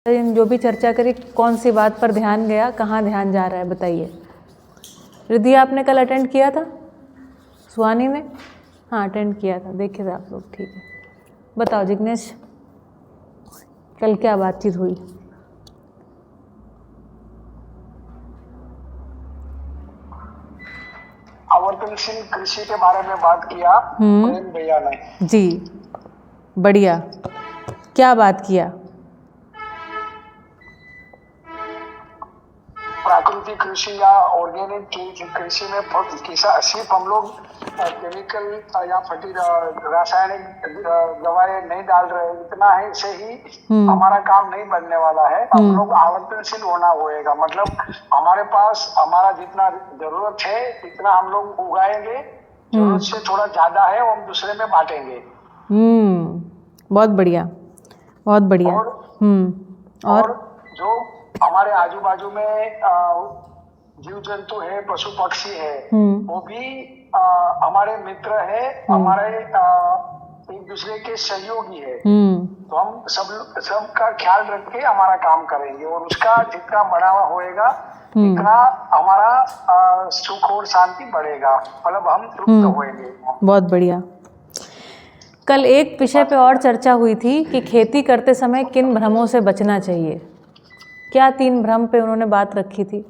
जो भी चर्चा करी, कौन सी बात पर ध्यान गया, कहाँ ध्यान जा रहा है, बताइए। रिद्धि आपने कल अटेंड किया था सुहानी ने? हाँ अटेंड किया था, देखे थे आप लोग, ठीक है। बताओ जिग्नेश, कल क्या बातचीत हुई? आवर्तनशील कृषि के बारे में बात किया प्रेम भैया ने। जी बढ़िया, क्या बात किया? प्राकृतिक कृषि या ऑर्गेनिक कृषि में सिर्फ हम लोग केमिकल या रासायनिक दवाएं नहीं डाल रहे, इतना है से ही हमारा काम नहीं बनने वाला है। हम लोग आवर्तनशील होना होएगा, मतलब हमारे पास हमारा जितना जरूरत है इतना हम लोग उगाएंगे, जरूरत से थोड़ा ज्यादा है वो हम दूसरे में बांटेंगे। बहुत बढ़िया, बहुत बढ़िया। और जो हमारे आजू बाजू में जीव जंतु है, पशु पक्षी है, वो भी हमारे मित्र है, हमारे एक दूसरे के सहयोगी है। तो हम सबका ख्याल रख के हमारा काम करेंगे और उसका जितना बढ़ावा होएगा इतना हमारा सुख और शांति बढ़ेगा, मतलब हम तृप्त होएंगे। बहुत बढ़िया। कल एक विषय पे और चर्चा हुई थी कि खेती करते समय किन भ्रमों से बचना चाहिए। क्या 3 भ्रम पे उन्होंने बात रखी थी?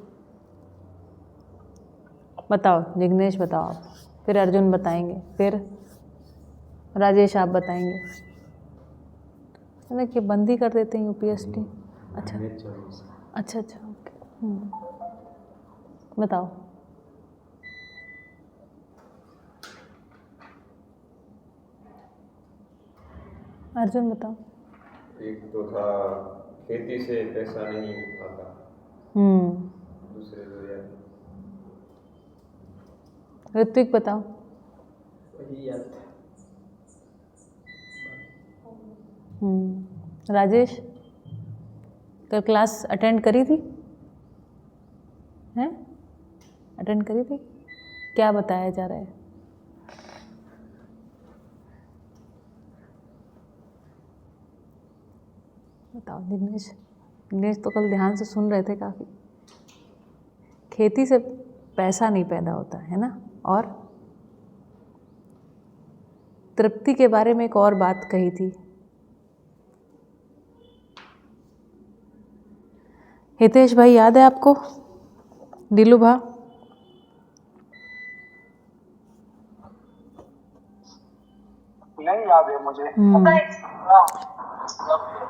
बताओ जिग्नेश, बताओ आप, फिर अर्जुन बताएंगे, फिर राजेश आप बताएंगे। कि बंद ही कर देते हैं यूपीएसटी। अच्छा अच्छा अच्छा, ओके। बताओ। अर्जुन बताओ। एक तो था खेती से पैसा नहीं आता। दूसरे तो यार ऋत्विक बताओ। वही याद। राजेश, कल क्लास अटेंड करी थी? हैं? अटेंड करी थी? क्या बताया जा रहा है? बताओ जिग्नेश। जिग्नेश तो कल ध्यान से सुन रहे थे काफ़ी। खेती से पैसा नहीं पैदा होता है ना, और तृप्ति के बारे में एक और बात कही थी। हितेश भाई याद है आपको? दिलू भा? नहीं याद है मुझे।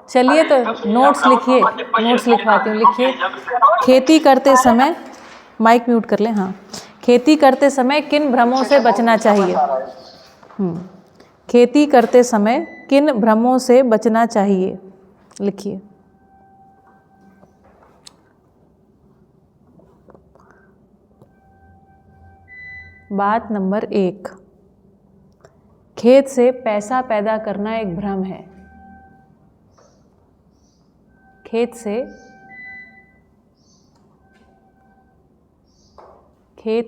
चलिए तो नोट्स लिखिए, नोट्स लिखवाती हूँ, लिखिए। खेती करते समय, माइक म्यूट कर लें। हाँ, खेती करते समय किन भ्रमों से बचना चाहिए? खेती करते समय किन भ्रमों से बचना चाहिए, लिखिए। बात नंबर 1, खेत से पैसा पैदा करना एक भ्रम है। खेत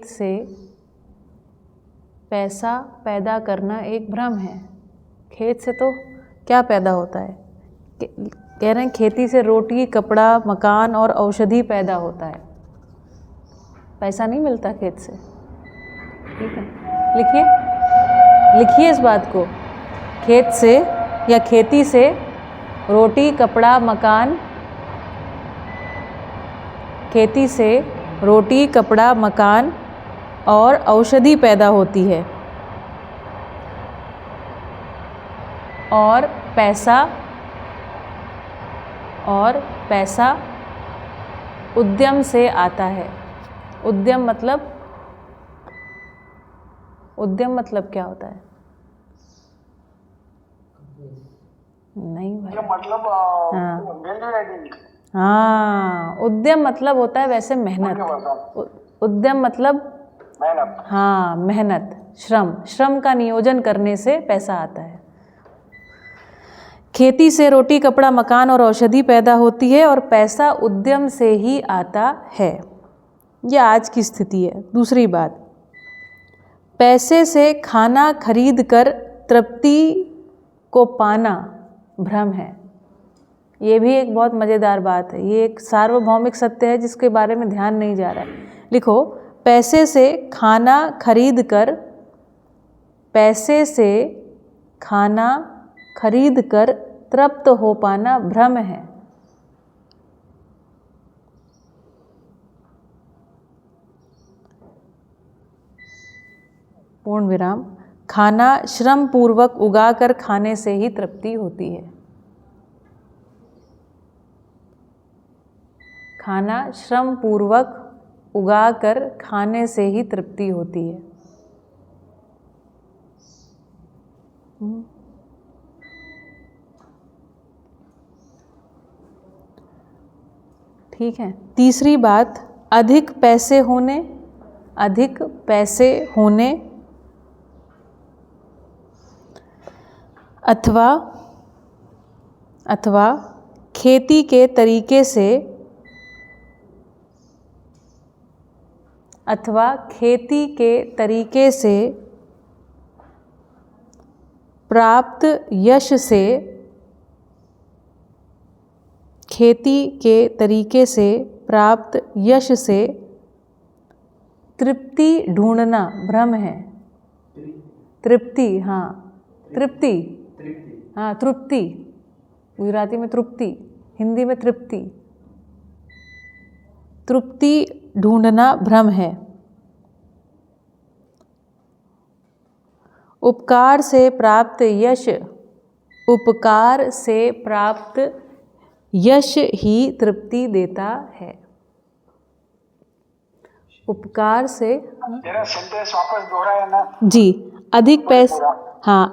से पैसा पैदा करना एक भ्रम है। खेत से तो क्या पैदा होता है? कह रहे हैं खेती से रोटी, कपड़ा, मकान और औषधि पैदा होता है। पैसा नहीं मिलता खेत से। ठीक है, लिखिए, लिखिए इस बात को। खेत से या खेती से रोटी, कपड़ा, मकान, खेती से रोटी, कपड़ा, मकान और औषधि पैदा होती है, और पैसा उद्यम से आता है। उद्यम मतलब क्या होता है? नहीं भाई, मतलब हाँ, उद्यम मतलब होता है वैसे मेहनत। उद्यम मतलब मेहनत। हाँ, मेहनत, श्रम का नियोजन करने से पैसा आता है। खेती से रोटी, कपड़ा, मकान और औषधि पैदा होती है और पैसा उद्यम से ही आता है। यह आज की स्थिति है। दूसरी बात, पैसे से खाना खरीद कर तृप्ति को पाना भ्रम है। ये भी एक बहुत मज़ेदार बात है, ये एक सार्वभौमिक सत्य है जिसके बारे में ध्यान नहीं जा रहा है। लिखो, पैसे से खाना खरीद कर, पैसे से खाना खरीद कर तृप्त हो पाना भ्रम है। पूर्ण विराम। खाना श्रम पूर्वक उगाकर खाने से ही तृप्ति होती है। खाना श्रम पूर्वक उगाकर खाने से ही तृप्ति होती है। ठीक है। तीसरी बात, अधिक पैसे होने अथवा खेती के तरीके से प्राप्त यश से तृप्ति ढूंढना भ्रम है। तृप्ति, तृप्ति, गुजराती में तृप्ति, हिंदी में तृप्ति ढूंढना भ्रम है। उपकार से प्राप्त यश ही तृप्ति देता है। उपकार से, मेरा सेंटेंस वापस दोहराया ना जी।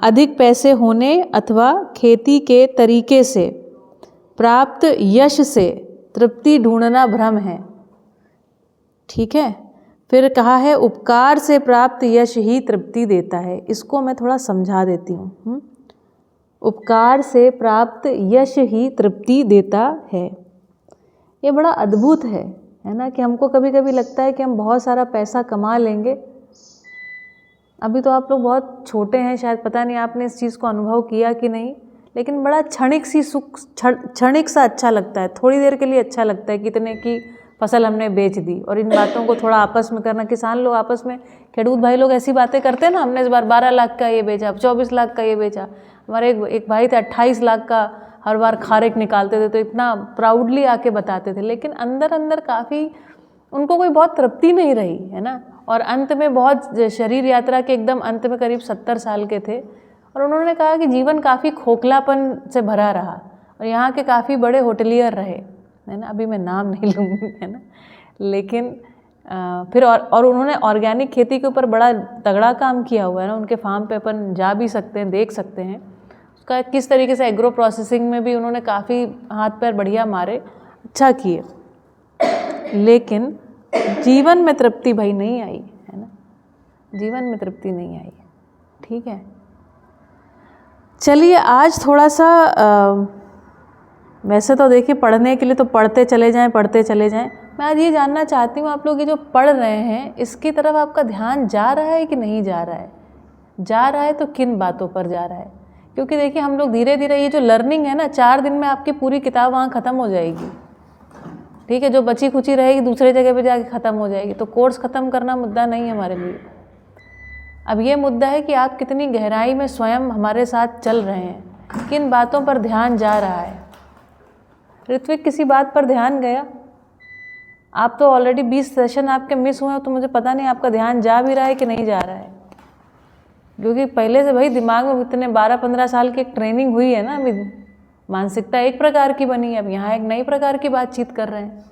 अधिक पैसे होने अथवा खेती के तरीके से प्राप्त यश से तृप्ति ढूंढना भ्रम है। ठीक है। फिर कहा है उपकार से प्राप्त यश ही तृप्ति देता है। इसको मैं थोड़ा समझा देती हूँ। उपकार से प्राप्त यश ही तृप्ति देता है। ये बड़ा अद्भुत है ना, कि हमको कभी कभी लगता है कि हम बहुत सारा पैसा कमा लेंगे। अभी तो आप लोग बहुत छोटे हैं, शायद पता नहीं आपने इस चीज़ को अनुभव किया कि नहीं, लेकिन बड़ा क्षणिक सा अच्छा लगता है, थोड़ी देर के लिए अच्छा लगता है। कितने की फसल हमने बेच दी, और इन बातों को थोड़ा आपस में करना, किसान लोग आपस में, खेडूत भाई लोग ऐसी बातें करते हैं ना, हमने इस बार 12 लाख का ये बेचा, 24 लाख का ये बेचा। हमारे एक भाई थे 28 लाख का हर बार खारिक निकालते थे, तो इतना प्राउडली आके बताते थे, लेकिन अंदर अंदर काफ़ी उनको कोई बहुत तृप्ति नहीं रही है ना। और अंत में बहुत शरीर यात्रा के एकदम अंत में करीब 70 साल के थे, और उन्होंने कहा कि जीवन काफ़ी खोखलापन से भरा रहा, और यहाँ के काफ़ी बड़े होटलियर रहे है ना, अभी मैं नाम नहीं लूँगी है ना, लेकिन फिर और उन्होंने ऑर्गेनिक खेती के ऊपर बड़ा तगड़ा काम किया हुआ है ना। उनके फार्म पे अपन जा भी सकते हैं, देख सकते हैं उसका किस तरीके से एग्रो प्रोसेसिंग में भी उन्होंने काफ़ी हाथ पैर बढ़िया मारे, अच्छा किए, लेकिन जीवन में तृप्ति भाई नहीं आई है ना, जीवन में तृप्ति नहीं आई। ठीक है, चलिए आज थोड़ा सा वैसे तो देखिए पढ़ने के लिए तो पढ़ते चले जाएं। मैं आज ये जानना चाहती हूँ, आप लोग ये जो पढ़ रहे हैं इसकी तरफ आपका ध्यान जा रहा है कि नहीं जा रहा है? जा रहा है तो किन बातों पर जा रहा है? क्योंकि देखिए हम लोग धीरे धीरे ये जो लर्निंग है ना, 4 दिन में आपकी पूरी किताब वहाँ ख़त्म हो जाएगी। ठीक है, जो बची खुची रहेगी दूसरे जगह पे जाके ख़त्म हो जाएगी। तो कोर्स ख़त्म करना मुद्दा नहीं है हमारे लिए। अब ये मुद्दा है कि आप कितनी गहराई में स्वयं हमारे साथ चल रहे हैं, किन बातों पर ध्यान जा रहा है। ऋत्विक, किसी बात पर ध्यान गया? आप तो ऑलरेडी 20 सेशन आपके मिस हुए हैं, तो मुझे पता नहीं आपका ध्यान जा भी रहा है कि नहीं जा रहा है, क्योंकि पहले से भाई दिमाग में इतने 12-15 साल की एक ट्रेनिंग हुई है ना, अभी मानसिकता एक प्रकार की बनी है, अब यहाँ एक नई प्रकार की बातचीत कर रहे हैं।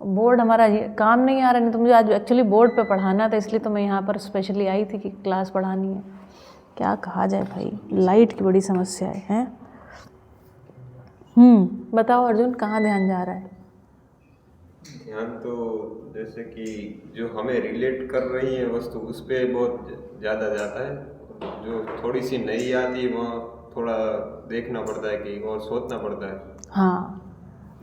बोर्ड हमारा काम नहीं आ रहा, नहीं तो मुझे आज एक्चुअली बोर्ड पे पढ़ाना था, इसलिए तो मैं यहाँ पर स्पेशली आई थी कि क्लास पढ़ानी है। क्या कहा जाए भाई, लाइट की बड़ी समस्या है। बताओ अर्जुन, कहाँ ध्यान जा रहा है? ध्यान तो जैसे कि जो हमें रिलेट कर रही है वस्तु, उस पर बहुत ज़्यादा जाता है। जो थोड़ी सी नई आती है वहाँ थोड़ा देखना पड़ता है कि और सोचना पड़ता है। हाँ,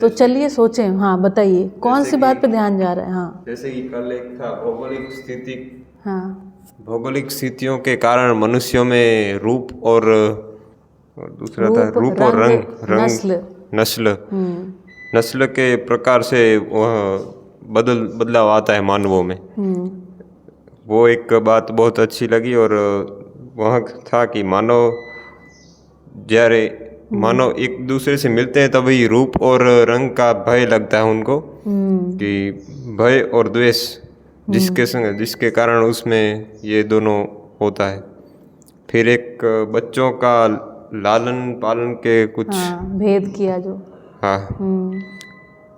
तो चलिए सोचें। हाँ बताइए, कौन सी बात पे ध्यान जा रहा है? हाँ, जैसे कि कल एक था भौगोलिक स्थिति। हाँ, भौगोलिक स्थितियों के कारण मनुष्यों में रूप और और दूसरा था रूप और रंग, नस्ल नस्ल के प्रकार से वह बदलाव आता है मानवों में। वो एक बात बहुत अच्छी लगी। और वहाँ था कि मानव एक दूसरे से मिलते हैं तभी रूप और रंग का भय लगता है उनको, कि भय और द्वेष जिसके कारण उसमें ये दोनों होता है। फिर एक बच्चों का लालन पालन के कुछ भेद किया जो, हाँ,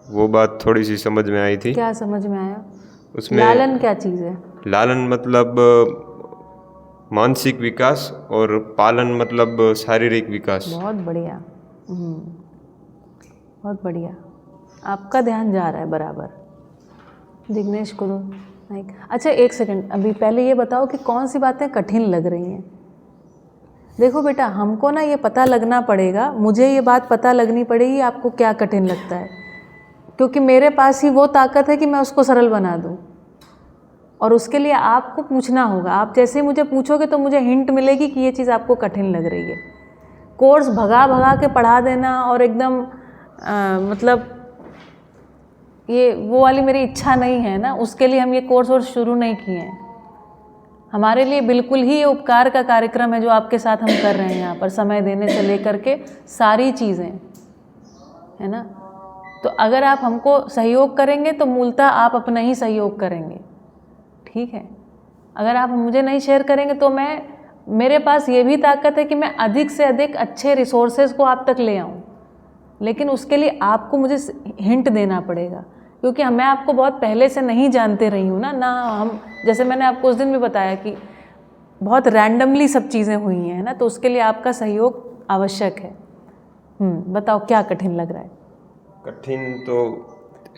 वो बात थोड़ी सी समझ में आई थी। क्या समझ में आया उसमें? लालन क्या चीज़ है? लालन मतलब मानसिक विकास और पालन मतलब शारीरिक विकास। बहुत बढ़िया, बहुत बढ़िया, आपका ध्यान जा रहा है बराबर। जिग्नेश को दो माइक। अच्छा एक सेकंड, अभी पहले ये बताओ कि कौन सी बातें कठिन लग रही हैं। देखो बेटा, हमको ना ये पता लगना पड़ेगा, मुझे ये बात पता लगनी पड़ेगी आपको क्या कठिन लगता है, क्योंकि मेरे पास ही वो ताकत है कि मैं उसको सरल बना दूँ। और उसके लिए आपको पूछना होगा। आप जैसे ही मुझे पूछोगे तो मुझे हिंट मिलेगी कि ये चीज़ आपको कठिन लग रही है। कोर्स भगा भगा के पढ़ा देना और एकदम मतलब ये वो वाली मेरी इच्छा नहीं है ना, उसके लिए हम ये कोर्स और शुरू नहीं किए हैं। हमारे लिए बिल्कुल ही ये उपकार का कार्यक्रम है जो आपके साथ हम कर रहे हैं यहाँ पर, समय देने से लेकर के सारी चीज़ें, है ना। तो अगर आप हमको सहयोग करेंगे तो मूलतः आप अपना ही सहयोग करेंगे, ठीक है। अगर आप मुझे नहीं शेयर करेंगे तो मेरे पास ये भी ताकत है कि मैं अधिक से अधिक अच्छे रिसोर्सेज को आप तक ले आऊँ, लेकिन उसके लिए आपको मुझे हिंट देना पड़ेगा, क्योंकि मैं आपको बहुत पहले से नहीं जानते रही हूँ ना हम, जैसे मैंने आपको उस दिन भी बताया कि बहुत रैंडमली सब चीज़ें हुई हैं ना, तो उसके लिए आपका सहयोग आवश्यक है। बताओ क्या कठिन लग रहा है? कठिन तो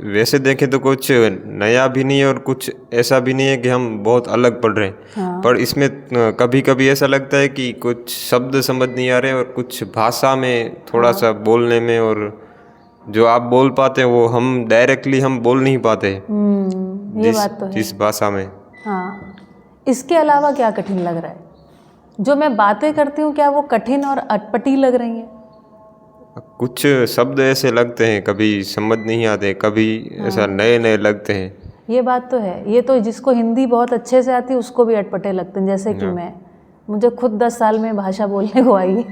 वैसे देखें तो कुछ नया भी नहीं है और कुछ ऐसा भी नहीं है कि हम बहुत अलग पढ़ रहे हैं। हाँ। पर इसमें कभी कभी ऐसा लगता है कि कुछ शब्द समझ नहीं आ रहे और कुछ भाषा में थोड़ा सा बोलने में, और जो आप बोल पाते हैं वो हम डायरेक्टली हम बोल नहीं पाते ये बात तो है। जिस भाषा में। हाँ, इसके अलावा क्या कठिन लग रहा है? जो मैं बातें करती हूँ क्या वो कठिन और अटपटी लग रही हैं? कुछ शब्द ऐसे लगते हैं, कभी समझ नहीं आते, कभी ऐसा नए नए लगते हैं। ये बात तो है। ये तो जिसको हिंदी बहुत अच्छे से आती है उसको भी अटपटे लगते हैं, जैसे कि मुझे खुद 10 साल में भाषा बोलने को आई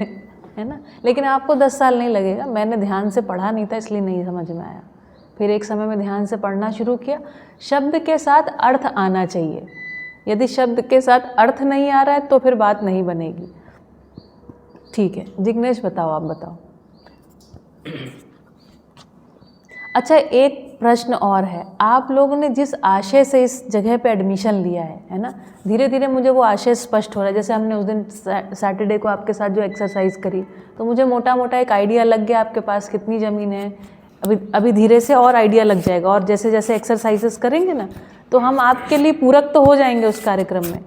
है ना। लेकिन आपको 10 साल नहीं लगेगा, मैंने ध्यान से पढ़ा नहीं था इसलिए नहीं समझ में आया। फिर एक समय में ध्यान से पढ़ना शुरू किया। शब्द के साथ अर्थ आना चाहिए, यदि शब्द के साथ अर्थ नहीं आ रहा है तो फिर बात नहीं बनेगी, ठीक है। जिग्नेश बताओ, आप बताओ। अच्छा एक प्रश्न और है, आप लोगों ने जिस आशय से इस जगह पे एडमिशन लिया है ना, धीरे धीरे मुझे वो आशय स्पष्ट हो रहा है। जैसे हमने उस दिन सैटरडे को आपके साथ जो एक्सरसाइज करी तो मुझे मोटा मोटा एक आइडिया लग गया आपके पास कितनी ज़मीन है। अभी धीरे से और आइडिया लग जाएगा, और जैसे जैसे एक्सरसाइजेस करेंगे ना तो हम आपके लिए पूरक तो हो जाएंगे उस कार्यक्रम में।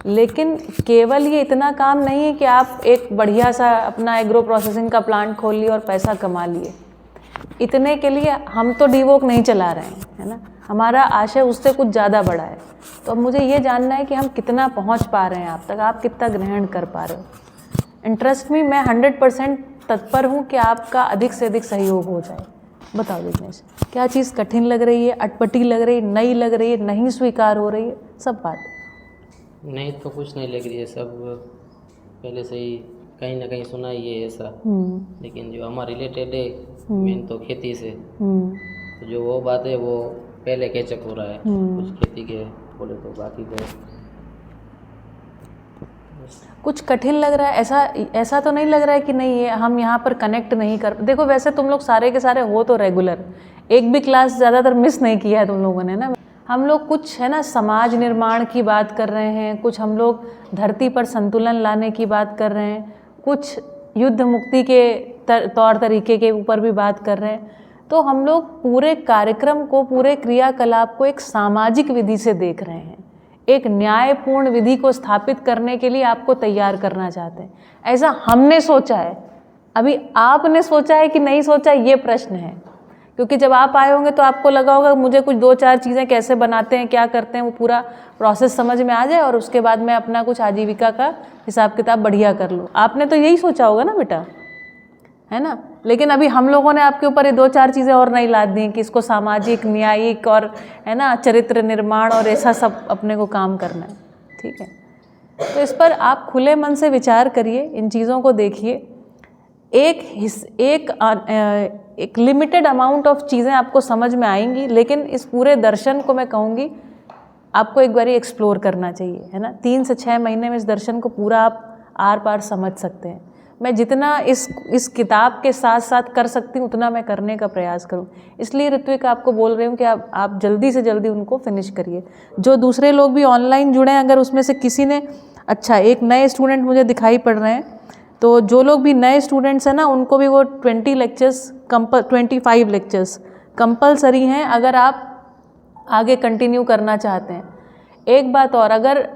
लेकिन केवल ये इतना काम नहीं है कि आप एक बढ़िया सा अपना एग्रो प्रोसेसिंग का प्लांट खोल लिए और पैसा कमा लिए। इतने के लिए हम तो डीवोक नहीं चला रहे हैं, है ना। हमारा आशय उससे कुछ ज़्यादा बड़ा है। तो अब मुझे ये जानना है कि हम कितना पहुंच पा रहे हैं आप तक, आप कितना ग्रहण कर पा रहे हो। इंटरेस्ट में मैं 100% तत्पर हूँ कि आपका अधिक से अधिक सहयोग हो जाए। बताओ जिग्नेश, क्या चीज़ कठिन लग रही है, अटपटी लग रही है, नई लग रही है, नहीं स्वीकार हो रही है, सब बात? नहीं तो कुछ नहीं लग रही है, सब पहले से ही कहीं ना कहीं सुना ही है ऐसा। लेकिन जो हमारा रिलेटेड है मेन तो खेती से, तो जो वो बात है वो पहले कैचअप हो रहा है कुछ खेती के बोले तो। बाकी तो कुछ कठिन लग रहा है, ऐसा तो नहीं लग रहा है कि नहीं ये हम यहाँ पर कनेक्ट नहीं कर। देखो वैसे तुम लोग सारे के सारे हो तो रेगुलर, एक भी क्लास ज़्यादातर मिस नहीं किया है तुम लोगों ने ना। हम लोग कुछ है ना समाज निर्माण की बात कर रहे हैं, कुछ हम लोग धरती पर संतुलन लाने की बात कर रहे हैं, कुछ युद्ध मुक्ति के तौर तरीके के ऊपर भी बात कर रहे हैं। तो हम लोग पूरे कार्यक्रम को, पूरे क्रियाकलाप को एक सामाजिक विधि से देख रहे हैं, एक न्यायपूर्ण विधि को स्थापित करने के लिए आपको तैयार करना चाहते हैं। ऐसा हमने सोचा है। अभी आपने सोचा है कि नहीं सोचा, ये प्रश्न है क्योंकि जब आप आए होंगे तो आपको लगा होगा मुझे कुछ 2-4 चीज़ें कैसे बनाते हैं, क्या करते हैं, वो पूरा प्रोसेस समझ में आ जाए और उसके बाद मैं अपना कुछ आजीविका का हिसाब किताब बढ़िया कर लूँ। आपने तो यही सोचा होगा ना बेटा, है ना। लेकिन अभी हम लोगों ने आपके ऊपर ये 2-4 चीज़ें और नहीं लाद दी कि इसको सामाजिक, न्यायिक और है ना चरित्र निर्माण और ऐसा सब अपने को काम करना है, ठीक है। तो इस पर आप खुले मन से विचार करिए, इन चीज़ों को देखिए। एक लिमिटेड अमाउंट ऑफ चीज़ें आपको समझ में आएंगी, लेकिन इस पूरे दर्शन को मैं कहूँगी आपको एक बारी एक्सप्लोर करना चाहिए, है ना। 3 से 6 महीने में इस दर्शन को पूरा आप आर पार समझ सकते हैं। मैं जितना इस किताब के साथ साथ कर सकती हूँ उतना मैं करने का प्रयास करूँ। इसलिए ऋत्विक आपको बोल रही हूँ कि आप जल्दी से जल्दी उनको फिनिश करिए। जो दूसरे लोग भी ऑनलाइन जुड़े हैं, अगर उसमें से किसी ने, अच्छा एक नए स्टूडेंट मुझे दिखाई पड़ रहे हैं, तो जो लोग भी नए स्टूडेंट्स हैं ना, उनको भी वो 25 लेक्चर्स कंपलसरी हैं अगर आप आगे कंटिन्यू करना चाहते हैं। एक बात और, अगर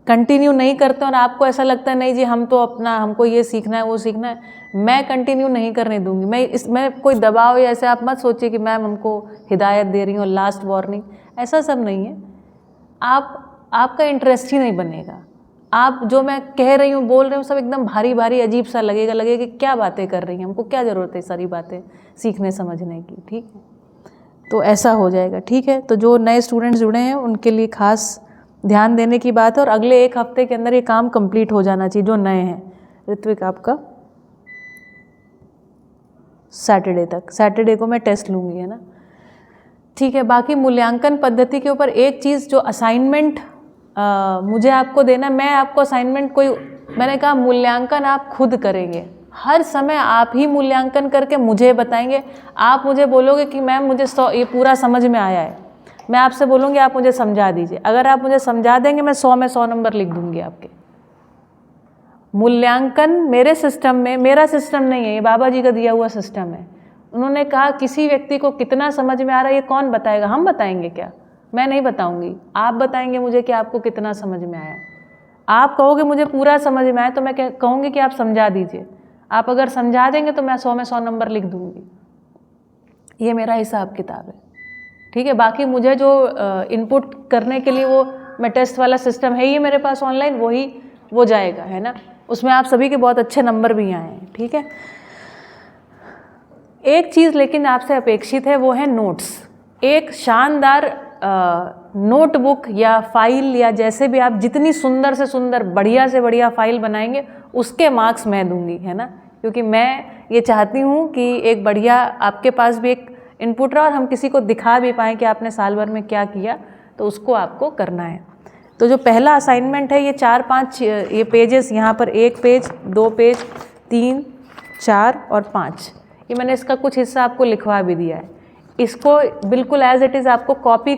कंटिन्यू नहीं करते और आपको ऐसा लगता है नहीं जी हमको ये सीखना है वो सीखना है, मैं कंटिन्यू नहीं करने दूंगी। मैं कोई दबाव या ऐसे आप मत सोचिए कि मैम हमको हिदायत दे रही हूँ, लास्ट वार्निंग, ऐसा सब नहीं है। आपका इंटरेस्ट ही नहीं बनेगा। आप जो मैं कह रही हूँ, बोल रही हूँ, सब एकदम भारी भारी अजीब सा लगेगा कि क्या बातें कर रही हैं, हमको क्या ज़रूरत है सारी बातें सीखने समझने की, ठीक है। तो ऐसा हो जाएगा, ठीक है। तो जो नए स्टूडेंट्स जुड़े हैं उनके लिए खास ध्यान देने की बात है और अगले 1 हफ्ते के अंदर ये काम कंप्लीट हो जाना चाहिए जो नए हैं। ऋत्विक आपका सैटरडे को मैं टेस्ट लूँगी, है ना, ठीक है। बाकी मूल्यांकन पद्धति के ऊपर एक चीज़, जो असाइनमेंट मुझे आपको देना, मैं आपको असाइनमेंट मैंने कहा मूल्यांकन आप खुद करेंगे। हर समय आप ही मूल्यांकन करके मुझे बताएंगे। आप मुझे बोलोगे कि मैम मुझे ये पूरा समझ में आया है, मैं आपसे बोलूँगी आप मुझे समझा दीजिए। अगर आप मुझे समझा देंगे मैं 100 में 100 नंबर लिख दूँगी आपके। मूल्यांकन मेरे सिस्टम में, मेरा सिस्टम नहीं है, ये बाबा जी का दिया हुआ सिस्टम है। उन्होंने कहा किसी व्यक्ति को कितना समझ में आ रहा है ये कौन बताएगा, हम बताएंगे क्या? मैं नहीं बताऊंगी, आप बताएंगे मुझे कि आपको कितना समझ में आया। आप कहोगे मुझे पूरा समझ में आया तो मैं कहूँगी कि आप समझा दीजिए। आप अगर समझा देंगे तो मैं 100 में 100 नंबर लिख दूँगी। ये मेरा हिसाब किताब है, ठीक है। बाकी मुझे जो इनपुट करने के लिए वो मैं टेस्ट वाला सिस्टम है ही मेरे पास ऑनलाइन, वो जाएगा, है ना। उसमें आप सभी के बहुत अच्छे नंबर भी आए हैं, ठीक है। एक चीज़ लेकिन आपसे अपेक्षित है, वो है नोट्स। एक शानदार नोटबुक या फाइल या जैसे भी आप जितनी सुंदर से सुंदर, बढ़िया से बढ़िया फाइल बनाएंगे उसके मार्क्स मैं दूंगी, है ना। क्योंकि मैं ये चाहती हूँ कि एक बढ़िया आपके पास भी एक इनपुट रहा और हम किसी को दिखा भी पाएँ कि आपने साल भर में क्या किया, तो उसको आपको करना है। तो जो पहला असाइनमेंट है, ये 4-5 ये पेजेस, यहाँ पर 1 पेज, 2 पेज, 3, 4 और 5, ये मैंने इसका कुछ हिस्सा आपको लिखवा भी दिया है। इसको बिल्कुल एज इट इज़ आपको कॉपी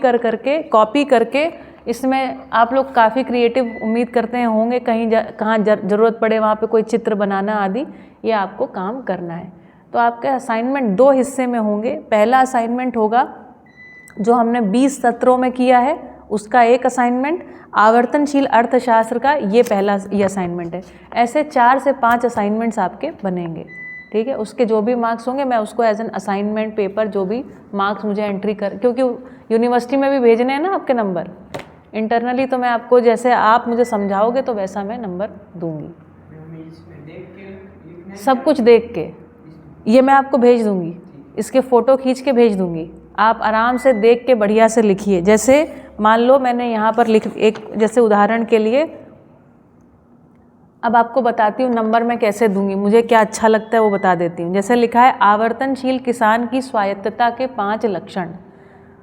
करके इसमें आप लोग काफ़ी क्रिएटिव उम्मीद करते हैं होंगे, कहाँ ज़रूरत पड़े वहाँ पे कोई चित्र बनाना आदि, ये आपको काम करना है। तो आपके असाइनमेंट 2 हिस्से में होंगे। पहला असाइनमेंट होगा जो हमने 20 सत्रों में किया है, उसका एक असाइनमेंट, आवर्तनशील अर्थशास्त्र का ये पहला ये असाइनमेंट है। ऐसे 4 से 5 असाइनमेंट्स आपके बनेंगे, ठीक है। उसके जो भी मार्क्स होंगे मैं उसको एज एन असाइनमेंट पेपर, जो भी मार्क्स मुझे एंट्री क्योंकि यूनिवर्सिटी में भी भेजने हैं ना आपके नंबर, इंटरनली तो मैं आपको जैसे आप मुझे समझाओगे तो वैसा मैं नंबर दूंगी। सब कुछ देख के ये मैं आपको भेज दूंगी, इसके फ़ोटो खींच के भेज दूंगी। आप आराम से देख के बढ़िया से लिखिए। जैसे मान लो मैंने यहाँ पर एक जैसे उदाहरण के लिए अब आपको बताती हूँ नंबर मैं कैसे दूंगी, मुझे क्या अच्छा लगता है वो बता देती हूँ। जैसे लिखा है आवर्तनशील किसान की स्वायत्तता के 5 लक्षण,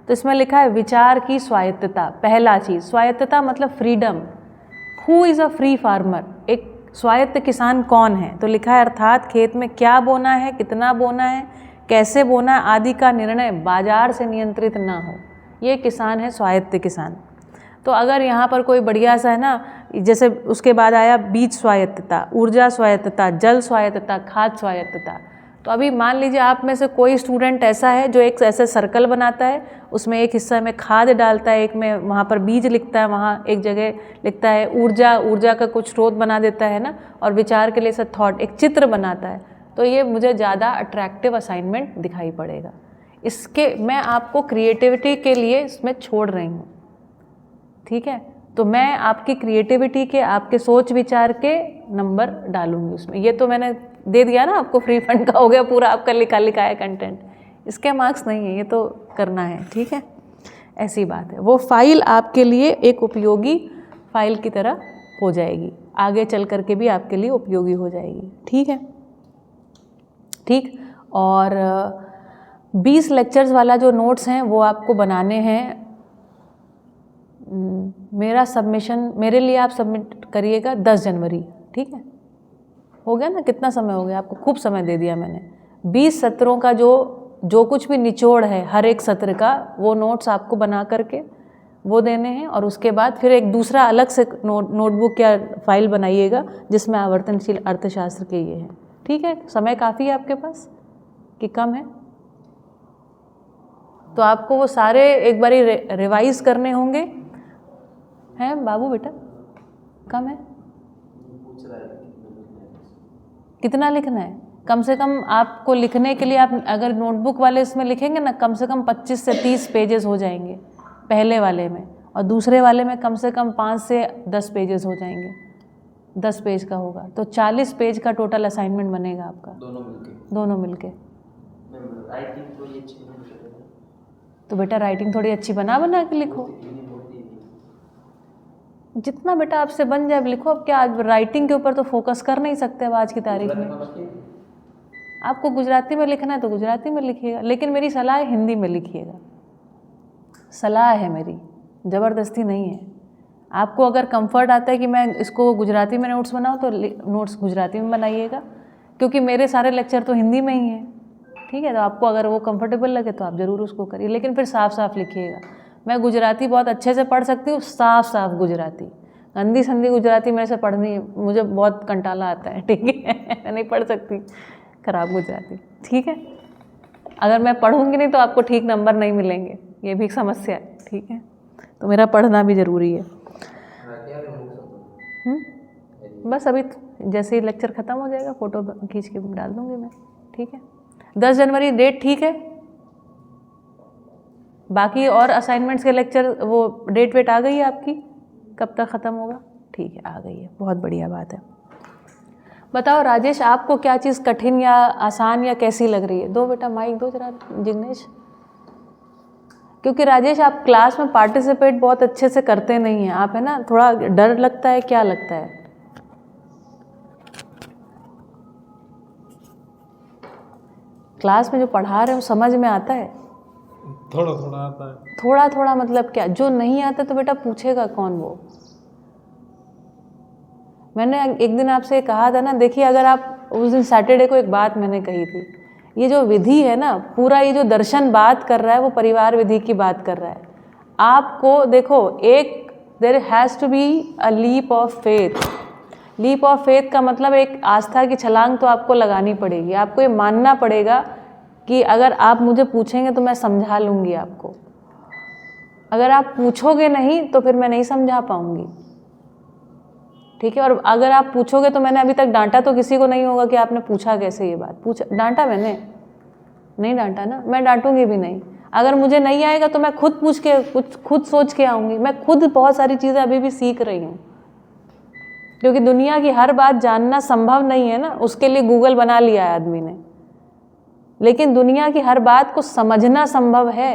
तो इसमें लिखा है विचार की स्वायत्तता। पहला चीज़, स्वायत्तता मतलब freedom. Who is a free farmer, एक स्वायत्त किसान कौन है? तो लिखा है अर्थात खेत में क्या बोना है, कितना बोना है, कैसे बोना है आदि का निर्णय बाजार से नियंत्रित ना हो, ये किसान है स्वायत्त किसान। तो अगर यहाँ पर कोई बढ़िया सा है ना, जैसे उसके बाद आया बीज स्वायत्तता, ऊर्जा स्वायत्तता, जल स्वायत्तता, खाद स्वायत्तता। तो अभी मान लीजिए आप में से कोई स्टूडेंट ऐसा है जो एक ऐसे सर्कल बनाता है, उसमें एक हिस्सा में खाद डालता है, एक में वहाँ पर बीज लिखता है, वहाँ एक जगह लिखता है ऊर्जा का कुछ स्रोत बना देता है ना, और विचार के लिए से थॉट एक चित्र बनाता है। तो ये मुझे ज़्यादा अट्रैक्टिव असाइनमेंट दिखाई पड़ेगा। इसके मैं आपको क्रिएटिविटी के लिए इसमें छोड़ रही हूँ, ठीक है। तो मैं आपकी क्रिएटिविटी के, आपके सोच विचार के नंबर डालूंगी उसमें। ये तो मैंने दे दिया ना आपको, फ्री फंड का हो गया पूरा आपका लिखा लिखाया कंटेंट, इसके मार्क्स नहीं है, ये तो करना है, ठीक है। ऐसी बात है, वो फाइल आपके लिए एक उपयोगी फाइल की तरह हो जाएगी, आगे चल कर के भी आपके लिए उपयोगी हो जाएगी, ठीक है। ठीक, और 20 लेक्चर्स वाला जो नोट्स हैं वो आपको बनाने हैं। मेरा सबमिशन, मेरे लिए आप सबमिट करिएगा 10 जनवरी, ठीक है। हो गया ना, कितना समय हो गया आपको, खूब समय दे दिया मैंने। 20 सत्रों का जो कुछ भी निचोड़ है हर एक सत्र का, वो नोट्स आपको बना करके वो देने हैं, और उसके बाद फिर एक दूसरा अलग से नोटबुक या फाइल बनाइएगा जिसमें आवर्तनशील अर्थशास्त्र के ये हैं, ठीक है। समय काफ़ी है आपके पास कि कम है? तो आपको वो सारे एक बारी रिवाइज करने होंगे, हैं बाबू बेटा? कम है? कितना लिखना है? कम से कम आपको लिखने के लिए, आप अगर नोटबुक वाले इसमें लिखेंगे ना, कम से कम 25 से 30 पेजेस हो जाएंगे पहले वाले में, और दूसरे वाले में कम से कम 5 से 10 पेजेस हो जाएंगे। 10 पेज का होगा तो 40 पेज का टोटल असाइनमेंट बनेगा आपका, दोनों मिलके। तो बेटा राइटिंग थोड़ी अच्छी बना के लिखो, जितना बेटा आपसे बन जाए लिखो। अब क्या, आज राइटिंग के ऊपर तो फोकस कर नहीं सकते अब आज की तारीख में। आपको गुजराती में लिखना है तो गुजराती में लिखिएगा, लेकिन मेरी सलाह है हिंदी में लिखिएगा, सलाह है मेरी, ज़बरदस्ती नहीं है। आपको अगर कंफर्ट आता है कि मैं इसको गुजराती में नोट्स बनाऊँ तो नोट्स गुजराती में बनाइएगा, क्योंकि मेरे सारे लेक्चर तो हिंदी में ही हैं, ठीक है। तो आपको अगर वो कंफर्टेबल लगे तो आप ज़रूर उसको करिए, लेकिन फिर साफ साफ लिखिएगा। मैं गुजराती बहुत अच्छे से पढ़ सकती हूँ, साफ साफ गुजराती, गंदी संदी गुजराती मेरे से पढ़नी, मुझे बहुत कंटाला आता है, ठीक है। मैं नहीं पढ़ सकती खराब गुजराती, ठीक है। अगर मैं पढ़ूंगी नहीं तो आपको ठीक नंबर नहीं मिलेंगे, ये भी एक समस्या है, ठीक है। तो मेरा पढ़ना भी ज़रूरी है। बस अभी जैसे ही लेक्चर ख़त्म हो जाएगा फ़ोटो खींच के डाल दूँगी मैं, ठीक है। 10 जनवरी डेट ठीक है? बाकी और असाइनमेंट्स के लेक्चर वो डेट वेट आ गई है आपकी, कब तक ख़त्म होगा? ठीक है, आ गई है, बहुत बढ़िया बात है। बताओ राजेश, आपको क्या चीज़ कठिन या आसान या कैसी लग रही है? दो बेटा माइक दो जरा जिग्नेश, क्योंकि राजेश आप क्लास में पार्टिसिपेट बहुत अच्छे से करते नहीं हैं आप, है ना, थोड़ा डर लगता है, क्या लगता है? क्लास में जो पढ़ा रहे हो समझ में आता है? थोड़ा थोड़ा आता है। थोड़ा थोड़ा मतलब क्या? जो नहीं आता तो बेटा पूछेगा कौन वो? मैंने एक दिन आपसे कहा था ना, देखिए अगर आप उस दिन सैटरडे को एक बात मैंने कही थी, ये जो विधि है ना, पूरा ये जो दर्शन बात कर रहा है वो परिवार विधि की बात कर रहा है। आपको देखो, एक there has to be a leap of faith. Leap of faith का मतलब एक आस्था की छलांग तो आपको लगानी पड़ेगी। आपको ये मानना पड़ेगा कि अगर आप मुझे पूछेंगे तो मैं समझा लूँगी आपको, अगर आप पूछोगे नहीं तो फिर मैं नहीं समझा पाऊँगी, ठीक है। और अगर आप पूछोगे तो मैंने अभी तक डांटा तो किसी को नहीं होगा कि आपने पूछा कैसे, ये बात डांटा मैंने नहीं डांटा ना, मैं डांटूंगी भी नहीं। अगर मुझे नहीं आएगा तो मैं खुद पूछ के कुछ खुद सोच के आऊँगी। मैं खुद बहुत सारी चीज़ें अभी भी सीख रही हूँ, क्योंकि दुनिया की हर बात जानना संभव नहीं है ना, उसके लिए गूगल बना लिया है आदमी ने, लेकिन दुनिया की हर बात को समझना संभव है।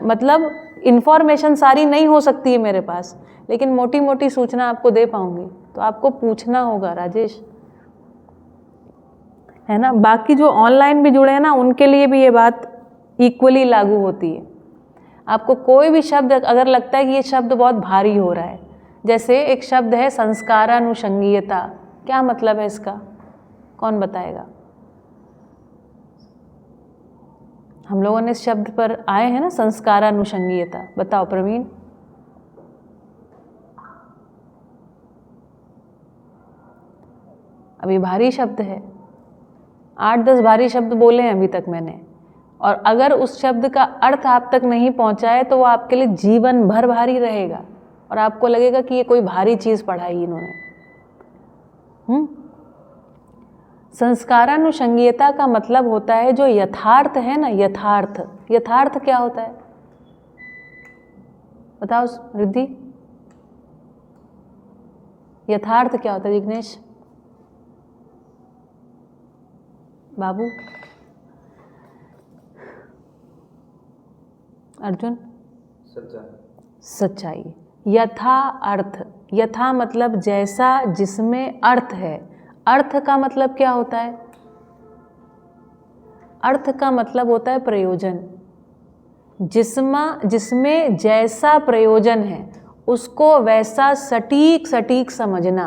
मतलब इन्फॉर्मेशन सारी नहीं हो सकती है मेरे पास, लेकिन मोटी मोटी सूचना आपको दे पाऊंगी। तो आपको पूछना होगा राजेश, है ना। बाकी जो ऑनलाइन भी जुड़े हैं ना, उनके लिए भी ये बात इक्वली लागू होती है। आपको कोई भी शब्द अगर लगता है कि ये शब्द बहुत भारी हो रहा है, जैसे एक शब्द है संस्कारानुषंगीयता, क्या मतलब है इसका? कौन बताएगा? हम लोगों ने इस शब्द पर आए हैं ना, संस्कारानुषंगीयता, बताओ प्रवीण। अभी भारी शब्द है, 8-10 भारी शब्द बोले हैं अभी तक मैंने, और अगर उस शब्द का अर्थ आप तक नहीं पहुंचा है तो वो आपके लिए जीवन भर भारी रहेगा और आपको लगेगा कि ये कोई भारी चीज़ पढ़ाई इन्होंने। संस्कारानुषंगीयता का मतलब होता है जो यथार्थ है ना, यथार्थ। यथार्थ क्या होता है बताओ रिद्धि, यथार्थ क्या होता है जिग्नेश, बाबू, अर्जुन? सच्चाई। यथा अर्थ, यथा मतलब जैसा, जिसमें अर्थ है। अर्थ का मतलब क्या होता है? अर्थ का मतलब होता है प्रयोजन। जिसमें जैसा प्रयोजन है उसको वैसा सटीक सटीक समझना।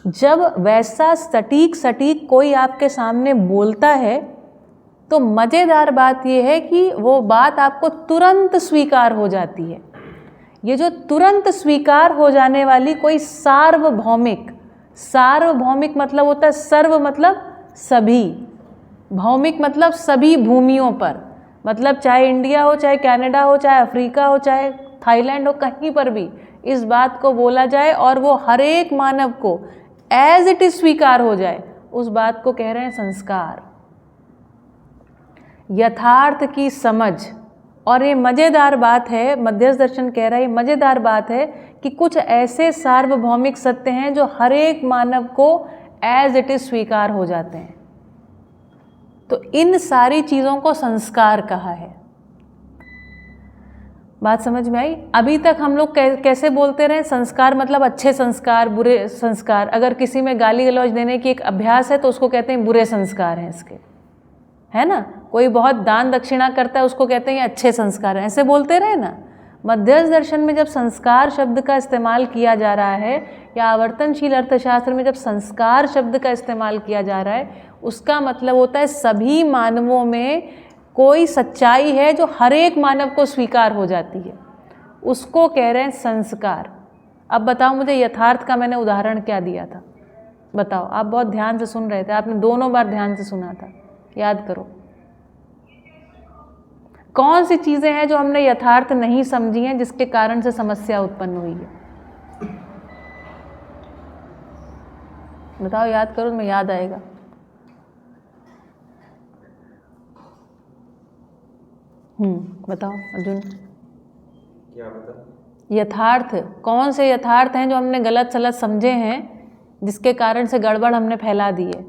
जब वैसा सटीक सटीक कोई आपके सामने बोलता है तो मज़ेदार बात यह है कि वो बात आपको तुरंत स्वीकार हो जाती है। ये जो तुरंत स्वीकार हो जाने वाली कोई सार्वभौमिक, सार्वभौमिक मतलब होता है सर्व मतलब सभी, भौमिक मतलब सभी भूमियों पर, मतलब चाहे इंडिया हो, चाहे कनाडा हो, चाहे अफ्रीका हो, चाहे थाईलैंड हो, कहीं पर भी इस बात को बोला जाए और वो हर एक मानव को एज इट इज स्वीकार हो जाए, उस बात को कह रहे हैं संस्कार। यथार्थ की समझ। और ये मज़ेदार बात है, मध्यस्थ दर्शन कह रहा है, ये मज़ेदार बात है कि कुछ ऐसे सार्वभौमिक सत्य हैं जो हर एक मानव को एज इट इज स्वीकार हो जाते हैं। तो इन सारी चीज़ों को संस्कार कहा है। बात समझ में आई? अभी तक हम लोग कैसे बोलते रहे, संस्कार मतलब अच्छे संस्कार, बुरे संस्कार। अगर किसी में गाली गलौज देने की एक अभ्यास है तो उसको कहते हैं बुरे संस्कार हैं इसके, है ना। कोई बहुत दान दक्षिणा करता है उसको कहते हैं ये अच्छे संस्कार हैं, ऐसे बोलते रहे ना। मध्यस्थ दर्शन में जब संस्कार शब्द का इस्तेमाल किया जा रहा है, या आवर्तनशील अर्थशास्त्र में जब संस्कार शब्द का इस्तेमाल किया जा रहा है, उसका मतलब होता है सभी मानवों में कोई सच्चाई है जो हर एक मानव को स्वीकार हो जाती है, उसको कह रहे हैं संस्कार। अब बताओ मुझे यथार्थ का मैंने उदाहरण क्या दिया था, बताओ। आप बहुत ध्यान से सुन रहे थे, आपने दोनों बार ध्यान से सुना था, याद करो। कौन सी चीज़ें हैं जो हमने यथार्थ नहीं समझी हैं जिसके कारण से समस्या उत्पन्न हुई है? बताओ, याद करो, तुम्हें याद आएगा। बताओ अर्जुन, क्या बता? यथार्थ, कौन से यथार्थ हैं जो हमने गलत सलत समझे हैं जिसके कारण से गड़बड़ हमने फैला दी है?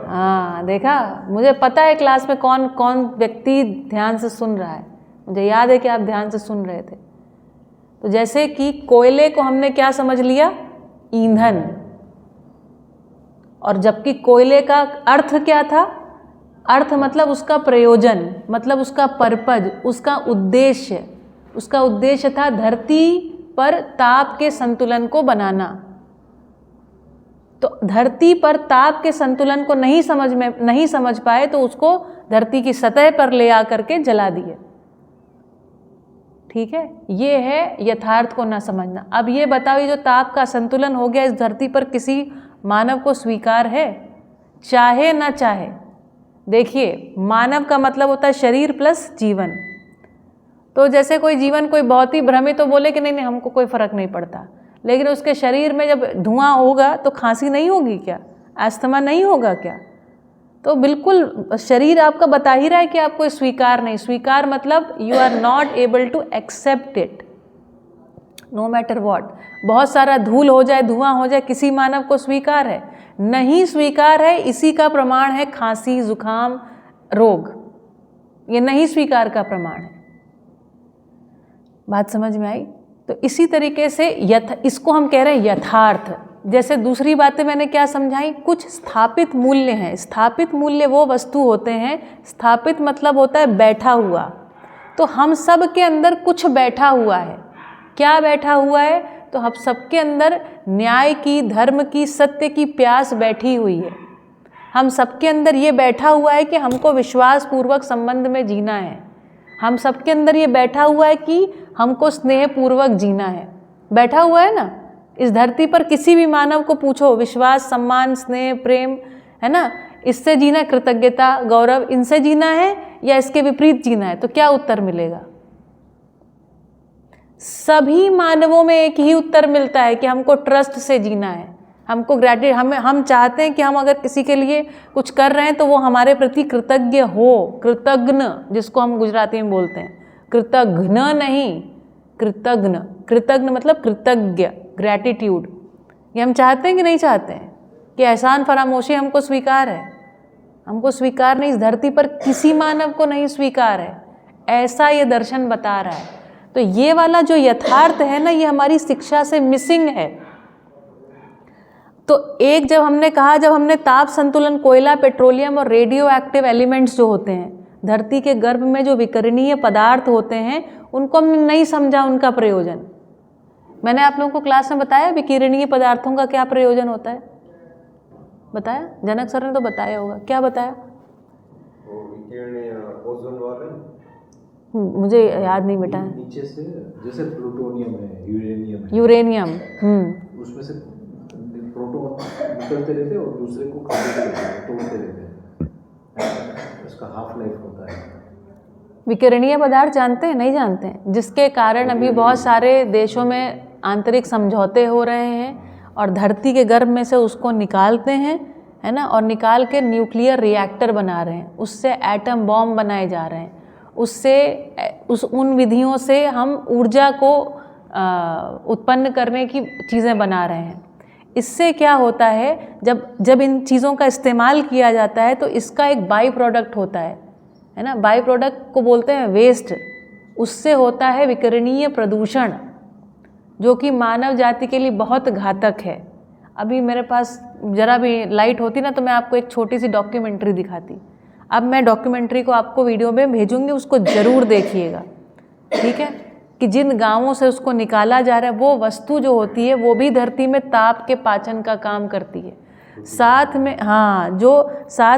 हाँ, देखा, मुझे पता है क्लास में कौन कौन व्यक्ति ध्यान से सुन रहा है, मुझे याद है कि आप ध्यान से सुन रहे थे। तो जैसे कि कोयले को हमने क्या समझ लिया? ईंधन। और जबकि कोयले का अर्थ क्या था? अर्थ मतलब उसका प्रयोजन, मतलब उसका पर्पज, उसका उद्देश्य। उसका उद्देश्य था धरती पर ताप के संतुलन को बनाना। तो धरती पर ताप के संतुलन को नहीं समझ पाए तो उसको धरती की सतह पर ले आकर के जला दिए। ठीक है, ये है यथार्थ को ना समझना। अब ये बताओ, ये जो ताप का संतुलन हो गया इस धरती पर किसी मानव को स्वीकार है, चाहे ना चाहे? देखिए, मानव का मतलब होता है शरीर प्लस जीवन। तो जैसे कोई जीवन कोई बहुत ही भ्रमित तो बोले कि नहीं नहीं हमको कोई फर्क नहीं पड़ता, लेकिन उसके शरीर में जब धुआं होगा तो खांसी नहीं होगी क्या? अस्थमा नहीं होगा क्या? तो बिल्कुल शरीर आपका बता ही रहा है कि आपको स्वीकार नहीं। स्वीकार मतलब you are not able to accept it no matter what. बहुत सारा धूल हो जाए, धुआं हो जाए, किसी मानव को स्वीकार है? नहीं स्वीकार है। इसी का प्रमाण है खांसी, जुकाम, रोग, ये नहीं स्वीकार का प्रमाण है। बात समझ में आई? तो इसी तरीके से इसको हम कह रहे हैं यथार्थ। जैसे दूसरी बातें मैंने क्या समझाई, कुछ स्थापित मूल्य हैं। स्थापित मूल्य वो वस्तु होते हैं, स्थापित मतलब होता है बैठा हुआ। तो हम सब के अंदर कुछ बैठा हुआ है। क्या बैठा हुआ है? तो हम सबके अंदर न्याय की, धर्म की, सत्य की प्यास बैठी हुई है। हम सबके अंदर ये बैठा हुआ है कि हमको विश्वास पूर्वक संबंध में जीना है। हम सबके अंदर ये बैठा हुआ है कि हमको स्नेह पूर्वक जीना है। बैठा हुआ है ना। इस धरती पर किसी भी मानव को पूछो, विश्वास, सम्मान, स्नेह, प्रेम, है ना, इससे जीना, कृतज्ञता, गौरव, इनसे जीना है या इसके विपरीत जीना है, तो क्या उत्तर मिलेगा? सभी मानवों में एक ही उत्तर मिलता है कि हमको ट्रस्ट से जीना है, हमको हम चाहते हैं कि हम अगर किसी के लिए कुछ कर रहे हैं तो वो हमारे प्रति कृतज्ञ हो, कृतज्ञ जिसको हम गुजराती में बोलते हैं, कृतज्ञ नहीं, कृतज्ञ। कृतज्ञ मतलब कृतज्ञ, ग्रैटिट्यूड। ये हम चाहते हैं कि नहीं चाहते हैं कि एहसान फरामोशी हमको स्वीकार है? हमको स्वीकार नहीं, इस धरती पर किसी मानव को नहीं स्वीकार है, ऐसा ये दर्शन बता रहा है। तो ये वाला जो यथार्थ है ना, ये हमारी शिक्षा से मिसिंग है। तो एक जब हमने ताप संतुलन, कोयला, पेट्रोलियम और रेडियो एक्टिव एलिमेंट्स जो होते हैं, धरती के गर्भ में जो विकरणीय पदार्थ होते हैं, उनको हमने नहीं समझा उनका प्रयोजन। मैंने आप लोगों को क्लास में बताया विकिरणीय पदार्थों का क्या प्रयोजन होता है, बताया? जनक सर ने तो बताया होगा, क्या बताया? ओजोन वाले, मुझे याद नहीं बेटा। नीचे से जैसे प्लूटोनियम है, यूरेनियम, उसमें से प्रोटॉन निकलते रहते हैं और दूसरे को तोड़ते रहते हैं, उसका हाफ लाइफ होता है। विकिरणीय पदार्थ जानते हैं, नहीं जानते हैं? जिसके कारण अभी बहुत सारे देशों में आंतरिक समझौते हो रहे हैं और धरती के गर्भ में से उसको निकालते हैं, है ना, और निकाल के न्यूक्लियर रिएक्टर बना रहे हैं, उससे एटम बॉम्ब बनाए जा रहे हैं, उन विधियों से हम ऊर्जा को उत्पन्न करने की चीज़ें बना रहे हैं। इससे क्या होता है, जब इन चीज़ों का इस्तेमाल किया जाता है तो इसका एक बाई प्रोडक्ट होता है ना, बाई प्रोडक्ट को बोलते हैं वेस्ट। उससे होता है विकिरणीय प्रदूषण, जो कि मानव जाति के लिए बहुत घातक है। अभी मेरे पास ज़रा भी लाइट होती ना तो मैं आपको एक छोटी सी डॉक्यूमेंट्री दिखाती। अब मैं डॉक्यूमेंट्री को आपको वीडियो में भेजूंगी, उसको ज़रूर देखिएगा, ठीक है? कि जिन गांवों से उसको निकाला जा रहा है, वो वस्तु जो होती है वो भी धरती में ताप के पाचन का काम करती है। साथ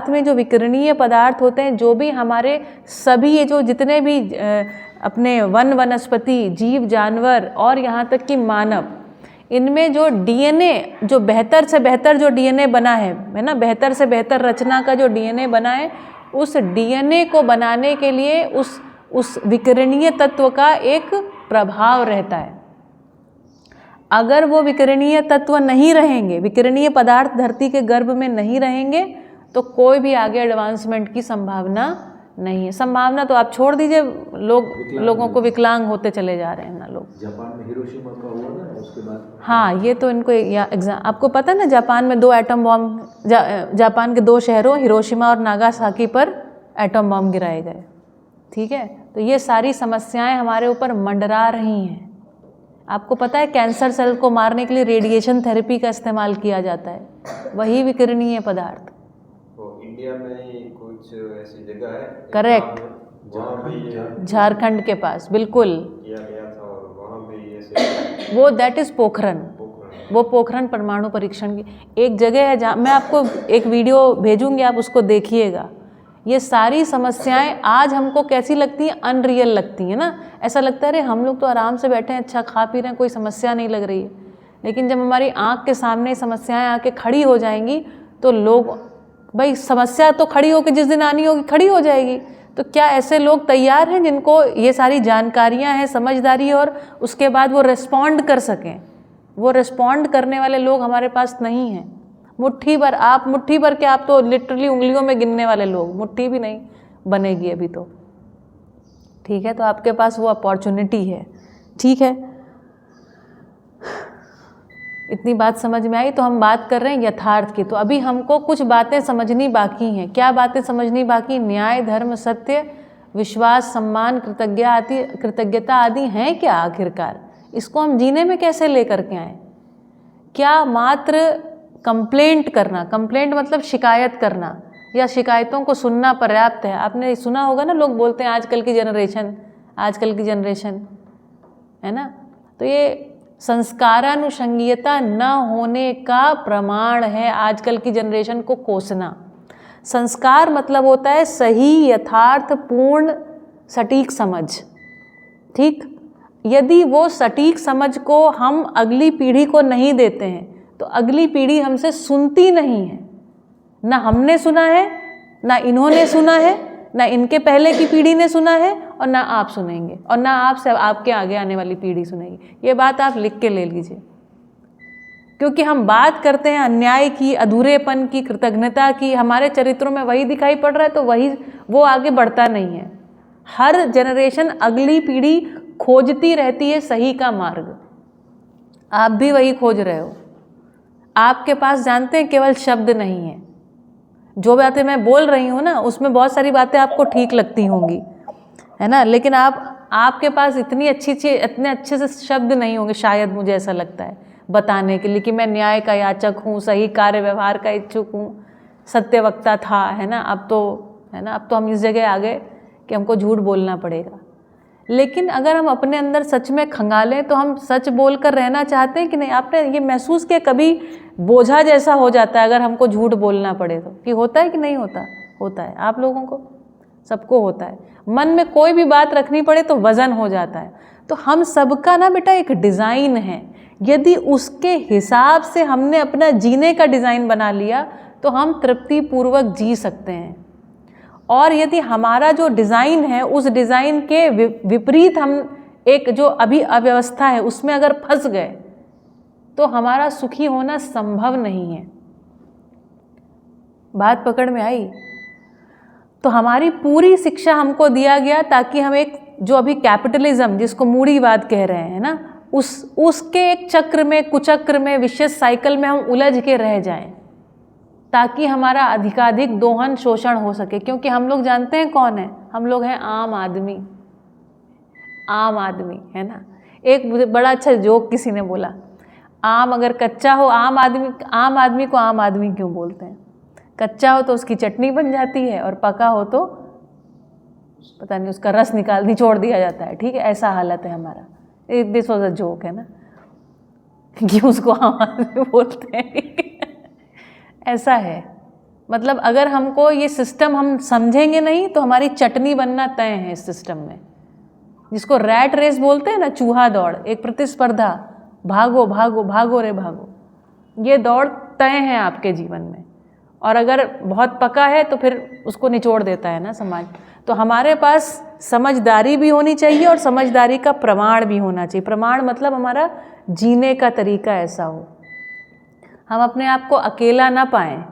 में जो विकिरणीय पदार्थ होते हैं, जो भी हमारे सभी ये जो जितने भी अपने वनस्पति, जीव, जानवर और यहाँ तक कि मानव, इनमें जो डीएनए, जो बेहतर से बेहतर जो डीएनए बना है ना, बेहतर से बेहतर रचना का जो डीएनए बना है, उस डीएनए को बनाने के लिए उस विकिरणीय तत्व का एक प्रभाव रहता है। अगर वो विकिरणीय तत्व नहीं रहेंगे, विकिरणीय पदार्थ धरती के गर्भ में नहीं रहेंगे, तो कोई भी आगे एडवांसमेंट की संभावना नहीं है। संभावना तो आप छोड़ दीजिए, लोगों को विकलांग होते चले जा रहे हैं ना लोग। जापान में हिरोशिमा का हुआ ना, उसके बाद हाँ, ये तो इनको एग्जाम, आपको पता ना, जापान में 2 एटम बॉम्ब, जापान के 2 शहरों हिरोशिमा और नागासाकी पर एटम बॉम्ब गिराए गए, ठीक है? तो ये सारी समस्याएं हमारे ऊपर मंडरा रही हैं। आपको पता है कैंसर सेल को मारने के लिए रेडिएशन थेरेपी का इस्तेमाल किया जाता है, वही विकिरणीय पदार्थ। तो इंडिया में ही कुछ ऐसी जगह है, करेक्ट, वहाँ भी झारखंड के पास बिल्कुल किया गया था, और वहाँ भी ऐसे वो दैट इज़ पोखरन, वो पोखरन परमाणु परीक्षण की एक जगह है जहाँ मैं आपको एक वीडियो भेजूंगी, आप उसको देखिएगा। ये सारी समस्याएं आज हमको कैसी लगती हैं, अनरियल लगती हैं ना। ऐसा लगता है अरे हम लोग तो आराम से बैठे हैं, अच्छा खा पी रहे हैं, कोई समस्या नहीं लग रही है। लेकिन जब हमारी आँख के सामने समस्याएं आके खड़ी हो जाएंगी तो लोग, भाई समस्या तो खड़ी होकर जिस दिन आनी होगी खड़ी हो जाएगी। तो क्या ऐसे लोग तैयार हैं जिनको ये सारी जानकारियाँ हैं, समझदारी है, और उसके बाद वो रिस्पॉन्ड कर सकें? वो रिस्पॉन्ड करने वाले लोग हमारे पास नहीं हैं। मुट्ठी भर के, आप तो लिटरली उंगलियों में गिनने वाले लोग, मुट्ठी भी नहीं बनेगी अभी तो, ठीक है? तो आपके पास वो अपॉर्चुनिटी है, ठीक है? इतनी बात समझ में आई। तो हम बात कर रहे हैं यथार्थ की। तो अभी हमको कुछ बातें समझनी बाकी हैं। क्या बातें समझनी बाकी? न्याय, धर्म, सत्य, विश्वास, सम्मान, कृतज्ञता आदि हैं क्या आखिरकार? इसको हम जीने में कैसे लेकर के आए? क्या मात्र कंप्लेंट करना, कंप्लेंट मतलब शिकायत करना या शिकायतों को सुनना पर्याप्त है? आपने सुना होगा ना, लोग बोलते हैं आजकल की जनरेशन, है ना। तो ये संस्कारानुषंगीयता न होने का प्रमाण है आजकल की जनरेशन को कोसना। संस्कार मतलब होता है सही, यथार्थ, पूर्ण, सटीक समझ, ठीक। यदि वो सटीक समझ को हम अगली पीढ़ी को नहीं देते हैं तो अगली पीढ़ी हमसे सुनती नहीं है। ना हमने सुना है, ना इन्होंने सुना है, ना इनके पहले की पीढ़ी ने सुना है, और ना आप सुनेंगे, और ना आपसे आपके आगे आने वाली पीढ़ी सुनेगी। ये बात आप लिख के ले लीजिए, क्योंकि हम बात करते हैं अन्याय की, अधूरेपन की, कृतज्ञता की, हमारे चरित्रों में वही दिखाई पड़ रहा है, तो वही वो आगे बढ़ता नहीं है। हर जनरेशन, अगली पीढ़ी खोजती रहती है सही का मार्ग। आप भी वही खोज रहे हो। आपके पास, जानते हैं, केवल शब्द नहीं है। जो बातें मैं बोल रही हूँ ना, उसमें बहुत सारी बातें आपको ठीक लगती होंगी, है ना, लेकिन आपके पास इतने अच्छे से शब्द नहीं होंगे शायद, मुझे ऐसा लगता है, बताने के लिए कि मैं न्याय का याचक हूँ, सही कार्य व्यवहार का इच्छुक हूँ, सत्यवक्ता था, है ना। अब तो हम इस जगह आ गए कि हमको झूठ बोलना पड़ेगा। लेकिन अगर हम अपने अंदर सच में खंगालें तो हम सच बोलकर रहना चाहते हैं कि नहीं? आपने ये महसूस किया कभी बोझा जैसा हो जाता है अगर हमको झूठ बोलना पड़े तो? कि होता है कि नहीं होता? होता है। आप लोगों को, सबको होता है। मन में कोई भी बात रखनी पड़े तो वजन हो जाता है। तो हम सबका ना बेटा एक डिज़ाइन है। यदि उसके हिसाब से हमने अपना जीने का डिज़ाइन बना लिया तो हम तृप्तिपूर्वक जी सकते हैं। और यदि हमारा जो डिज़ाइन है उस डिज़ाइन के विपरीत हम एक जो अभी अव्यवस्था है उसमें अगर फंस गए तो हमारा सुखी होना संभव नहीं है। बात पकड़ में आई? तो हमारी पूरी शिक्षा हमको दिया गया ताकि हम एक जो अभी कैपिटलिज्म जिसको मूढ़ीवाद कह रहे हैं ना, उसके एक चक्र में, कुचक्र में, विशेष साइकिल में हम उलझ के रह जाएं ताकि हमारा अधिकाधिक दोहन शोषण हो सके। क्योंकि हम लोग जानते हैं कौन है? हम लोग हैं आम आदमी। आम आदमी, है ना। एक मुझे बड़ा अच्छा जोक किसी ने बोला, आम अगर कच्चा हो, आम आदमी को आम आदमी क्यों बोलते हैं? कच्चा हो तो उसकी चटनी बन जाती है और पका हो तो पता नहीं उसका रस निचोड़ दिया जाता है। ठीक है, ऐसा हालत है हमारा। दिस वॉज अ जोक, है ना, कि उसको आम आदमी बोलते हैं। ऐसा है। मतलब अगर हमको ये सिस्टम हम समझेंगे नहीं तो हमारी चटनी बनना तय है इस सिस्टम में, जिसको रैट रेस बोलते हैं ना, चूहा दौड़, एक प्रतिस्पर्धा, भागो भागो भागो रे भागो। ये दौड़ तय है आपके जीवन में। और अगर बहुत पका है तो फिर उसको निचोड़ देता है ना समाज। तो हमारे पास समझदारी भी होनी चाहिए और समझदारी का प्रमाण भी होना चाहिए। प्रमाण मतलब हमारा जीने का तरीका ऐसा हो, हम अपने आप को अकेला ना पाएं।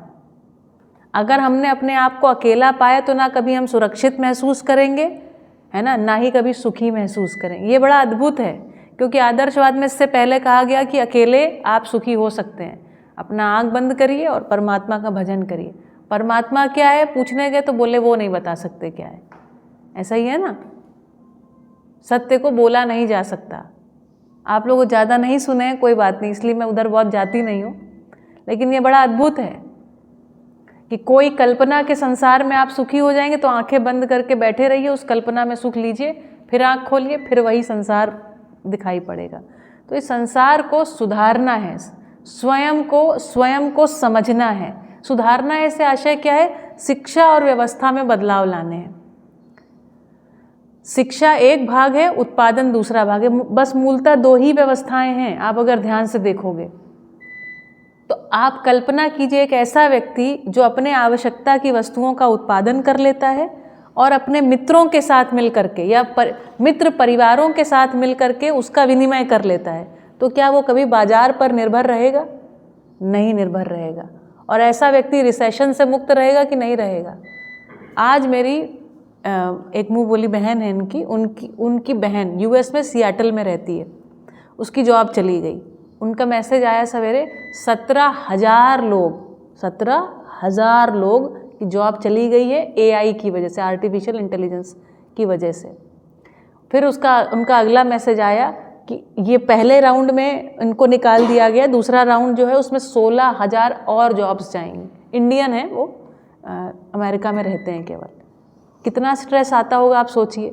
अगर हमने अपने आप को अकेला पाया तो ना कभी हम सुरक्षित महसूस करेंगे, है ना ही कभी सुखी महसूस करेंगे। ये बड़ा अद्भुत है, क्योंकि आदर्शवाद में इससे पहले कहा गया कि अकेले आप सुखी हो सकते हैं। अपना आँख बंद करिए और परमात्मा का भजन करिए। परमात्मा क्या है पूछने गए तो बोले वो नहीं बता सकते क्या है। ऐसा ही है ना, सत्य को बोला नहीं जा सकता। आप लोग ज़्यादा नहीं सुने हैं, कोई बात नहीं, इसलिए मैं उधर बहुत जाती नहीं हूँ। लेकिन ये बड़ा अद्भुत है कि कोई कल्पना के संसार में आप सुखी हो जाएंगे तो आंखें बंद करके बैठे रहिए, उस कल्पना में सुख लीजिए, फिर आंख खोलिए, फिर वही संसार दिखाई पड़ेगा। तो इस संसार को सुधारना है, स्वयं को समझना है। सुधारना है से आशय क्या है? शिक्षा और व्यवस्था में बदलाव लाने हैं। शिक्षा एक भाग है, उत्पादन दूसरा भाग है। बस मूलतः दो ही व्यवस्थाएं हैं। आप अगर ध्यान से देखोगे तो आप कल्पना कीजिए एक ऐसा व्यक्ति जो अपने आवश्यकता की वस्तुओं का उत्पादन कर लेता है और अपने मित्रों के साथ मिल करके या मित्र परिवारों के साथ मिल करके उसका विनिमय कर लेता है, तो क्या वो कभी बाजार पर निर्भर रहेगा? नहीं निर्भर रहेगा। और ऐसा व्यक्ति रिसेशन से मुक्त रहेगा कि नहीं रहेगा? आज मेरी एक मुँह बोली बहन है उनकी बहन यूएस में सियाटल में रहती है, उसकी जॉब चली गई। उनका मैसेज आया सवेरे, 17,000 लोग की जॉब चली गई है एआई की वजह से, आर्टिफिशियल इंटेलिजेंस की वजह से। फिर उनका अगला मैसेज आया कि ये पहले राउंड में इनको निकाल दिया गया, दूसरा राउंड जो है उसमें 16,000 और जॉब्स जाएंगी। इंडियन है वो, अमेरिका में रहते हैं केवल। कितना स्ट्रेस आता होगा आप सोचिए।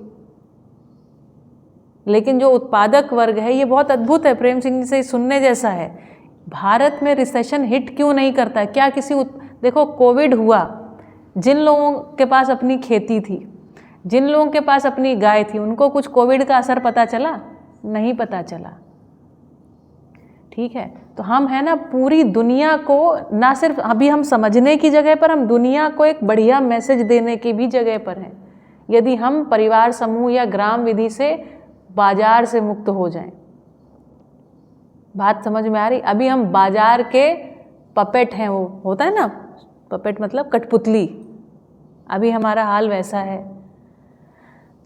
लेकिन जो उत्पादक वर्ग है ये बहुत अद्भुत है, प्रेम सिंह जी से सुनने जैसा है। भारत में रिसेशन हिट क्यों नहीं करता? क्या देखो कोविड हुआ, जिन लोगों के पास अपनी खेती थी, जिन लोगों के पास अपनी गाय थी, उनको कुछ कोविड का असर पता चला? नहीं पता चला। ठीक है, तो हम है ना पूरी दुनिया को, ना सिर्फ अभी हम समझने की जगह पर, हम दुनिया को एक बढ़िया मैसेज देने की भी जगह पर हैं। यदि हम परिवार समूह या ग्राम विधि से बाजार से मुक्त हो जाएं, बात समझ में आ रही? अभी हम बाजार के पपेट हैं, वो होता है ना पपेट मतलब कठपुतली, अभी हमारा हाल वैसा है।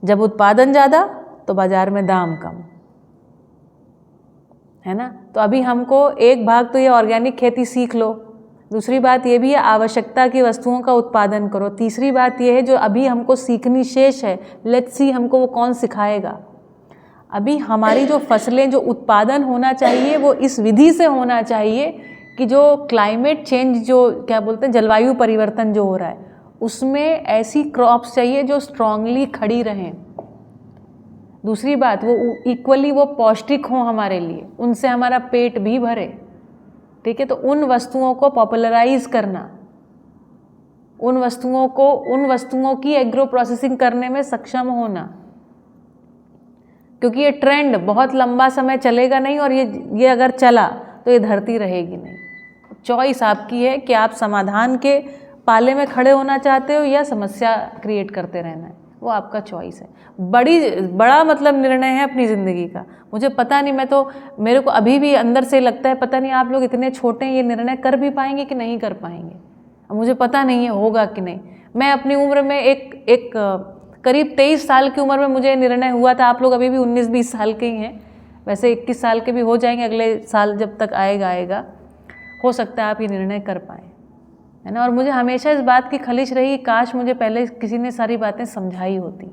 जब उत्पादन ज़्यादा तो बाजार में दाम कम, है ना। तो अभी हमको एक भाग तो ये ऑर्गेनिक खेती सीख लो, दूसरी बात ये भी है आवश्यकता की वस्तुओं का उत्पादन करो, तीसरी बात ये है जो अभी हमको सीखनी शेष है, लेट्स सी हमको वो कौन सिखाएगा। अभी हमारी जो फसलें, जो उत्पादन होना चाहिए वो इस विधि से होना चाहिए कि जो क्लाइमेट चेंज, जो क्या बोलते हैं जलवायु परिवर्तन जो हो रहा है, उसमें ऐसी क्रॉप्स चाहिए जो स्ट्रांगली खड़ी रहें। दूसरी बात वो इक्वली वो पौष्टिक हों हमारे लिए, उनसे हमारा पेट भी भरे, ठीक है। तो उन वस्तुओं को पॉपुलराइज करना, उन वस्तुओं की एग्रो प्रोसेसिंग करने में सक्षम होना, क्योंकि ये ट्रेंड बहुत लंबा समय चलेगा नहीं, और ये अगर चला तो ये धरती रहेगी नहीं। चॉइस आपकी है कि आप समाधान के पाले में खड़े होना चाहते हो या समस्या क्रिएट करते रहना है, वो आपका चॉइस है। बड़ा मतलब निर्णय है अपनी ज़िंदगी का। मुझे पता नहीं, मेरे को अभी भी अंदर से लगता है पता नहीं आप लोग इतने छोटे हैं, ये निर्णय कर भी पाएंगे कि नहीं कर पाएंगे, मुझे पता नहीं है होगा कि नहीं। मैं अपनी उम्र में एक करीब 23 साल की उम्र में मुझे निर्णय हुआ था, आप लोग अभी भी 19-20 साल के ही हैं, वैसे 21 साल के भी हो जाएंगे अगले साल, जब तक आएगा हो सकता है आप ये निर्णय कर पाएँ, है ना। और मुझे हमेशा इस बात की खलिश रही, काश मुझे पहले किसी ने सारी बातें समझाई होती,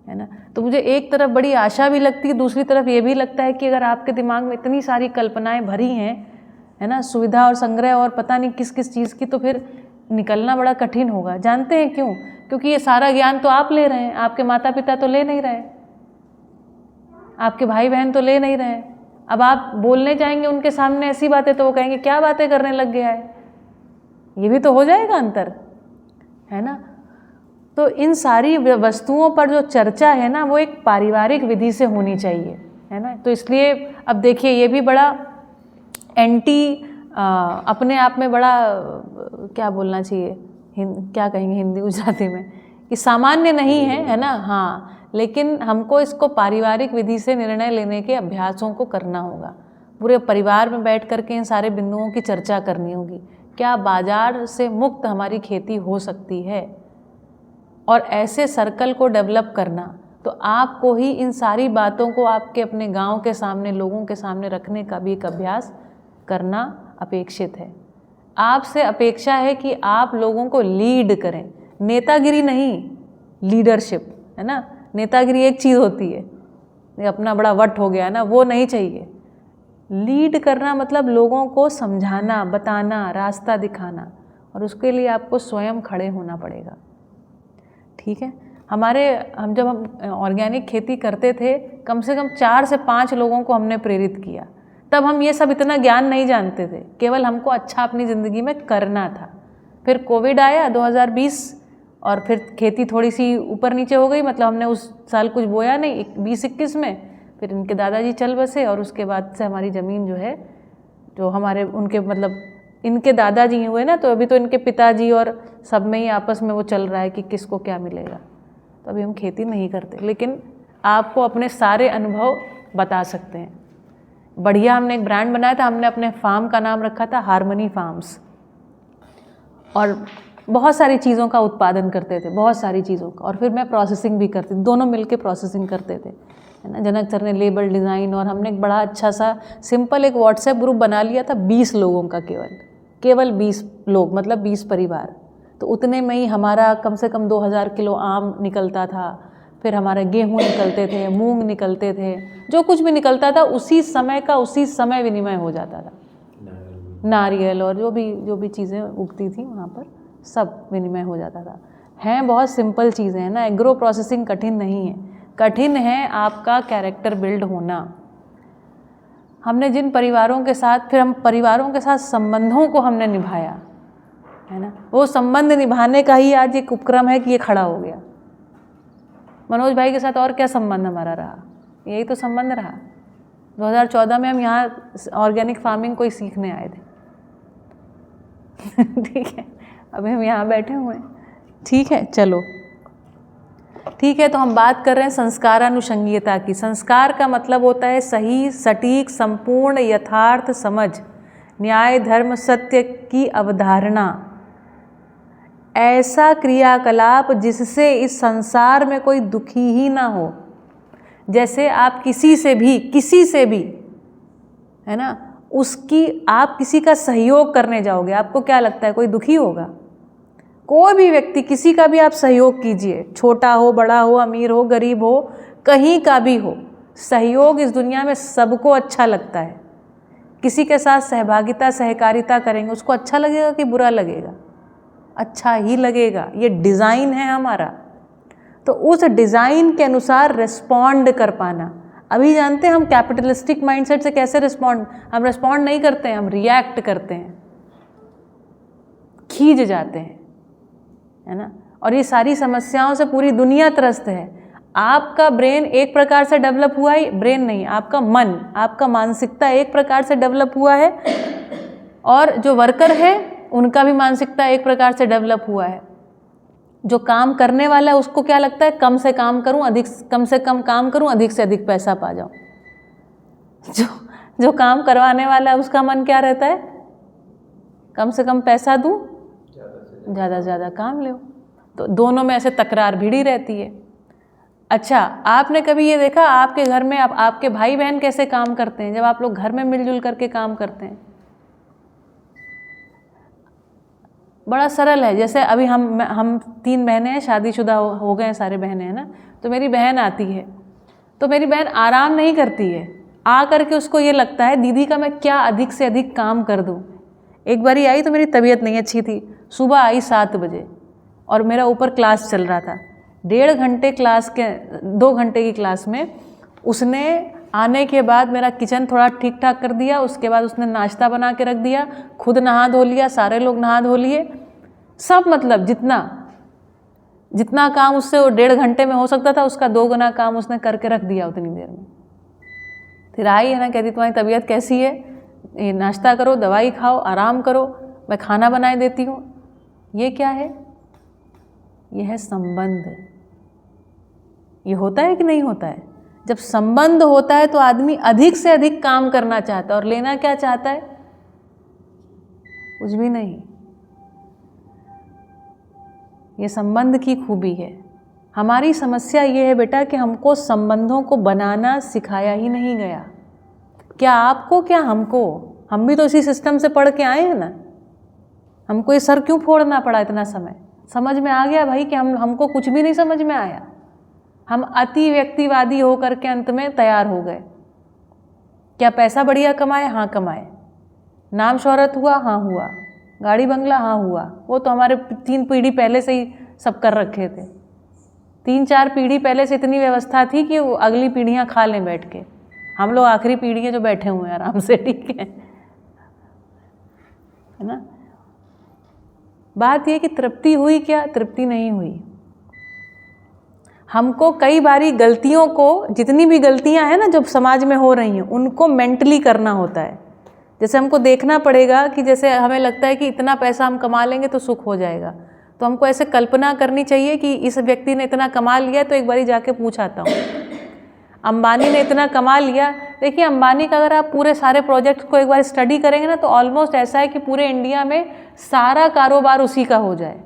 है ना। तो मुझे एक तरफ बड़ी आशा भी लगती है, दूसरी तरफ ये भी लगता है कि अगर आपके दिमाग में इतनी सारी कल्पनाएं भरी हैं, है ना, सुविधा और संग्रह और पता नहीं किस किस चीज़ की, तो फिर निकलना बड़ा कठिन होगा। जानते हैं क्यों? क्योंकि ये सारा ज्ञान तो आप ले रहे हैं, आपके माता पिता तो ले नहीं रहे, आपके भाई बहन तो ले नहीं रहे। अब आप बोलने जाएंगे उनके सामने ऐसी बातें तो वो कहेंगे क्या बातें करने लग गया है, ये भी तो हो जाएगा अंतर, है ना। तो इन सारी वस्तुओं पर जो चर्चा है ना, वो एक पारिवारिक विधि से होनी चाहिए, है ना। तो इसलिए अब देखिए ये भी बड़ा अपने आप में बड़ा क्या बोलना चाहिए, क्या कहेंगे हिंदी गुजराती में, कि सामान्य नहीं है ना। हाँ, लेकिन हमको इसको पारिवारिक विधि से निर्णय लेने के अभ्यासों को करना होगा। पूरे परिवार में बैठ करके इन सारे बिंदुओं की चर्चा करनी होगी। क्या बाजार से मुक्त हमारी खेती हो सकती है, और ऐसे सर्कल को डेवलप करना, तो आपको ही इन सारी बातों को आपके अपने गांव के सामने, लोगों के सामने रखने का भी एक अभ्यास करना अपेक्षित है। आपसे अपेक्षा है कि आप लोगों को लीड करें, नेतागिरी नहीं, लीडरशिप, है ना। नेतागिरी एक चीज़ होती है, अपना बड़ा वट हो गया ना, वो नहीं चाहिए। लीड करना मतलब लोगों को समझाना, बताना, रास्ता दिखाना, और उसके लिए आपको स्वयं खड़े होना पड़ेगा, ठीक है। हम जब ऑर्गेनिक खेती करते थे, कम से कम 4 से 5 लोगों को हमने प्रेरित किया। तब हम ये सब इतना ज्ञान नहीं जानते थे, केवल हमको अच्छा अपनी ज़िंदगी में करना था। फिर कोविड आया 2020, और फिर खेती थोड़ी सी ऊपर नीचे हो गई, मतलब हमने उस साल कुछ बोया नहीं 20-21 में। फिर इनके दादाजी चल बसे, और उसके बाद से हमारी ज़मीन जो है, जो हमारे उनके मतलब इनके दादाजी हुए ना, तो अभी तो इनके पिताजी और सब में ही आपस में वो चल रहा है कि किसको क्या मिलेगा। तो अभी हम खेती नहीं करते, लेकिन आपको अपने सारे अनुभव बता सकते हैं। बढ़िया हमने एक ब्रांड बनाया था, हमने अपने फार्म का नाम रखा था हार्मनी फार्म्स, और बहुत सारी चीज़ों का उत्पादन करते थे, बहुत सारी चीज़ों का, और फिर मैं प्रोसेसिंग भी करती, दोनों मिलके प्रोसेसिंग करते थे, है ना। जनक सर ने लेबल डिज़ाइन, और हमने एक बड़ा अच्छा सा सिंपल एक व्हाट्सएप ग्रुप बना लिया था 20 लोगों का, केवल 20 लोग, मतलब 20 परिवार। तो उतने में ही हमारा कम से कम 2000 किलो आम निकलता था, फिर हमारे गेहूँ निकलते थे, मूंग निकलते थे, जो कुछ भी निकलता था उसी समय विनिमय हो जाता था। नारियल और जो भी चीज़ें उगती थी वहाँ पर सब विनिमय हो जाता था। हैं बहुत सिंपल चीज़ें हैं ना, एग्रो प्रोसेसिंग कठिन नहीं है, कठिन है आपका कैरेक्टर बिल्ड होना। हमने जिन परिवारों के साथ, फिर हम परिवारों के साथ संबंधों को हमने निभाया, है ना, वो संबंध निभाने का ही आज एक उपक्रम है कि ये खड़ा हो गया। मनोज भाई के साथ और क्या संबंध हमारा रहा, यही तो संबंध रहा। 2014 में हम यहाँ ऑर्गेनिक फार्मिंग को ही सीखने आए थे ठीक है, अभी हम यहाँ बैठे हुए हैं, ठीक है। चलो ठीक है, तो हम बात कर रहे हैं संस्कारानुषंगीयता की। संस्कार का मतलब होता है सही, सटीक, संपूर्ण, यथार्थ समझ, न्याय, धर्म, सत्य की अवधारणा, ऐसा क्रियाकलाप जिससे इस संसार में कोई दुखी ही ना हो। जैसे आप किसी से भी है ना, आप किसी का सहयोग करने जाओगे, आपको क्या लगता है कोई दुखी होगा? कोई भी व्यक्ति, किसी का भी आप सहयोग कीजिए, छोटा हो, बड़ा हो, अमीर हो, गरीब हो, कहीं का भी हो, सहयोग इस दुनिया में सबको अच्छा लगता है। किसी के साथ सहभागिता, सहकारिता करेंगे, उसको अच्छा लगेगा कि बुरा लगेगा? अच्छा ही लगेगा। ये डिज़ाइन है हमारा। तो उस डिज़ाइन के अनुसार रिस्पॉन्ड कर पाना। अभी जानते हैं हम कैपिटलिस्टिक माइंडसेट से कैसे हम रिस्पॉन्ड नहीं करते हैं, हम रिएक्ट करते हैं, खींच जाते हैं, है ना। और ये सारी समस्याओं से पूरी दुनिया त्रस्त है। आपका ब्रेन एक प्रकार से डेवलप हुआ है, ब्रेन नहीं, आपका मन, आपका मानसिकता एक प्रकार से डेवलप हुआ है, और जो वर्कर है उनका भी मानसिकता एक प्रकार से डेवलप हुआ है। जो काम करने वाला है उसको क्या लगता है, कम से काम करूं, कम से कम काम करूं, अधिक से अधिक पैसा पा जाऊं। जो काम करवाने वाला है उसका मन क्या रहता है, कम से कम पैसा दूं, ज़्यादा से ज़्यादा काम लो। तो दोनों में ऐसे तकरार भिड़ी रहती है। अच्छा, आपने कभी ये देखा आपके घर में आपके भाई बहन कैसे काम करते हैं जब आप लोग घर में मिलजुल करके काम करते हैं? बड़ा सरल है। जैसे अभी हम 3 बहनें हैं, शादीशुदा हो गए हैं सारे बहनें, हैं ना। तो मेरी बहन आती है, तो मेरी बहन आराम नहीं करती है, आ करके उसको ये लगता है दीदी का मैं क्या अधिक से अधिक काम कर दूं। एक बारी आई तो मेरी तबीयत नहीं अच्छी थी, सुबह आई 7 बजे और मेरा ऊपर क्लास चल रहा था। 1.5 घंटे क्लास के 2 घंटे की क्लास में उसने आने के बाद मेरा किचन थोड़ा ठीक ठाक कर दिया। उसके बाद उसने नाश्ता बना के रख दिया, खुद नहा धो लिया, सारे लोग नहा धो लिए, सब मतलब जितना काम उससे वो 1.5 घंटे में हो सकता था उसका 2 गुना काम उसने करके रख दिया उतनी देर में। फिर आई है ना, कहती तुम्हारी तबीयत कैसी है, ये नाश्ता करो, दवाई खाओ, आराम करो, मैं खाना बनाए देती हूँ। ये क्या है? ये है संबंध। ये होता है कि नहीं होता है? जब संबंध होता है तो आदमी अधिक से अधिक काम करना चाहता है, और लेना क्या चाहता है? कुछ भी नहीं। ये संबंध की खूबी है। हमारी समस्या ये है बेटा कि हमको संबंधों को बनाना सिखाया ही नहीं गया। क्या आपको, क्या हमको? हम भी तो इसी सिस्टम से पढ़ के आए हैं ना। हमको ये सर क्यों फोड़ना पड़ा इतना समय? समझ में आ गया भाई कि हमको कुछ भी नहीं समझ में आया। हम अति व्यक्तिवादी होकर के अंत में तैयार हो गए। क्या पैसा बढ़िया कमाए? हाँ कमाए। नाम शोहरत हुआ? हाँ हुआ। गाड़ी बंगला? हाँ हुआ। वो तो हमारे 3 पीढ़ी पहले से ही सब कर रखे थे। 3-4 पीढ़ी पहले से इतनी व्यवस्था थी कि वो अगली पीढ़ियाँ खा लें बैठ के। हम लोग आखिरी पीढ़ी है जो बैठे हुए हैं आराम से, ठीक है ना। बात ये कि तृप्ति हुई क्या? तृप्ति नहीं हुई। हमको कई बारी गलतियों को, जितनी भी गलतियां हैं ना जो समाज में हो रही हैं, उनको मेंटली करना होता है। जैसे हमको देखना पड़ेगा कि जैसे हमें लगता है कि इतना पैसा हम कमा लेंगे तो सुख हो जाएगा, तो हमको ऐसे कल्पना करनी चाहिए कि इस व्यक्ति ने इतना कमा लिया तो एक बारी जाके पूछ आता हूँ। अंबानी ने इतना कमा लिया। देखिए अंबानी का अगर आप पूरे सारे प्रोजेक्ट को एक बार स्टडी करेंगे ना तो ऑलमोस्ट ऐसा है कि पूरे इंडिया में सारा कारोबार उसी का हो जाए।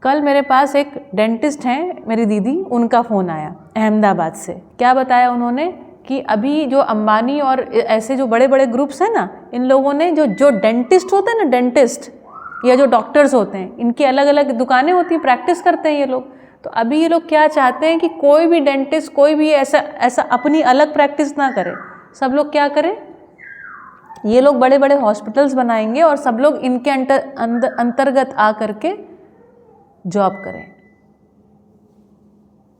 कल मेरे पास एक डेंटिस्ट हैं, मेरी दीदी, उनका फ़ोन आया अहमदाबाद से। क्या बताया उन्होंने कि अभी जो अंबानी और ऐसे जो बड़े बड़े ग्रुप्स हैं ना, इन लोगों ने जो डेंटिस्ट होते हैं ना, डेंटिस्ट या जो डॉक्टर्स होते हैं, इनकी अलग अलग दुकानें होती हैं, प्रैक्टिस करते हैं ये लोग। तो अभी ये लोग क्या चाहते हैं कि कोई भी डेंटिस्ट, कोई भी ऐसा अपनी अलग प्रैक्टिस ना करे। सब लोग क्या करें, ये लोग बड़े बड़े हॉस्पिटल्स बनाएंगे और सब लोग इनके अंतर्गत आ करके जॉब करें।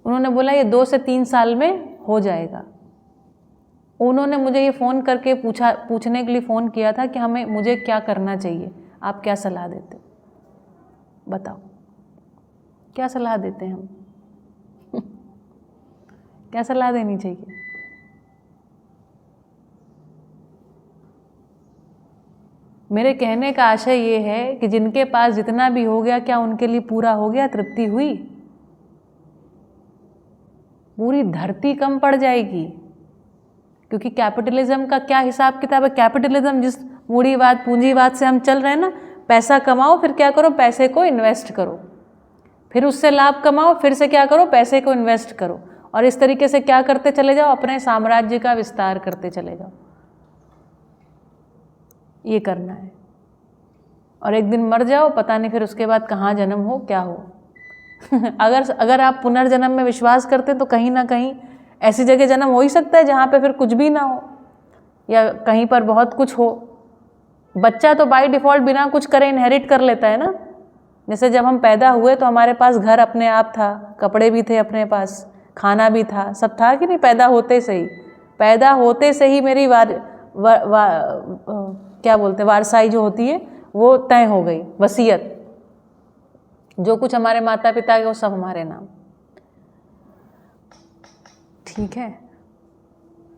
उन्होंने बोला ये 2 से 3 साल में हो जाएगा। उन्होंने मुझे ये फ़ोन करके पूछने के लिए फ़ोन किया था कि मुझे क्या करना चाहिए, आप क्या सलाह देते? बताओ क्या सलाह देते हैं हम? क्या सलाह देनी चाहिए? मेरे कहने का आशय ये है कि जिनके पास जितना भी हो गया, क्या उनके लिए पूरा हो गया? तृप्ति हुई? पूरी धरती कम पड़ जाएगी। क्योंकि कैपिटलिज्म का क्या हिसाब किताब है, कैपिटलिज्म जिस मूढ़ीवाद पूंजीवाद से हम चल रहे हैं ना, पैसा कमाओ फिर क्या करो, पैसे को इन्वेस्ट करो, फिर उससे लाभ कमाओ, फिर से क्या करो, पैसे को इन्वेस्ट करो, और इस तरीके से क्या करते चले जाओ, अपने साम्राज्य का विस्तार करते चले जाओ। ये करना है, और एक दिन मर जाओ, पता नहीं फिर उसके बाद कहाँ जन्म हो क्या हो। अगर आप पुनर्जन्म में विश्वास करते तो कहीं ना कहीं ऐसी जगह जन्म हो ही सकता है जहाँ पे फिर कुछ भी ना हो, या कहीं पर बहुत कुछ हो। बच्चा तो बाय डिफ़ॉल्ट बिना कुछ करे इनहेरिट कर लेता है ना। जैसे जब हम पैदा हुए तो हमारे पास घर अपने आप था, कपड़े भी थे अपने पास, खाना भी था, सब था कि नहीं। पैदा होते से ही मेरी क्या बोलते हैं, वारसाई जो होती है वो तय हो गई, वसीयत। जो कुछ हमारे माता पिता के वो सब हमारे नाम। ठीक है,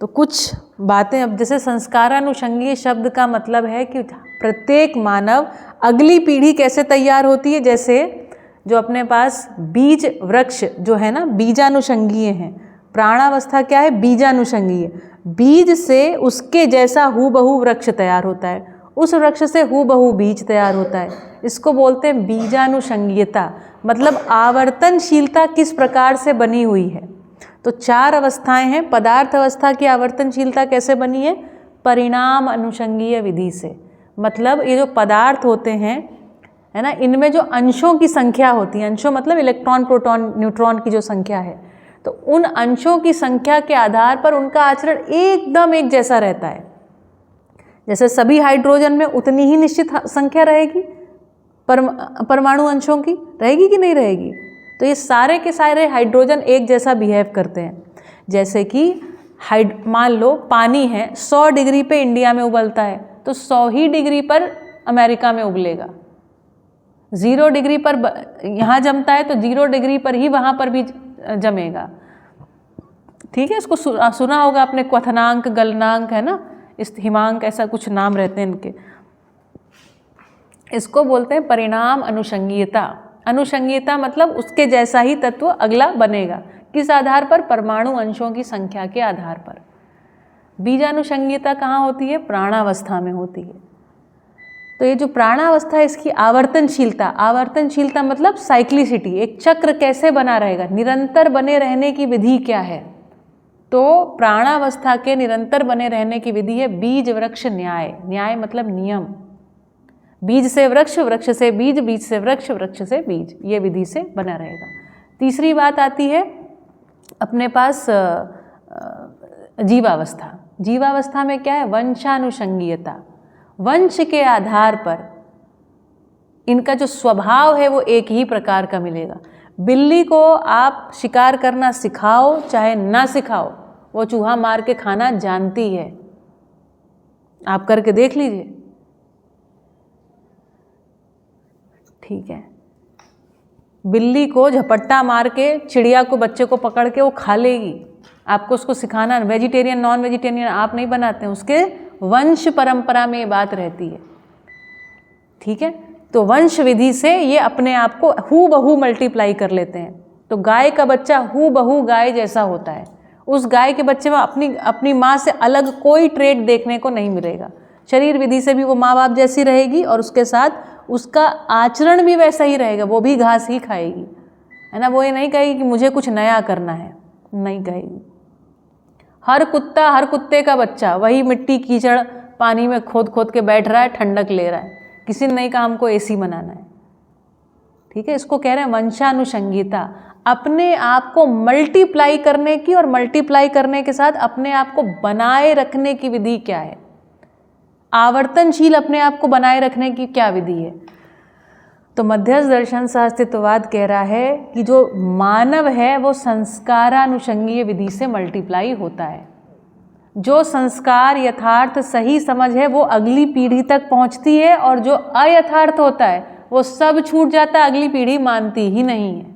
तो कुछ बातें अब जैसे संस्कारानुषंगी शब्द का मतलब है कि प्रत्येक मानव अगली पीढ़ी कैसे तैयार होती है। जैसे जो अपने पास बीज वृक्ष जो है ना, बीजानुषंगीय हैं। प्राणावस्था क्या है, बीजानुषंगीय। बीज से उसके जैसा हूबहू वृक्ष तैयार होता है, उस वृक्ष से हूबहू बीज तैयार होता है। इसको बोलते हैं बीजानुषंगीयता, मतलब आवर्तनशीलता किस प्रकार से बनी हुई है। तो 4 अवस्थाएं हैं। पदार्थ अवस्था की आवर्तनशीलता कैसे बनी है, परिणाम अनुषंगीय विधि से। मतलब ये जो पदार्थ होते हैं है ना, इनमें जो अंशों की संख्या होती है, अंशों मतलब इलेक्ट्रॉन प्रोटॉन न्यूट्रॉन की जो संख्या है, तो उन अंशों की संख्या के आधार पर उनका आचरण एकदम एक जैसा रहता है। जैसे सभी हाइड्रोजन में उतनी ही निश्चित संख्या रहेगी परमाणु अंशों की, रहेगी कि नहीं रहेगी। तो ये सारे के सारे हाइड्रोजन एक जैसा बिहेव करते हैं। जैसे कि मान लो पानी है, 100 डिग्री पे इंडिया में उबलता है, तो 100 ही डिग्री पर अमेरिका में उबलेगा। 0 डिग्री पर यहाँ जमता है तो 0 डिग्री पर ही वहाँ पर भी जमेगा। ठीक है, इसको सुना होगा आपने, क्वथनांक, गलनांक है ना, इस हिमांक, ऐसा कुछ नाम रहते हैं इनके। इसको बोलते हैं परिणाम अनुषंगीयता। अनुषंगीयता मतलब उसके जैसा ही तत्व अगला बनेगा। किस आधार पर, परमाणु अंशों की संख्या के आधार पर। बीजानुषंगीयता कहाँ होती है, प्राणावस्था में होती है। तो ये जो प्राणावस्था है इसकी आवर्तनशीलता, आवर्तनशीलता मतलब साइक्लिसिटी, एक चक्र कैसे बना रहेगा, निरंतर बने रहने की विधि क्या है। तो प्राणावस्था के निरंतर बने रहने की विधि है बीज वृक्ष न्याय। न्याय मतलब नियम। बीज से वृक्ष, वृक्ष से बीज, बीज से वृक्ष, वृक्ष से बीज, ये विधि से बना रहेगा। तीसरी बात आती है अपने पास जीवावस्था। जीवावस्था में क्या है, वंशानुषंगीयता। वंश के आधार पर इनका जो स्वभाव है वो एक ही प्रकार का मिलेगा। बिल्ली को आप शिकार करना सिखाओ चाहे ना सिखाओ, वो चूहा मार के खाना जानती है। आप करके देख लीजिए। ठीक है, बिल्ली को झपट्टा मार के चिड़िया को, बच्चे को पकड़ के वो खा लेगी। आपको उसको सिखाना, वेजिटेरियन नॉन वेजिटेरियन आप नहीं बनाते हैं, उसके वंश परंपरा में ये बात रहती है। ठीक है, तो वंश विधि से ये अपने आप को हूबहू मल्टीप्लाई कर लेते हैं। तो गाय का बच्चा हूबहू गाय जैसा होता है। उस गाय के बच्चे में अपनी माँ से अलग कोई ट्रेट देखने को नहीं मिलेगा। शरीर विधि से भी वो माँ बाप जैसी रहेगी और उसके साथ उसका आचरण भी वैसा ही रहेगा। वो भी घास ही खाएगी, है ना। वो ये नहीं कहेगी कि मुझे कुछ नया करना है, नहीं कहेगी। हर कुत्ते का बच्चा वही मिट्टी कीचड़ पानी में खोद खोद के बैठ रहा है, ठंडक ले रहा है। किसी ने नहीं कहा हमको एसी बनाना है। ठीक है, इसको कह रहे हैं वंशानुषंगीयता। अपने आप को मल्टीप्लाई करने की, और मल्टीप्लाई करने के साथ अपने आप को बनाए रखने की विधि क्या है, आवर्तनशील अपने आप को बनाए रखने की क्या विधि है। तो मध्यस्थ दर्शन सहअस्तित्ववाद कह रहा है कि जो मानव है वो संस्कारानुषंगीय विधि से मल्टीप्लाई होता है। जो संस्कार यथार्थ सही समझ है वो अगली पीढ़ी तक पहुंचती है, और जो अयथार्थ होता है वो सब छूट जाता है, अगली पीढ़ी मानती ही नहीं है,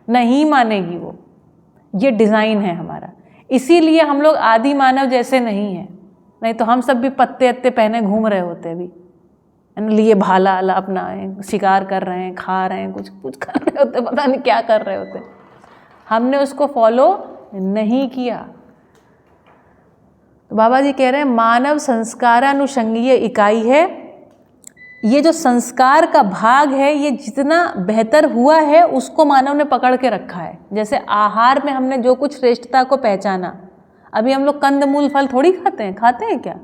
नहीं मानेगी वो। ये डिज़ाइन है हमारा। इसीलिए हम लोग आदि मानव जैसे नहीं हैं, नहीं तो हम सब भी पत्ते अत्ते पहने घूम रहे होते अभी, लिए भाला आला अपना शिकार कर रहे हैं, खा रहे हैं, कुछ कर रहे होते, पता नहीं क्या कर रहे होते। हमने उसको फॉलो नहीं किया। तो बाबा जी कह रहे हैं मानव संस्कारानुषंगीय इकाई है। ये जो संस्कार का भाग है ये जितना बेहतर हुआ है उसको मानव ने पकड़ के रखा है। जैसे आहार में हमने जो कुछ श्रेष्ठता को पहचाना, अभी हम लोग कंद मूल फल थोड़ी खाते हैं क्या?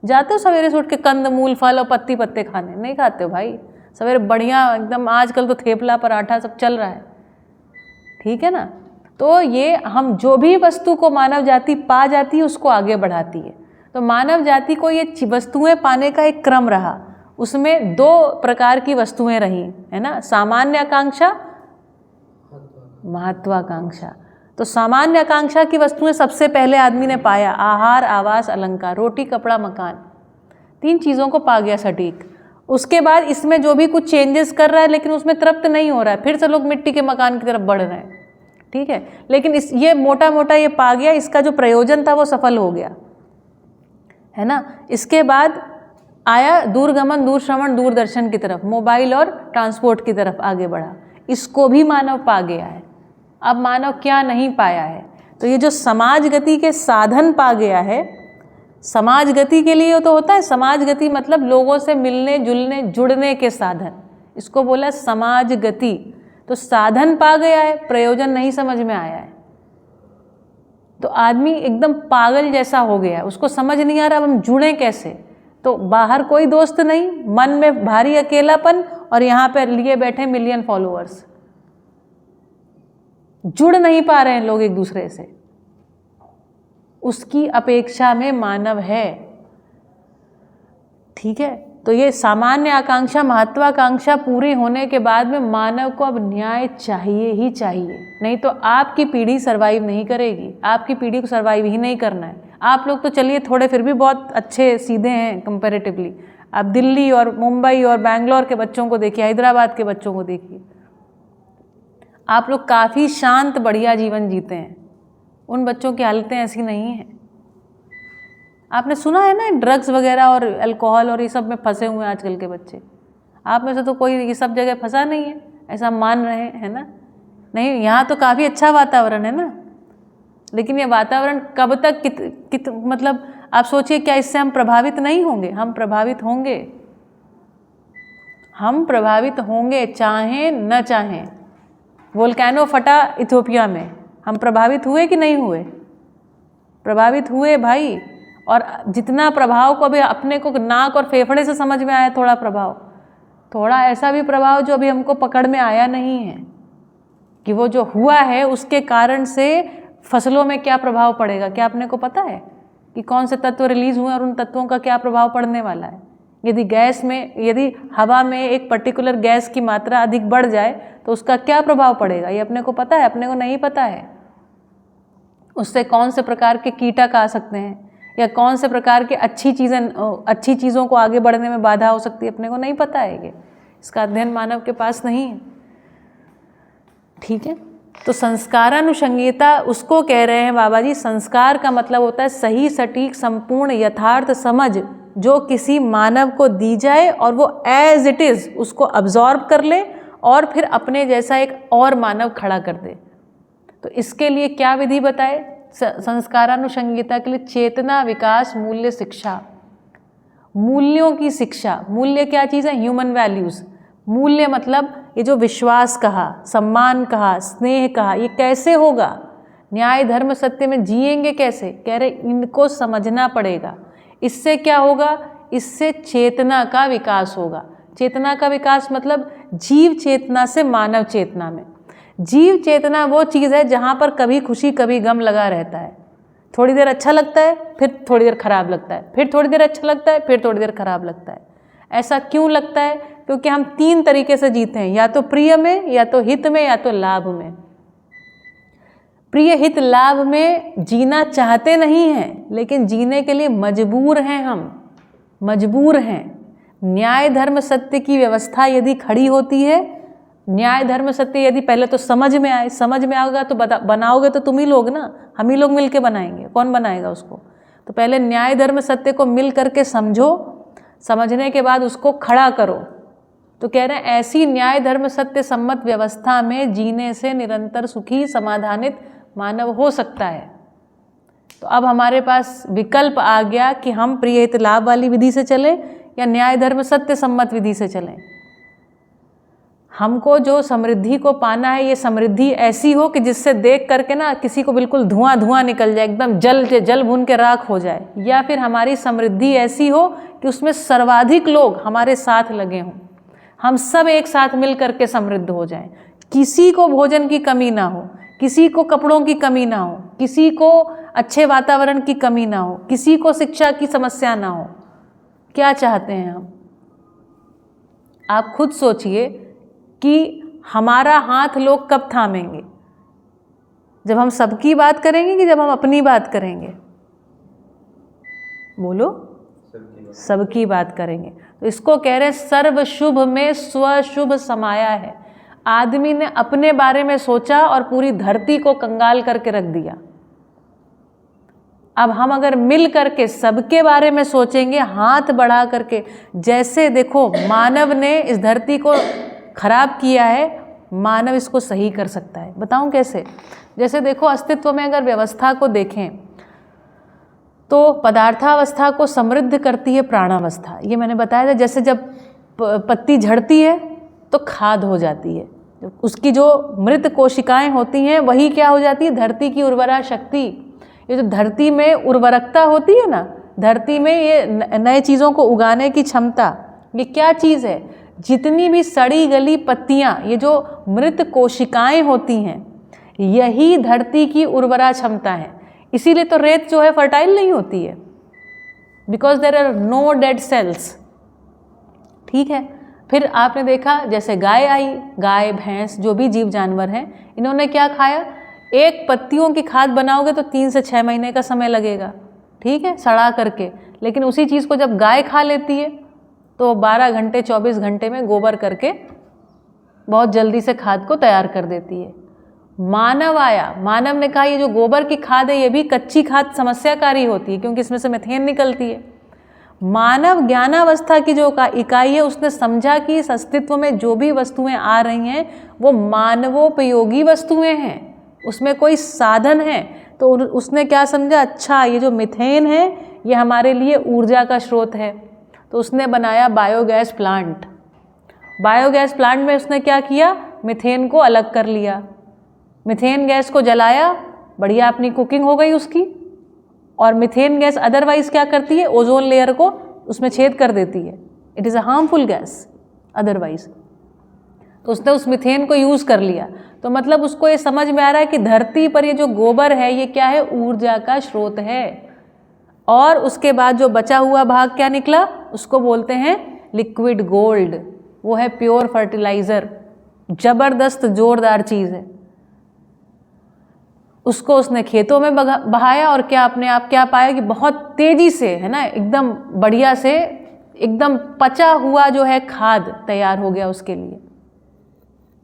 जाते हो सवेरे से उठ के कंद मूल फल और पत्ती पत्ते खाने? नहीं खाते हो भाई। सवेरे बढ़िया एकदम, आजकल तो थेपला पराठा सब चल रहा है, ठीक है ना। तो ये हम जो भी वस्तु को मानव जाति पा जाती है उसको आगे बढ़ाती है। तो मानव जाति को ये वस्तुएं पाने का एक क्रम रहा, उसमें 2 प्रकार की वस्तुएं रही, है ना, सामान्य आकांक्षा, महत्वाकांक्षा। तो सामान्य आकांक्षा की वस्तुएं सबसे पहले आदमी ने पाया, आहार, आवास, अलंकार, रोटी, कपड़ा, मकान, 3 चीज़ों को पा गया सटीक। उसके बाद इसमें जो भी कुछ चेंजेस कर रहा है लेकिन उसमें तृप्त नहीं हो रहा है, फिर से लोग मिट्टी के मकान की तरफ बढ़ रहे हैं, ठीक है। लेकिन ये मोटा मोटा ये पा गया, इसका जो प्रयोजन था वो सफल हो गया, है ना। इसके बाद आया दूरगमन, दूरश्रवण, दूरदर्शन की तरफ, मोबाइल और ट्रांसपोर्ट की तरफ आगे बढ़ा, इसको भी मानव पा गया है। अब मानव क्या नहीं पाया है? तो ये जो समाज गति के साधन पा गया है, समाज गति के लिए तो होता है, समाज गति मतलब लोगों से मिलने जुलने जुड़ने के साधन, इसको बोला समाज गति। तो साधन पा गया है, प्रयोजन नहीं समझ में आया है, तो आदमी एकदम पागल जैसा हो गया है, उसको समझ नहीं आ रहा अब हम जुड़ें कैसे। तो बाहर कोई दोस्त नहीं, मन में भारी अकेलापन, और यहाँ पर लिए बैठे मिलियन फॉलोअर्स, जुड़ नहीं पा रहे हैं लोग एक दूसरे से। उसकी अपेक्षा में मानव है, ठीक है। तो ये सामान्य आकांक्षा, महत्वाकांक्षा पूरी होने के बाद में मानव को अब न्याय चाहिए ही चाहिए, नहीं तो आपकी पीढ़ी सरवाइव नहीं करेगी। आपकी पीढ़ी को सरवाइव ही नहीं करना है। आप लोग तो चलिए थोड़े फिर भी बहुत अच्छे सीधे हैं कंपैरेटिवली। आप दिल्ली और मुंबई और बैंगलोर के बच्चों को देखिए, हैदराबाद के बच्चों को देखिए, आप लोग काफ़ी शांत बढ़िया जीवन जीते हैं। उन बच्चों की हालतें ऐसी नहीं हैं। आपने सुना है ना ड्रग्स वगैरह और अल्कोहल और ये सब में फंसे हुए हैं आजकल के बच्चे। आप में से तो कोई ये सब जगह फंसा नहीं है, ऐसा मान रहे हैं ना। नहीं, यहाँ तो काफ़ी अच्छा वातावरण है ना। लेकिन ये वातावरण कब तक मतलब आप सोचिए, क्या इससे हम प्रभावित नहीं होंगे? हम प्रभावित होंगे, हम प्रभावित होंगे, चाहें न चाहें। वोल्केनो फटा इथियोपिया में, हम प्रभावित हुए कि नहीं हुए? प्रभावित हुए भाई। और जितना प्रभाव को अभी अपने को नाक और फेफड़े से समझ में आया, थोड़ा प्रभाव, थोड़ा ऐसा भी प्रभाव जो अभी हमको पकड़ में आया नहीं है कि वो जो हुआ है उसके कारण से फसलों में क्या प्रभाव पड़ेगा। क्या अपने को पता है कि कौन से तत्व रिलीज हुए और उन तत्वों का क्या प्रभाव पड़ने वाला है? यदि हवा में एक पर्टिकुलर गैस की मात्रा अधिक बढ़ जाए तो उसका क्या प्रभाव पड़ेगा, ये अपने को पता है? अपने को नहीं पता है। उससे कौन से प्रकार के कीटक आ सकते हैं या कौन से प्रकार के अच्छी चीज़ों को आगे बढ़ने में बाधा हो सकती है, अपने को नहीं पता है। ये इसका अध्ययन मानव के पास नहीं है, ठीक है। तो संस्कारानुषंगीयता उसको कह रहे हैं बाबा जी। संस्कार का मतलब होता है सही, सटीक, संपूर्ण, यथार्थ समझ जो किसी मानव को दी जाए और वो एज इट इज़ उसको अब्जॉर्ब कर ले और फिर अपने जैसा एक और मानव खड़ा कर दे। तो इसके लिए क्या विधि बताए संस्कारानुषंगीयता के लिए? चेतना, विकास, मूल्य, शिक्षा। मूल्यों की शिक्षा। मूल्य क्या चीज़ है? Human values. मूल्य मतलब ये जो विश्वास कहा, सम्मान कहा, स्नेह कहा, ये कैसे होगा? न्याय, धर्म, सत्य में जिएंगे कैसे? कह रहे इनको समझना पड़ेगा। इससे क्या होगा? इससे चेतना का विकास होगा। चेतना का विकास मतलब जीव चेतना से मानव चेतना में। जीव चेतना वो चीज़ है जहाँ पर कभी खुशी कभी गम लगा रहता है। थोड़ी देर अच्छा लगता है, फिर थोड़ी देर खराब लगता है, फिर थोड़ी देर अच्छा लगता है, फिर थोड़ी देर खराब लगता है। ऐसा क्यों लगता है? क्योंकि हम 3 तरीके से जीते हैं, या तो प्रिय में, या तो हित में, या तो लाभ में। प्रिय, हित, लाभ में जीना चाहते नहीं हैं, लेकिन जीने के लिए मजबूर हैं। हम मजबूर हैं। न्याय, धर्म, सत्य की व्यवस्था यदि खड़ी होती है, न्याय, धर्म, सत्य यदि पहले तो समझ में आए, समझ में आएगा तो बनाओगे तो तुम ही लोग ना, हम ही लोग मिल के बनाएंगे। कौन बनाएगा उसको? तो पहले न्याय, धर्म, सत्य को मिल करके समझो, समझने के बाद उसको खड़ा करो। तो कह रहे हैं ऐसी न्याय, धर्म, सत्य सम्मत व्यवस्था में जीने से निरंतर सुखी, समाधानित, मानव हो सकता है। तो अब हमारे पास विकल्प आ गया कि हम प्रिय हित लाभ वाली विधि से चलें या न्याय धर्म सत्य सम्मत विधि से चलें। हमको जो समृद्धि को पाना है, ये समृद्धि ऐसी हो कि जिससे देख करके ना किसी को बिल्कुल धुआं धुआं निकल जाए, एकदम जल भून के राख हो जाए। या फिर हमारी समृद्धि ऐसी हो कि उसमें सर्वाधिक लोग हमारे साथ लगे हों, हम सब एक साथ मिल करके समृद्ध हो जाएं, किसी को भोजन की कमी ना हो, किसी को कपड़ों की कमी ना हो, किसी को अच्छे वातावरण की कमी ना हो, किसी को शिक्षा की समस्या ना हो। क्या चाहते हैं हम? आप खुद सोचिए कि हमारा हाथ लोग कब थामेंगे? जब हम सबकी बात करेंगे कि जब हम अपनी बात करेंगे? बोलो, सबकी बात करेंगे। तो इसको कह रहे हैं सर्व शुभ में स्वशुभ समाया है। आदमी ने अपने बारे में सोचा और पूरी धरती को कंगाल करके रख दिया। अब हम अगर मिल करके सबके बारे में सोचेंगे, हाथ बढ़ा करके, जैसे देखो मानव ने इस धरती को खराब किया है, मानव इसको सही कर सकता है। बताऊं कैसे? जैसे देखो अस्तित्व में अगर व्यवस्था को देखें तो पदार्थावस्था को समृद्ध करती है प्राणावस्था। ये मैंने बताया था। जैसे जब पत्ती झड़ती है तो खाद हो जाती है, उसकी जो मृत कोशिकाएं होती हैं वही क्या हो जाती है? धरती की उर्वरा शक्ति। ये जो धरती में उर्वरकता होती है ना, धरती में ये नए चीज़ों को उगाने की क्षमता, ये क्या चीज़ है? जितनी भी सड़ी गली पत्तियाँ, ये जो मृत कोशिकाएं होती हैं, यही धरती की उर्वरा क्षमता है। इसीलिए तो रेत जो है फर्टाइल नहीं होती है, because there are no dead cells. ठीक है। फिर आपने देखा जैसे गाय आई, गाय भैंस जो भी जीव जानवर हैं, इन्होंने क्या खाया? एक पत्तियों की खाद बनाओगे तो 3 से 6 महीने का समय लगेगा, ठीक है, सड़ा करके। लेकिन उसी चीज़ को जब गाय खा लेती है तो 12 घंटे 24 घंटे में गोबर करके बहुत जल्दी से खाद को तैयार कर देती है। मानव आया, मानव ने कहा ये जो गोबर की खाद है ये भी कच्ची खाद समस्याकारी होती है क्योंकि इसमें से मीथेन निकलती है। मानव ज्ञानावस्था की जो इकाई है, उसने समझा कि इस अस्तित्व में जो भी वस्तुएं आ रही हैं वो मानवोपयोगी वस्तुएं हैं, उसमें कोई साधन है। तो उसने क्या समझा? अच्छा, ये जो मीथेन है ये हमारे लिए ऊर्जा का स्रोत है। तो उसने बनाया बायोगैस प्लांट। बायोगैस प्लांट में उसने क्या किया? मीथेन को अलग कर लिया, मीथेन गैस को जलाया, बढ़िया अपनी कुकिंग हो गई उसकी। और मीथेन गैस अदरवाइज क्या करती है? ओजोन लेयर को उसमें छेद कर देती है। It is a harmful gas otherwise. तो उसने उस मीथेन को यूज़ कर लिया। तो मतलब उसको ये समझ में आ रहा है कि धरती पर ये जो गोबर है ये क्या है? ऊर्जा का स्रोत है। और उसके बाद जो बचा हुआ भाग क्या निकला? उसको बोलते हैं लिक्विड गोल्ड। वो है प्योर फर्टिलाइज़र, ज़बरदस्त जोरदार चीज़ है। उसको उसने खेतों में बहाया और क्या अपने आप क्या पाया कि बहुत तेज़ी से, है ना, एकदम बढ़िया से, एकदम पचा हुआ जो है खाद तैयार हो गया उसके लिए।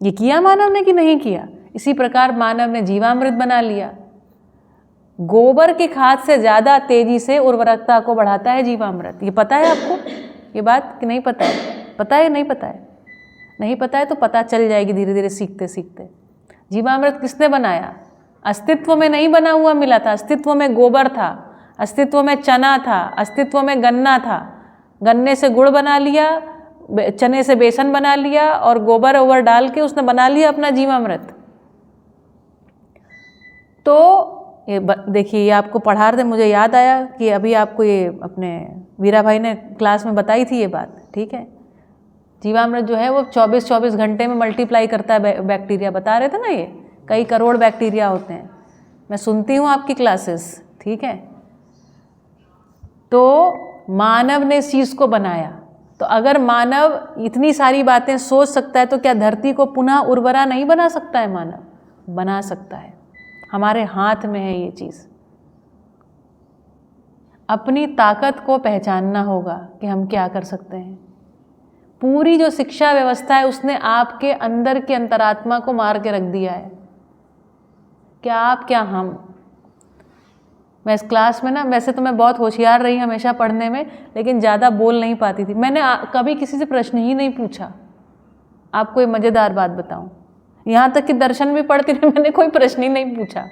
ये किया मानव ने कि नहीं किया? इसी प्रकार मानव ने जीवामृत बना लिया। गोबर की खाद से ज़्यादा तेज़ी से उर्वरकता को बढ़ाता है जीवामृत। ये पता है आपको ये बात कि नहीं पता है? पता है नहीं पता है? नहीं पता है तो पता चल जाएगी धीरे धीरे सीखते सीखते। जीवामृत किसने बनाया? अस्तित्व में नहीं बना हुआ मिला था। अस्तित्व में गोबर था, अस्तित्व में चना था, अस्तित्व में गन्ना था। गन्ने से गुड़ बना लिया, चने से बेसन बना लिया और गोबर ओवर डाल के उसने बना लिया अपना जीवामृत। तो ये देखिए, ये आपको पढ़ा रहे थे, मुझे याद आया कि अभी आपको ये अपने वीरा भाई ने क्लास में बताई थी ये बात। ठीक है, जीवामृत जो है वो 24-24 घंटे में मल्टीप्लाई करता है बैक्टीरिया। बता रहे थे ना, ये कई करोड़ बैक्टीरिया होते हैं। मैं सुनती हूँ आपकी क्लासेस, ठीक है। तो मानव ने इस चीज़ को बनाया। तो अगर मानव इतनी सारी बातें सोच सकता है तो क्या धरती को पुनः उर्वरा नहीं बना सकता है? मानव बना सकता है। हमारे हाथ में है ये चीज़। अपनी ताकत को पहचानना होगा कि हम क्या कर सकते हैं। पूरी जो शिक्षा व्यवस्था है उसने आपके अंदर की अंतरात्मा को मार के रख दिया है। क्या आप, क्या हम। मैं इस क्लास में ना, वैसे तो मैं बहुत होशियार रही हमेशा पढ़ने में, लेकिन ज़्यादा बोल नहीं पाती थी। मैंने कभी किसी से प्रश्न ही नहीं पूछा। आपको ये मज़ेदार बात बताऊं, यहाँ तक कि दर्शन भी पढ़ती थी, मैंने कोई प्रश्न ही नहीं पूछा।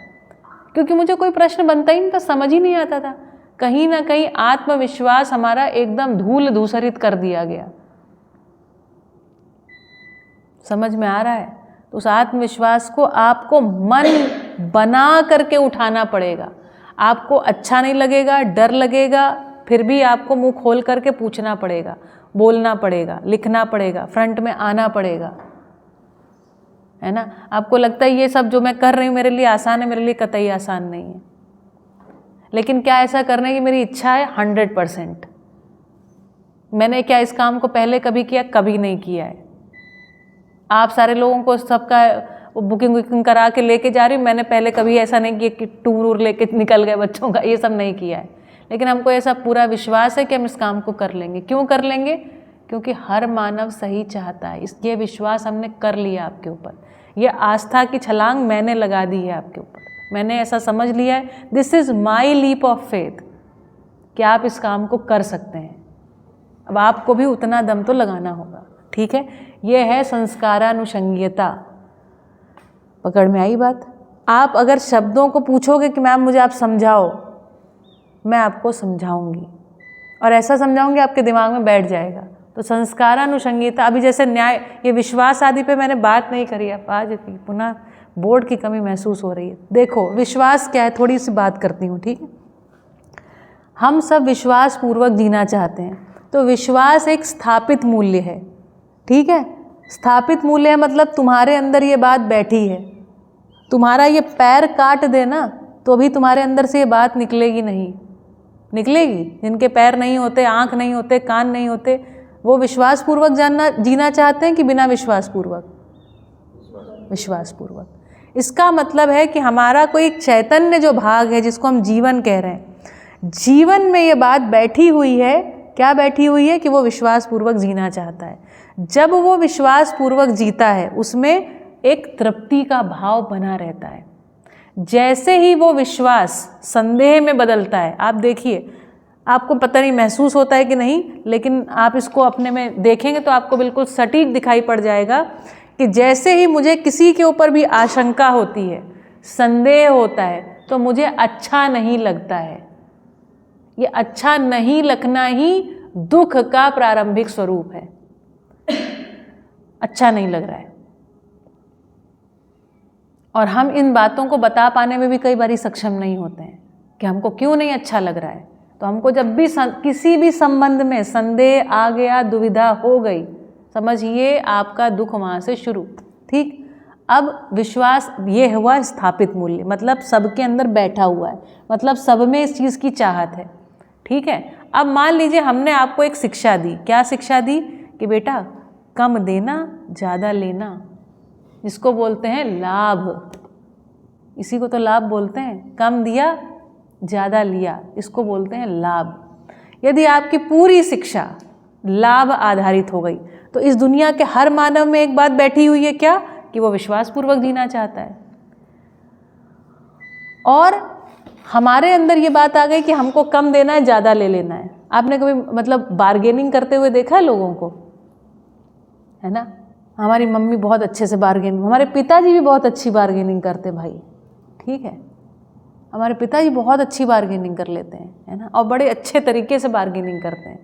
क्योंकि मुझे कोई प्रश्न बनता ही नहीं था, समझ ही नहीं आता था। कहीं ना कहीं आत्मविश्वास हमारा एकदम धूल धूसरित कर दिया गया। समझ में आ रहा है? तो उस आत्मविश्वास को आपको मन बना करके उठाना पड़ेगा। आपको अच्छा नहीं लगेगा, डर लगेगा, फिर भी आपको मुंह खोल करके पूछना पड़ेगा, बोलना पड़ेगा, लिखना पड़ेगा, फ्रंट में आना पड़ेगा, है ना। आपको लगता है ये सब जो मैं कर रही हूँ मेरे लिए आसान है, मेरे लिए कतई आसान नहीं है। लेकिन क्या ऐसा करने की मेरी इच्छा है? 100%। मैंने क्या इस काम को पहले कभी किया? कभी नहीं किया है। आप सारे लोगों को सबका बुकिंग करा के लेके जा रही हूँ, मैंने पहले कभी ऐसा नहीं किया कि टूर लेके निकल गए बच्चों का, ये सब नहीं किया है। लेकिन हमको ऐसा पूरा विश्वास है कि हम इस काम को कर लेंगे। क्यों कर लेंगे? क्योंकि हर मानव सही चाहता है। ये विश्वास हमने कर लिया आपके ऊपर, ये आस्था की छलांग मैंने लगा दी है आपके ऊपर। मैंने ऐसा समझ लिया है, this is my leap of faith, कि आप इस काम को कर सकते हैं। अब आपको भी उतना दम तो लगाना होगा, ठीक है। ये है संस्कारानुषंगियता। पकड़ में आई बात? आप अगर शब्दों को पूछोगे कि मैम मुझे आप समझाओ, मैं आपको समझाऊंगी, और ऐसा समझाऊंगी आपके दिमाग में बैठ जाएगा। तो संस्कारानुषंगियता, अभी जैसे न्याय, ये विश्वास आदि पे मैंने बात नहीं करी है, आज पुनः बोर्ड की कमी महसूस हो रही है। देखो विश्वास क्या है, थोड़ी सी बात करती हूँ, ठीक है। हम सब विश्वास पूर्वक जीना चाहते हैं, तो विश्वास एक स्थापित मूल्य है, ठीक है। स्थापित मूल्य है मतलब तुम्हारे अंदर ये बात बैठी है। तुम्हारा ये पैर काट देना तो भी तुम्हारे अंदर से ये बात निकलेगी नहीं, निकलेगी। जिनके पैर नहीं होते, आँख नहीं होते, कान नहीं होते, वो विश्वास पूर्वक जीना चाहते हैं कि बिना विश्वास पूर्वक? विश्वास पूर्वक। इसका मतलब है कि हमारा कोई एक चैतन्य जो भाग है, जिसको हम जीवन कह रहे हैं, जीवन में ये बात बैठी हुई है। क्या बैठी हुई है? कि वो विश्वास पूर्वक जीना चाहता है। जब वो विश्वास पूर्वक जीता है, उसमें एक तृप्ति का भाव बना रहता है। जैसे ही वो विश्वास संदेह में बदलता है, आप देखिए, आपको पता नहीं महसूस होता है कि नहीं, लेकिन आप इसको अपने में देखेंगे तो आपको बिल्कुल सटीक दिखाई पड़ जाएगा कि जैसे ही मुझे किसी के ऊपर भी आशंका होती है, संदेह होता है, तो मुझे अच्छा नहीं लगता है। ये अच्छा नहीं लगना ही दुख का प्रारंभिक स्वरूप है। अच्छा नहीं लग रहा है, और हम इन बातों को बता पाने में भी कई बार सक्षम नहीं होते हैं कि हमको क्यों नहीं अच्छा लग रहा है। तो हमको जब भी किसी भी संबंध में संदेह आ गया, दुविधा हो गई, समझिए आपका दुख वहाँ से शुरू, ठीक। अब विश्वास ये हुआ स्थापित मूल्य, मतलब सबके अंदर बैठा हुआ है, मतलब सब में इस चीज़ की चाहत है, ठीक है। अब मान लीजिए हमने आपको एक शिक्षा दी। क्या शिक्षा दी? कि बेटा कम देना, ज़्यादा लेना, जिसको बोलते हैं लाभ। इसी को तो लाभ बोलते हैं। कम दिया, ज़्यादा लिया, इसको बोलते हैं लाभ। यदि आपकी पूरी शिक्षा लाभ आधारित हो गई, तो इस दुनिया के हर मानव में एक बात बैठी हुई है, क्या? कि वो विश्वास पूर्वक जीना चाहता है। और हमारे अंदर ये बात आ गई कि हमको कम देना है, ज़्यादा ले लेना है। आपने कभी मतलब बार्गेनिंग करते हुए देखा है लोगों को? है ना। हमारी मम्मी बहुत अच्छे से बार्गेनिंग, हमारे पिताजी भी बहुत अच्छी बार्गेनिंग करते भाई, ठीक है। हमारे पिताजी बहुत अच्छी बार्गेनिंग कर लेते हैं, है ना, और बड़े अच्छे तरीके से बार्गेनिंग करते हैं,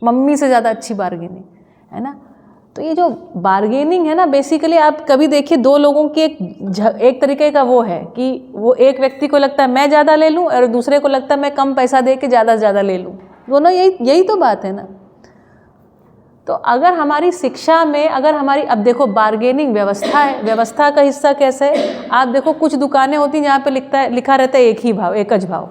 मम्मी से ज़्यादा अच्छी बार्गेनिंग, है ना। तो ये जो बार्गेनिंग है ना, बेसिकली आप कभी देखिए, दो लोगों की एक तरीके का वो है कि वो एक व्यक्ति को लगता है मैं ज़्यादा ले लूँ, और दूसरे को लगता है मैं कम पैसा दे के ज़्यादा से ज़्यादा ले लूँ। दोनों यही तो बात है ना। तो अगर हमारी शिक्षा में, अगर हमारी, अब देखो बार्गेनिंग व्यवस्था है, व्यवस्था का हिस्सा कैसे है? आप देखो कुछ दुकानें होती हैं जहाँ पे लिखा रहता है एक ही भाव, एकज भाव।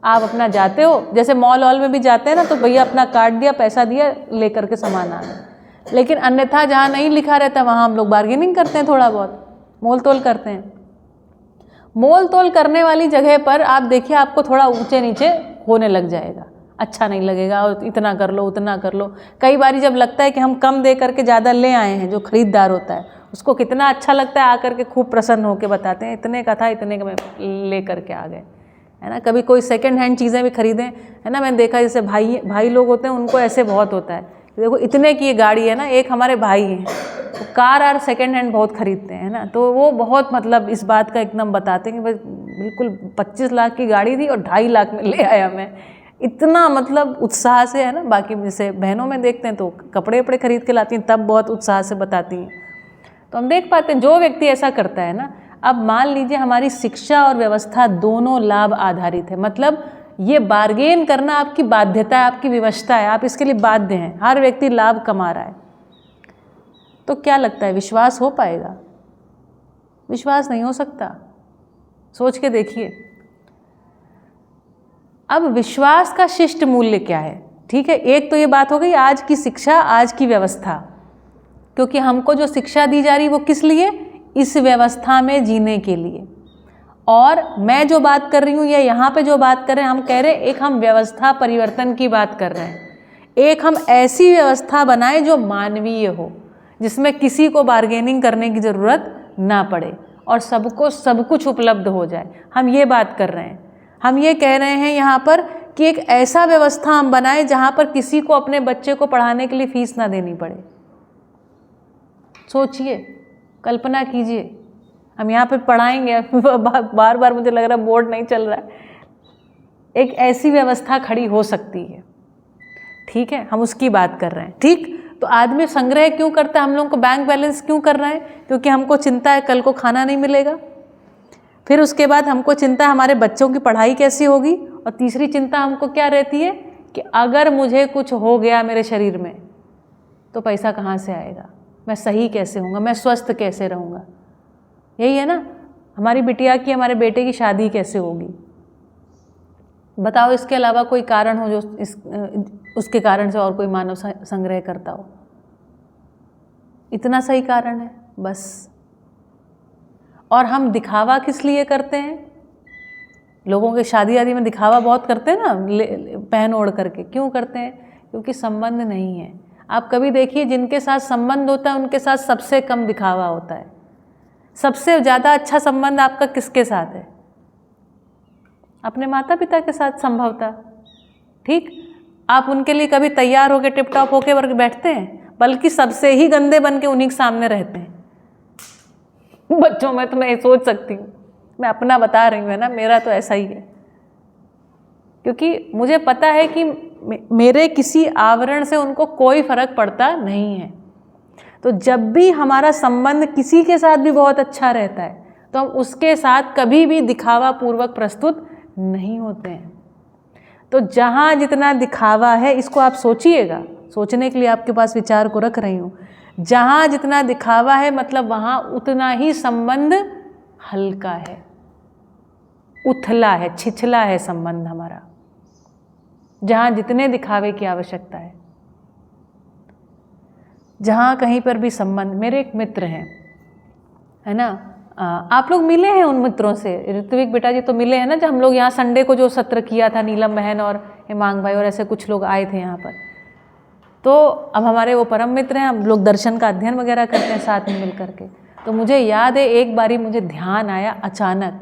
आप अपना जाते हो, जैसे मॉल वॉल में भी जाते हैं ना, तो भैया अपना कार्ड दिया, पैसा दिया, ले करके सामान आ गया। लेकिन अन्यथा जहाँ नहीं लिखा रहता वहाँ हम लोग बार्गेनिंग करते हैं, थोड़ा बहुत मोल तोल करते हैं। मोल तोल करने वाली जगह पर आप देखिए, आपको थोड़ा ऊंचे नीचे होने लग जाएगा, अच्छा नहीं लगेगा, और इतना कर लो, उतना कर लो। कई बारी जब लगता है कि हम कम दे करके ज़्यादा ले आए हैं, जो खरीदार होता है उसको कितना अच्छा लगता है, आकर के खूब प्रसन्न होकर बताते हैं इतने का था, इतने का मैं ले करके आ गए, है ना। कभी कोई सेकंड हैंड चीज़ें भी खरीदें, है ना। मैंने देखा जैसे भाई लोग होते हैं, उनको ऐसे बहुत होता है देखो इतने की ये गाड़ी है ना, एक हमारे भाई हैं तो कार और सेकेंड हैंड बहुत खरीदते हैं ना, तो वो बहुत मतलब इस बात का एकदम बताते हैं कि बिल्कुल 25 लाख की गाड़ी थी और 2.5 लाख में ले आया मैं, इतना मतलब उत्साह से है ना। बाकी जैसे बहनों में देखते हैं तो कपड़े वपड़े खरीद के लाती हैं तब बहुत उत्साह से बताती हैं। तो हम देख पाते हैं जो व्यक्ति ऐसा करता है ना, अब मान लीजिए हमारी शिक्षा और व्यवस्था दोनों लाभ आधारित है, मतलब ये बार्गेन करना आपकी बाध्यता है, आपकी विवशता है, आप इसके लिए बाध्य हैं, हर व्यक्ति लाभ कमा रहा है। तो क्या लगता है विश्वास हो पाएगा? विश्वास नहीं हो सकता, सोच के देखिए। अब विश्वास का शिष्ट मूल्य क्या है? ठीक है, एक तो ये बात हो गई आज की शिक्षा, आज की व्यवस्था, क्योंकि हमको जो शिक्षा दी जा रही वो किस लिए? इस व्यवस्था में जीने के लिए। और मैं जो बात कर रही हूँ या यहाँ पे जो बात कर रहे हैं, हम कह रहे हैं एक हम व्यवस्था परिवर्तन की बात कर रहे हैं, एक हम ऐसी व्यवस्था बनाएं जो मानवीय हो, जिसमें किसी को बार्गेनिंग करने की ज़रूरत ना पड़े और सबको सब कुछ उपलब्ध हो जाए। हम ये बात कर रहे हैं, हम ये कह रहे हैं यहाँ पर कि एक ऐसा व्यवस्था हम बनाएं जहाँ पर किसी को अपने बच्चे को पढ़ाने के लिए फीस ना देनी पड़े। सोचिए, कल्पना कीजिए, हम यहाँ पे पढ़ाएंगे बार बार मुझे लग रहा है बोर्ड नहीं चल रहा है, एक ऐसी व्यवस्था खड़ी हो सकती है। ठीक है, हम उसकी बात कर रहे हैं। ठीक, तो आदमी संग्रह क्यों करता है? हम लोगों को बैंक बैलेंस क्यों कर रहा है? क्योंकि हमको चिंता है कल को खाना नहीं मिलेगा, फिर उसके बाद हमको चिंता है हमारे बच्चों की पढ़ाई कैसी होगी, और तीसरी चिंता हमको क्या रहती है कि अगर मुझे कुछ हो गया मेरे शरीर में तो पैसा कहाँ से आएगा, मैं सही कैसे होऊंगा, मैं स्वस्थ कैसे रहूँगा। यही है ना, हमारी बिटिया की, हमारे बेटे की शादी कैसे होगी। बताओ, इसके अलावा कोई कारण हो जो उसके कारण से और कोई मानव संग्रह करता हो? इतना सही कारण है बस। और हम दिखावा किस लिए करते हैं? लोगों के शादी आदि में दिखावा बहुत करते हैं ना, पहन ओढ़ करके। क्यों करते हैं? क्योंकि संबंध नहीं है। आप कभी देखिए जिनके साथ संबंध होता है उनके साथ सबसे कम दिखावा होता है। सबसे ज़्यादा अच्छा संबंध आपका किसके साथ है? अपने माता पिता के साथ संभवतः। ठीक, आप उनके लिए कभी तैयार होकर टिप टॉप होकर बैठते हैं, बल्कि सबसे ही गंदे बन के उन्हीं के सामने रहते हैं। बच्चों में तो मैं सोच सकती हूँ, मैं अपना बता रही हूँ है ना, मेरा तो ऐसा ही है। क्योंकि मुझे पता है कि मेरे किसी आवरण से उनको कोई फर्क पड़ता नहीं है। तो जब भी हमारा संबंध किसी के साथ भी बहुत अच्छा रहता है तो हम उसके साथ कभी भी दिखावा पूर्वक प्रस्तुत नहीं होते हैं। तो जहाँ जितना दिखावा है, इसको आप सोचिएगा, सोचने के लिए आपके पास विचार को रख रही हूँ। जहाँ जितना दिखावा है मतलब वहाँ उतना ही संबंध हल्का है, उथला है, छिछला है संबंध हमारा। जहाँ जितने दिखावे की आवश्यकता है, जहाँ कहीं पर भी संबंध। मेरे एक मित्र हैं, है ना, आप लोग मिले हैं उन मित्रों से, ऋत्विक बेटा जी तो मिले हैं ना, जब हम लोग यहाँ संडे को जो सत्र किया था, नीलम बहन और हेमांग भाई और ऐसे कुछ लोग आए थे यहाँ पर। तो अब हमारे वो परम मित्र हैं, हम लोग दर्शन का अध्ययन वगैरह करते हैं साथ में मिल करके। तो मुझे याद है एक बारी मुझे ध्यान आया अचानक,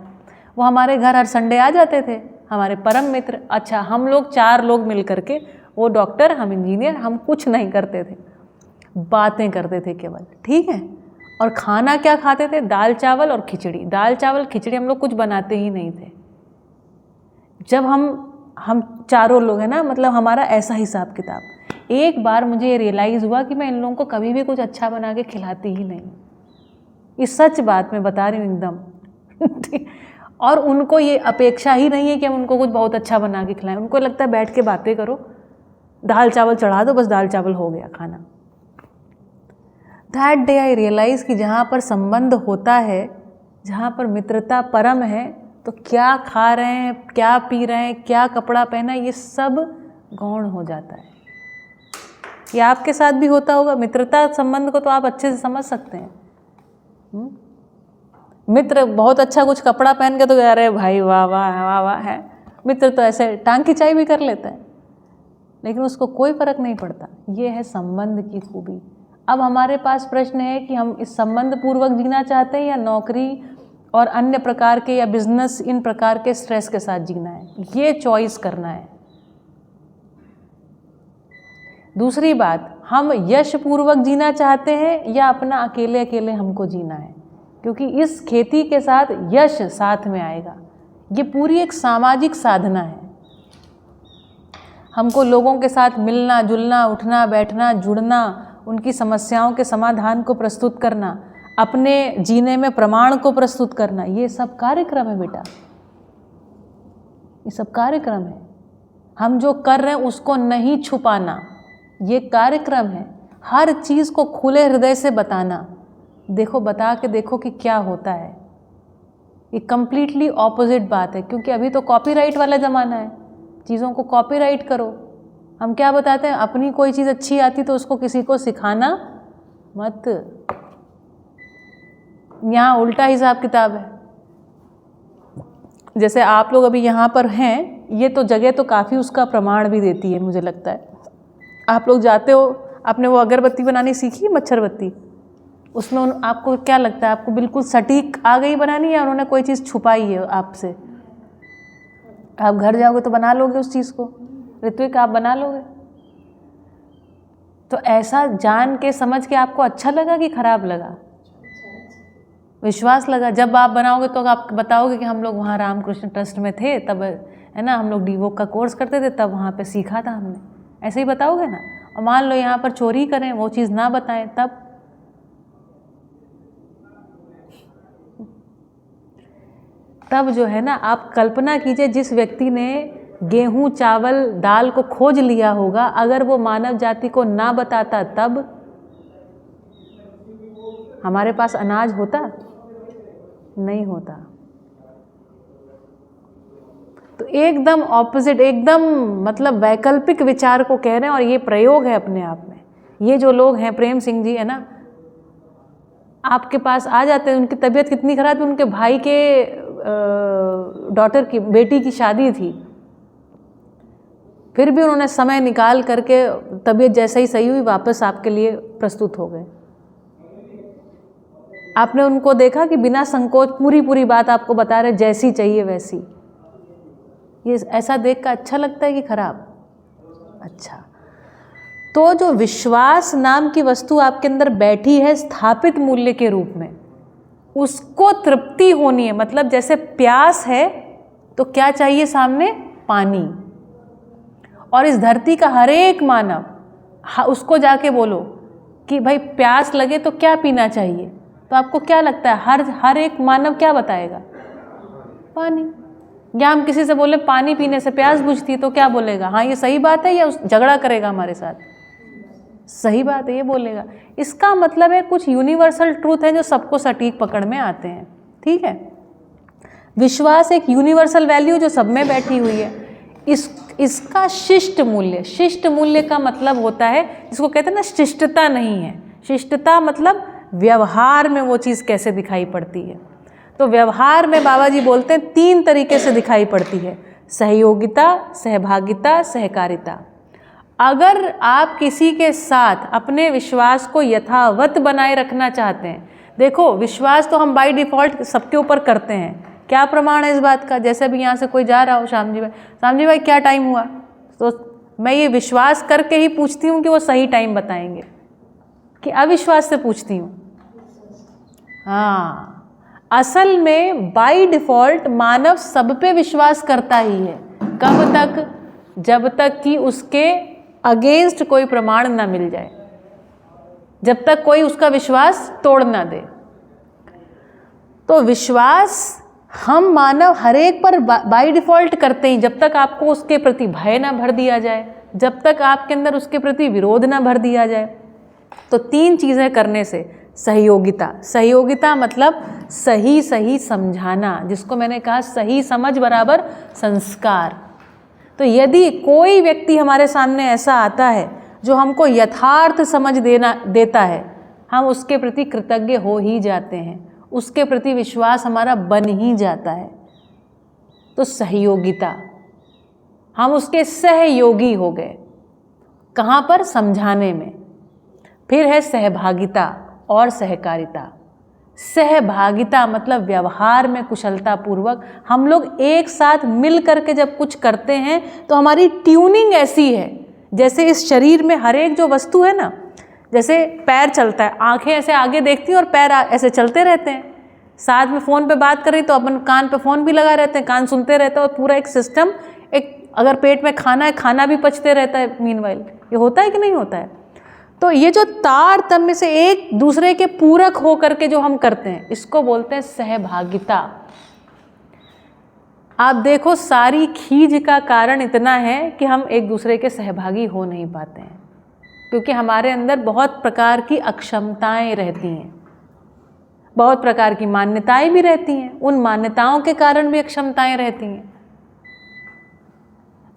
वो हमारे घर हर संडे आ जाते थे हमारे परम मित्र। अच्छा, हम लोग 4 लोग मिल करके, वो डॉक्टर, हम इंजीनियर, हम कुछ नहीं करते थे, बातें करते थे केवल। ठीक है, और खाना क्या खाते थे? दाल चावल और खिचड़ी। दाल चावल खिचड़ी, हम लोग कुछ बनाते ही नहीं थे। जब हम चारों लोग हैं ना, मतलब हमारा ऐसा हिसाब किताब। एक बार मुझे ये रियलाइज़ हुआ कि मैं इन लोगों को कभी भी कुछ अच्छा बना के खिलाती ही नहीं। ये सच बात मैं बता रही हूँ एकदम। और उनको ये अपेक्षा ही नहीं है कि हम उनको कुछ बहुत अच्छा बना के खिलाएं। उनको लगता है बैठ के बातें करो, दाल चावल चढ़ा दो, बस दाल चावल हो गया खाना। दैट डे आई रियलाइज़ कि जहाँ पर संबंध होता है, जहाँ पर मित्रता परम है, तो क्या खा रहे हैं, क्या पी रहे हैं, क्या कपड़ा पहना, ये सब गौण हो जाता है। ये आपके साथ भी होता होगा। मित्रता संबंध को तो आप अच्छे से समझ सकते हैं। मित्र बहुत अच्छा कुछ कपड़ा पहन के तो अरे भाई वाह वाह वाह वाह है, मित्र तो ऐसे टांग खिंचाई भी कर लेता है, लेकिन उसको कोई फर्क नहीं पड़ता। ये है संबंध की खूबी। अब हमारे पास प्रश्न है कि हम इस संबंध पूर्वक जीना चाहते हैं या नौकरी और अन्य प्रकार के या बिजनेस, इन प्रकार के स्ट्रेस के साथ जीना है। ये चॉइस करना है। दूसरी बात, हम यश पूर्वक जीना चाहते हैं या अपना अकेले अकेले हमको जीना है, क्योंकि इस खेती के साथ यश साथ में आएगा। ये पूरी एक सामाजिक साधना है। हमको लोगों के साथ मिलना जुलना, उठना बैठना, जुड़ना, उनकी समस्याओं के समाधान को प्रस्तुत करना, अपने जीने में प्रमाण को प्रस्तुत करना, ये सब कार्यक्रम है बेटा, ये सब कार्यक्रम है। हम जो कर रहे हैं उसको नहीं छुपाना, ये कार्यक्रम है। हर चीज़ को खुले हृदय से बताना, देखो बता के देखो कि क्या होता है। ये कंप्लीटली ऑपोजिट बात है, क्योंकि अभी तो कॉपीराइट वाला ज़माना है, चीज़ों को कॉपीराइट करो। हम क्या बताते हैं, अपनी कोई चीज़ अच्छी आती तो उसको किसी को सिखाना मत। यहाँ उल्टा हिसाब किताब है। जैसे आप लोग अभी यहाँ पर हैं, ये तो जगह तो काफ़ी उसका प्रमाण भी देती है, मुझे लगता है। आप लोग जाते हो, आपने वो अगरबत्ती बनानी सीखी, मच्छरबत्ती, उसमें आपको क्या लगता है, आपको बिल्कुल सटीक आ गई बनानी, या उन्होंने कोई चीज़ छुपाई है आपसे? आप घर जाओगे तो बना लोगे उस चीज़ को, ऋत्विक आप बना लोगे? तो ऐसा जान के समझ के आपको अच्छा लगा कि खराब लगा? विश्वास लगा। जब आप बनाओगे तो आप बताओगे कि हम लोग वहाँ रामकृष्ण ट्रस्ट में थे, तब है ना, हम लोग डीवोक का कोर्स करते थे, तब वहाँ पे सीखा था हमने, ऐसे ही बताओगे ना। और मान लो यहाँ पर चोरी करें, वो चीज़ ना बताएं, तब जो है ना, आप कल्पना कीजिए, जिस व्यक्ति ने गेहूं चावल दाल को खोज लिया होगा, अगर वो मानव जाति को ना बताता तब हमारे पास अनाज होता? नहीं होता। तो एकदम ऑपोजिट, एकदम मतलब वैकल्पिक विचार को कह रहे हैं, और ये प्रयोग है अपने आप में। ये जो लोग हैं, प्रेम सिंह जी है ना, आपके पास आ जाते हैं, उनकी तबीयत कितनी खराब थी, उनके भाई के डॉटर की बेटी की शादी थी, फिर भी उन्होंने समय निकाल करके, तबीयत जैसे ही सही हुई, वापस आपके लिए प्रस्तुत हो गए। आपने उनको देखा कि बिना संकोच पूरी बात आपको बता रहे, जैसी चाहिए वैसी। ये ऐसा देख कर अच्छा लगता है कि खराब? अच्छा। तो जो विश्वास नाम की वस्तु आपके अंदर बैठी है स्थापित मूल्य के रूप में, उसको तृप्ति होनी है। मतलब जैसे प्यास है तो क्या चाहिए सामने? पानी। और इस धरती का हर एक मानव, उसको जाके बोलो कि भाई प्यास लगे तो क्या पीना चाहिए, तो आपको क्या लगता है हर एक मानव क्या बताएगा? पानी। या हम किसी से बोले पानी पीने से प्यास बुझती, तो क्या बोलेगा? हाँ ये सही बात है, या झगड़ा करेगा हमारे साथ? सही बात है, ये बोलेगा। इसका मतलब है कुछ यूनिवर्सल ट्रूथ है जो सबको सटीक पकड़ में आते हैं। ठीक है, विश्वास एक यूनिवर्सल वैल्यू जो सब में बैठी हुई है। इसका शिष्ट मूल्य, शिष्ट मूल्य का मतलब होता है, जिसको कहते हैं ना शिष्टता नहीं है। शिष्टता मतलब व्यवहार में वो चीज़ कैसे दिखाई पड़ती है। तो व्यवहार में बाबा जी बोलते हैं 3 तरीके से दिखाई पड़ती है: सहयोगिता, सहभागिता, सहकारिता। अगर आप किसी के साथ अपने विश्वास को यथावत बनाए रखना चाहते हैं, देखो विश्वास तो हम बाय डिफ़ॉल्ट सबके ऊपर करते हैं। क्या प्रमाण है इस बात का? जैसे भी यहाँ से कोई जा रहा हो, श्याम जी भाई क्या टाइम हुआ, तो मैं ये विश्वास करके ही पूछती हूँ कि वो सही टाइम बताएंगे, कि अविश्वास से पूछती हूँ? हाँ, असल में बाय डिफ़ॉल्ट मानव सब पे विश्वास करता ही है। कब तक? जब तक कि उसके अगेंस्ट कोई प्रमाण ना मिल जाए, जब तक कोई उसका विश्वास तोड़ ना दे। तो विश्वास हम मानव हर एक पर बाय डिफ़ॉल्ट करते ही, जब तक आपको उसके प्रति भय ना भर दिया जाए, जब तक आपके अंदर उसके प्रति विरोध ना भर दिया जाए। तो 3 चीज़ें करने से: सहयोगिता, सहयोगिता मतलब सही सही समझाना, जिसको मैंने कहा सही समझ बराबर संस्कार। तो यदि कोई व्यक्ति हमारे सामने ऐसा आता है जो हमको यथार्थ समझ देता है, हम उसके प्रति कृतज्ञ हो ही जाते हैं, उसके प्रति विश्वास हमारा बन ही जाता है। तो सहयोगिता, हम उसके सहयोगी हो गए। कहाँ पर? समझाने में। फिर है सहभागिता और सहकारिता। सहभागिता मतलब व्यवहार में कुशलता पूर्वक हम लोग एक साथ मिल करके जब कुछ करते हैं तो हमारी ट्यूनिंग ऐसी है, जैसे इस शरीर में हर एक जो वस्तु है ना, जैसे पैर चलता है, आंखें ऐसे आगे देखती हैं और पैर ऐसे चलते रहते हैं। साथ में फ़ोन पे बात कर रही तो अपन कान पे फ़ोन भी लगा रहते हैं, कान सुनते रहते हैं, और पूरा एक सिस्टम, एक अगर पेट में खाना है, खाना भी पचते रहता है मीनवाइल। ये होता है कि नहीं होता है? तो ये जो तारतम्य से एक दूसरे के पूरक हो करके जो हम करते हैं, इसको बोलते हैं सहभागिता। आप देखो, सारी खींच का कारण इतना है कि हम एक दूसरे के सहभागी हो नहीं पाते हैं, क्योंकि हमारे अंदर बहुत प्रकार की अक्षमताएं रहती हैं, बहुत प्रकार की मान्यताएं भी रहती हैं, उन मान्यताओं के कारण भी अक्षमताएं रहती हैं।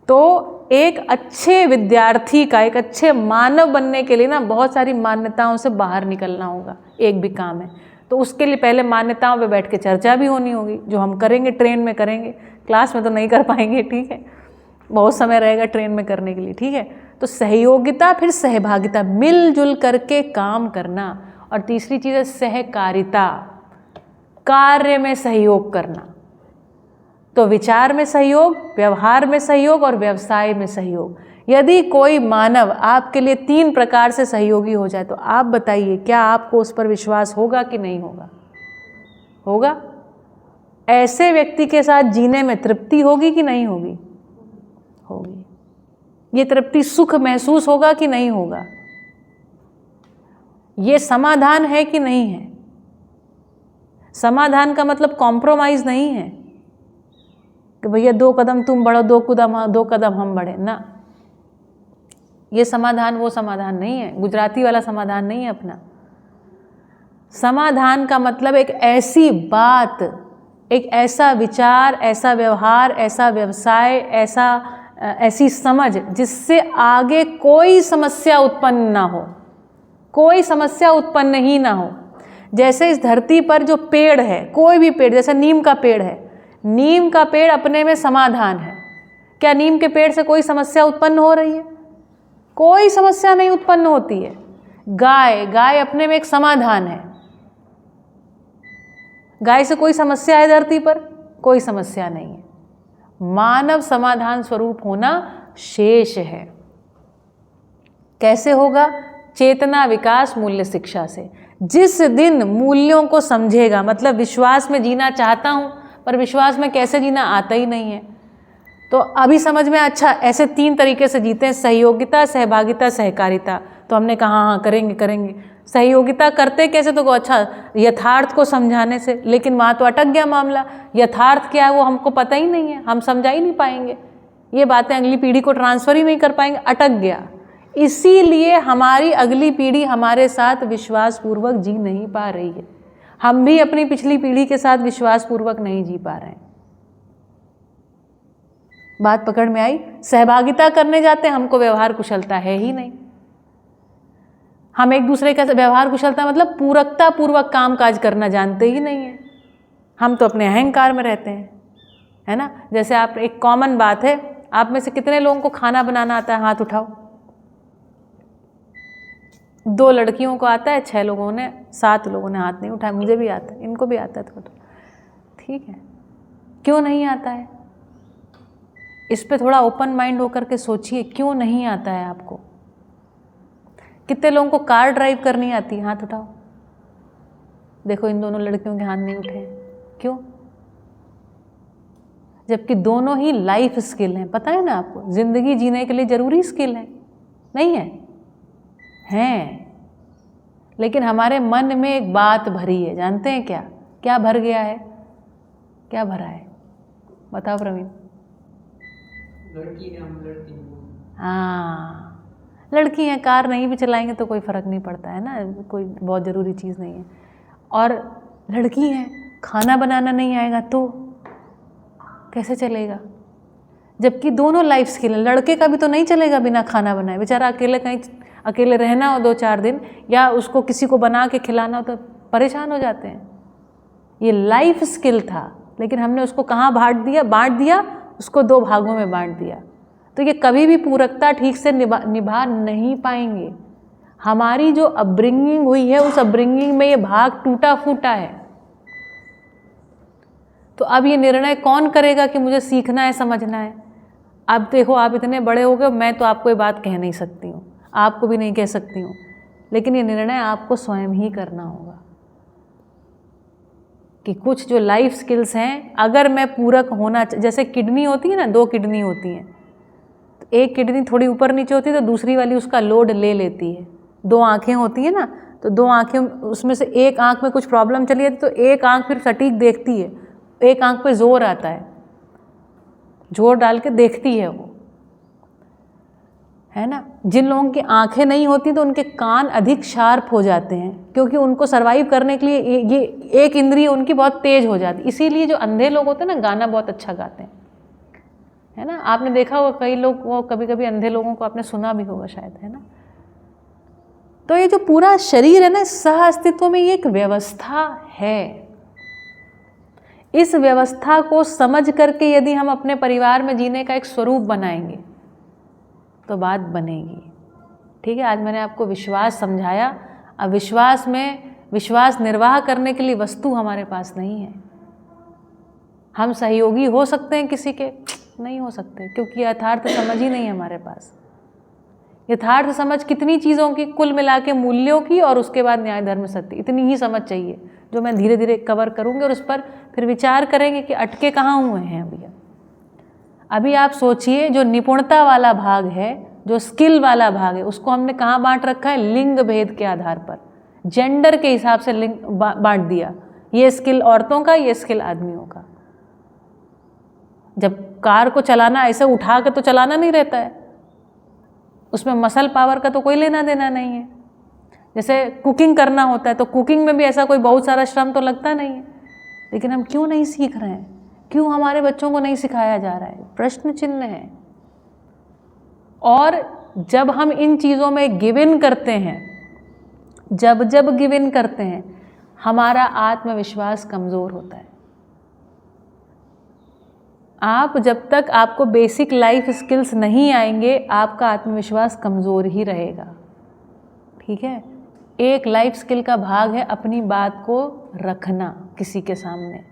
तो एक अच्छे विद्यार्थी का, एक अच्छे मानव बनने के लिए ना बहुत सारी मान्यताओं से बाहर निकलना होगा, एक भी काम है। तो उसके लिए पहले मान्यताओं पे बैठ के चर्चा भी होनी होगी, जो हम करेंगे ट्रेन में करेंगे, क्लास में तो नहीं कर पाएंगे, ठीक है, बहुत समय रहेगा ट्रेन में करने के लिए, ठीक है। तो सहयोगिता, फिर सहभागिता, मिलजुल करके काम करना, और तीसरी चीज़ है सहकारिता, कार्य में सहयोग करना। तो विचार में सहयोग, व्यवहार में सहयोग और व्यवसाय में सहयोग। यदि कोई मानव आपके लिए 3 प्रकार से सहयोगी हो जाए तो आप बताइए, क्या आपको उस पर विश्वास होगा कि नहीं होगा? होगा? ऐसे व्यक्ति के साथ जीने में तृप्ति होगी कि नहीं होगी? होगी। ये तृप्ति, सुख महसूस होगा कि नहीं होगा? ये समाधान है कि नहीं है? समाधान का मतलब कॉम्प्रोमाइज़ नहीं है कि भैया 2 कदम तुम बढ़ो, 2 कदम हम बढ़े ना। ये समाधान वो समाधान नहीं है, गुजराती वाला समाधान नहीं है अपना। समाधान का मतलब एक ऐसी बात, एक ऐसा विचार, ऐसा व्यवहार, ऐसा व्यवसाय, ऐसी समझ जिससे आगे कोई समस्या उत्पन्न ना हो, कोई समस्या उत्पन्न ही ना हो। जैसे इस धरती पर जो पेड़ है, कोई भी पेड़, जैसे नीम का पेड़ है, नीम का पेड़ अपने में समाधान है। क्या नीम के पेड़ से कोई समस्या उत्पन्न हो रही है? कोई समस्या नहीं उत्पन्न होती है। गाय अपने में एक समाधान है। गाय से कोई समस्या है धरती पर? कोई समस्या नहीं है। मानव समाधान स्वरूप होना शेष है। कैसे होगा? चेतना विकास मूल्य शिक्षा से। जिस दिन मूल्यों को समझेगा, मतलब विश्वास में जीना चाहता हूँ पर विश्वास में कैसे जीना आता ही नहीं है, तो अभी समझ में, अच्छा ऐसे 3 तरीके से जीते हैं, सहयोगिता, सहभागिता, सहकारिता। तो हमने कहा हाँ करेंगे। सहयोगिता करते कैसे? तो अच्छा, यथार्थ को समझाने से, लेकिन वहाँ तो अटक गया मामला। यथार्थ क्या है वो हमको पता ही नहीं है, हम समझा ही नहीं पाएंगे, ये बातें अगली पीढ़ी को ट्रांसफ़र ही नहीं कर पाएंगे, अटक गया। इसीलिए हमारी अगली पीढ़ी हमारे साथ विश्वासपूर्वक जी नहीं पा रही है। हम भी अपनी पिछली पीढ़ी के साथ विश्वासपूर्वक नहीं जी पा रहे हैं। बात पकड़ में आई? सहभागिता करने जाते हैं, हमको व्यवहार कुशलता है ही नहीं। हम एक दूसरे का व्यवहार कुशलता मतलब पूरकता पूर्वक काम काज करना जानते ही नहीं है। हम तो अपने अहंकार में रहते हैं, है ना। जैसे आप, एक कॉमन बात है, आप में से कितने लोगों को खाना बनाना आता है? हाथ उठाओ। 2 लड़कियों को आता है, 6 लोगों ने, 7 लोगों ने हाथ नहीं उठाया। मुझे भी आता है, इनको भी आता है थोड़ा, ठीक है। क्यों नहीं आता है? इस पे थोड़ा ओपन माइंड होकर के सोचिए, क्यों नहीं आता है आपको? कितने लोगों को कार ड्राइव करनी आती है? हाथ उठाओ। देखो, इन दोनों लड़कियों के हाथ नहीं उठे। क्यों? जबकि दोनों ही लाइफ स्किल हैं। पता है ना आपको, जिंदगी जीने के लिए जरूरी स्किल है, नहीं है? हैं, लेकिन हमारे मन में एक बात भरी है। जानते हैं क्या? क्या भर गया है? क्या भरा है? बताओ प्रवीण। लड़की है, हम लड़की। हाँ, लड़की हैं, कार नहीं भी चलाएंगे तो कोई फ़र्क नहीं पड़ता है ना, कोई बहुत ज़रूरी चीज़ नहीं है। और लड़की हैं, खाना बनाना नहीं आएगा तो कैसे चलेगा? जबकि दोनों लाइफ स्किल है। लड़के का भी तो नहीं चलेगा बिना खाना बनाए, बेचारा अकेले कहीं अकेले रहना हो 2-4 दिन, या उसको किसी को बना के खिलाना हो तो परेशान हो जाते हैं। ये लाइफ स्किल था, लेकिन हमने उसको कहाँ बांट दिया, उसको 2 भागों में बांट दिया। तो ये कभी भी पूरकता ठीक से निभा नहीं पाएंगे। हमारी जो अपब्रिंगिंग हुई है, उस अपब्रिंगिंग में ये भाग टूटा फूटा है। तो अब ये निर्णय कौन करेगा कि मुझे सीखना है, समझना है? अब देखो, आप इतने बड़े हो गए, मैं तो आपको ये बात कह नहीं सकती हूँ, आपको भी नहीं कह सकती हूँ, लेकिन ये निर्णय आपको स्वयं ही करना होगा कि कुछ जो लाइफ स्किल्स हैं, अगर मैं पूरक होना, जैसे किडनी होती है ना, 2 किडनी होती हैं, तो एक किडनी थोड़ी ऊपर नीचे होती है तो दूसरी वाली उसका लोड ले लेती है। 2 आँखें होती है ना, तो 2 आँखें, उसमें से एक आँख में कुछ प्रॉब्लम चली जाती तो एक आँख फिर सटीक देखती है, एक आँख पे जोर आता है, जोर डाल के देखती है वो, है ना। जिन लोगों की आंखें नहीं होती तो उनके कान अधिक शार्प हो जाते हैं, क्योंकि उनको सरवाइव करने के लिए ये एक इंद्रिय उनकी बहुत तेज हो जाती है। इसीलिए जो अंधे लोग होते हैं ना, गाना बहुत अच्छा गाते हैं, है ना। आपने देखा होगा कई लोग, वो कभी कभी अंधे लोगों को आपने सुना भी होगा शायद, है ना। तो ये जो पूरा शरीर है ना, सह अस्तित्व में ये एक व्यवस्था है। इस व्यवस्था को समझ करके यदि हम अपने परिवार में जीने का एक स्वरूप बनाएंगे तो बात बनेगी। ठीक है, आज मैंने आपको विश्वास समझाया। अब विश्वास में विश्वास निर्वाह करने के लिए वस्तु हमारे पास नहीं है। हम सहयोगी हो सकते हैं किसी के, नहीं हो सकते, क्योंकि यथार्थ समझ ही नहीं है हमारे पास। यथार्थ समझ कितनी चीज़ों की, कुल मिला के मूल्यों की, और उसके बाद न्याय धर्म सत्य, इतनी ही समझ चाहिए, जो मैं धीरे धीरे कवर करूँगी और उस पर फिर विचार करेंगे कि अटके कहाँ हुए हैं अभी। अभी आप सोचिए, जो निपुणता वाला भाग है, जो स्किल वाला भाग है, उसको हमने कहाँ बांट रखा है? लिंग भेद के आधार पर, जेंडर के हिसाब से लिंग बांट दिया। ये स्किल औरतों का, ये स्किल आदमियों का। जब कार को चलाना ऐसे उठा के तो चलाना नहीं रहता है, उसमें मसल पावर का तो कोई लेना देना नहीं है। जैसे कुकिंग करना होता है तो कुकिंग में भी ऐसा कोई बहुत सारा श्रम तो लगता नहीं है, लेकिन हम क्यों नहीं सीख रहे हैं? क्यों हमारे बच्चों को नहीं सिखाया जा रहा है? प्रश्न चिन्ह है। और जब हम इन चीज़ों में गिव इन करते हैं, जब गिव इन करते हैं, हमारा आत्मविश्वास कमज़ोर होता है। आप जब तक आपको बेसिक लाइफ स्किल्स नहीं आएंगे, आपका आत्मविश्वास कमज़ोर ही रहेगा। ठीक है, एक लाइफ स्किल का भाग है अपनी बात को रखना किसी के सामने।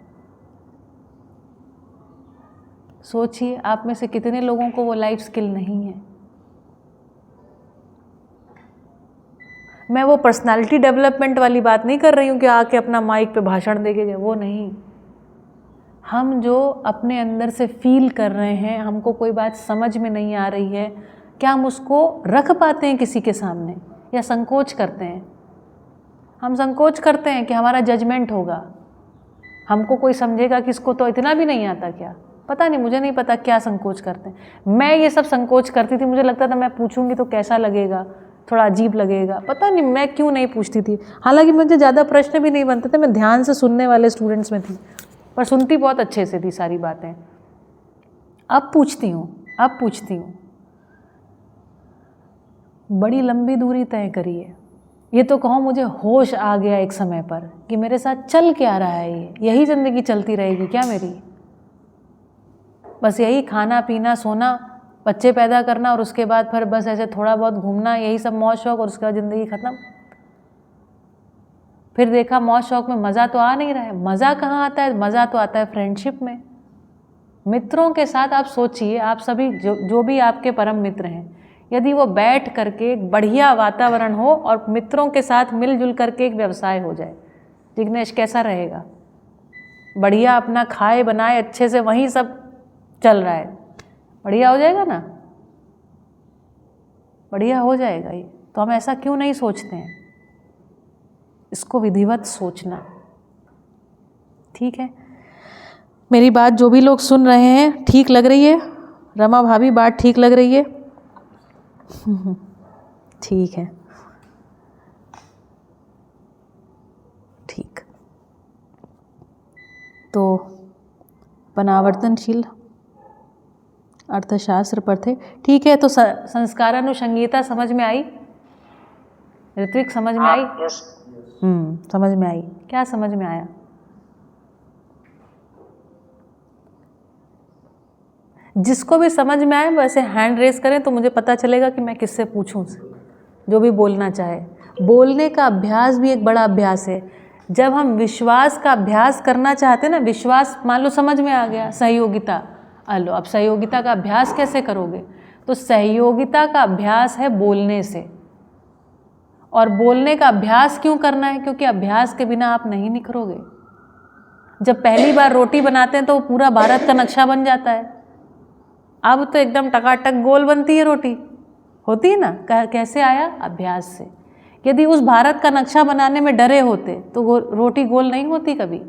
सोचिए, आप में से कितने लोगों को वो लाइफ स्किल नहीं है। मैं वो पर्सनालिटी डेवलपमेंट वाली बात नहीं कर रही हूँ कि आके अपना माइक पे भाषण देके जाए, वो नहीं। हम जो अपने अंदर से फील कर रहे हैं, हमको कोई बात समझ में नहीं आ रही है, क्या हम उसको रख पाते हैं किसी के सामने, या संकोच करते हैं? हम संकोच करते हैं कि हमारा जजमेंट होगा, हमको कोई समझेगा कि इसको तो इतना भी नहीं आता क्या, पता नहीं, मुझे नहीं पता क्या संकोच करते हैं। मैं ये सब संकोच करती थी, मुझे लगता था मैं पूछूंगी तो कैसा लगेगा, थोड़ा अजीब लगेगा, पता नहीं मैं क्यों नहीं पूछती थी। हालांकि मुझे ज़्यादा प्रश्न भी नहीं बनते थे, मैं ध्यान से सुनने वाले स्टूडेंट्स में थी, पर सुनती बहुत अच्छे से थी सारी बातें। अब पूछती हूँ। बड़ी लंबी दूरी तय करी है। ये तो कहो मुझे होश आ गया एक समय पर कि मेरे साथ चल क्या रहा है, यही ज़िंदगी चलती रहेगी क्या मेरी? बस यही खाना पीना सोना, बच्चे पैदा करना, और उसके बाद फिर बस ऐसे थोड़ा बहुत घूमना, यही सब मौज शौक, और उसके बाद ज़िंदगी ख़त्म। फिर देखा मौज शौक में मज़ा तो आ नहीं रहा है। मज़ा कहाँ आता है? मज़ा तो आता है फ्रेंडशिप में, मित्रों के साथ। आप सोचिए, आप सभी जो भी आपके परम मित्र हैं, यदि वो बैठ करके एक बढ़िया वातावरण हो और मित्रों के साथ मिलजुल करके एक व्यवसाय हो जाए, जिग्नेश कैसा रहेगा? बढ़िया अपना खाए बनाए अच्छे से, वहीं सब चल रहा है, बढ़िया हो जाएगा ना? बढ़िया हो जाएगा ये। तो हम ऐसा क्यों नहीं सोचते हैं? इसको विधिवत सोचना। ठीक है, मेरी बात जो भी लोग सुन रहे हैं ठीक लग रही है? रमा भाभी, बात ठीक लग रही है? ठीक है, ठीक। तो परावर्तनशील अर्थशास्त्र पर थे। ठीक है, तो संस्कारानुषंगिता समझ में आई? ऋत्विक समझ में आई? समझ में आई। क्या समझ में आया? जिसको भी समझ में आए वैसे हैंड रेस करें तो मुझे पता चलेगा कि मैं किससे पूछूं, जो भी बोलना चाहे। बोलने का अभ्यास भी एक बड़ा अभ्यास है। जब हम विश्वास का अभ्यास करना चाहते हैं ना, विश्वास मान लो समझ में आ गया, सहयोगिता, लो अब सहयोगिता का अभ्यास कैसे करोगे? तो सहयोगिता का अभ्यास है बोलने से, और बोलने का अभ्यास क्यों करना है? क्योंकि अभ्यास के बिना आप नहीं निखरोगे। जब पहली बार रोटी बनाते हैं तो पूरा भारत का नक्शा बन जाता है। अब तो एकदम टकाटक गोल बनती है रोटी, होती है ना। कैसे आया? अभ्यास से। यदि उस भारत का नक्शा बनाने में डरे होते तो रोटी गोल नहीं होती कभी।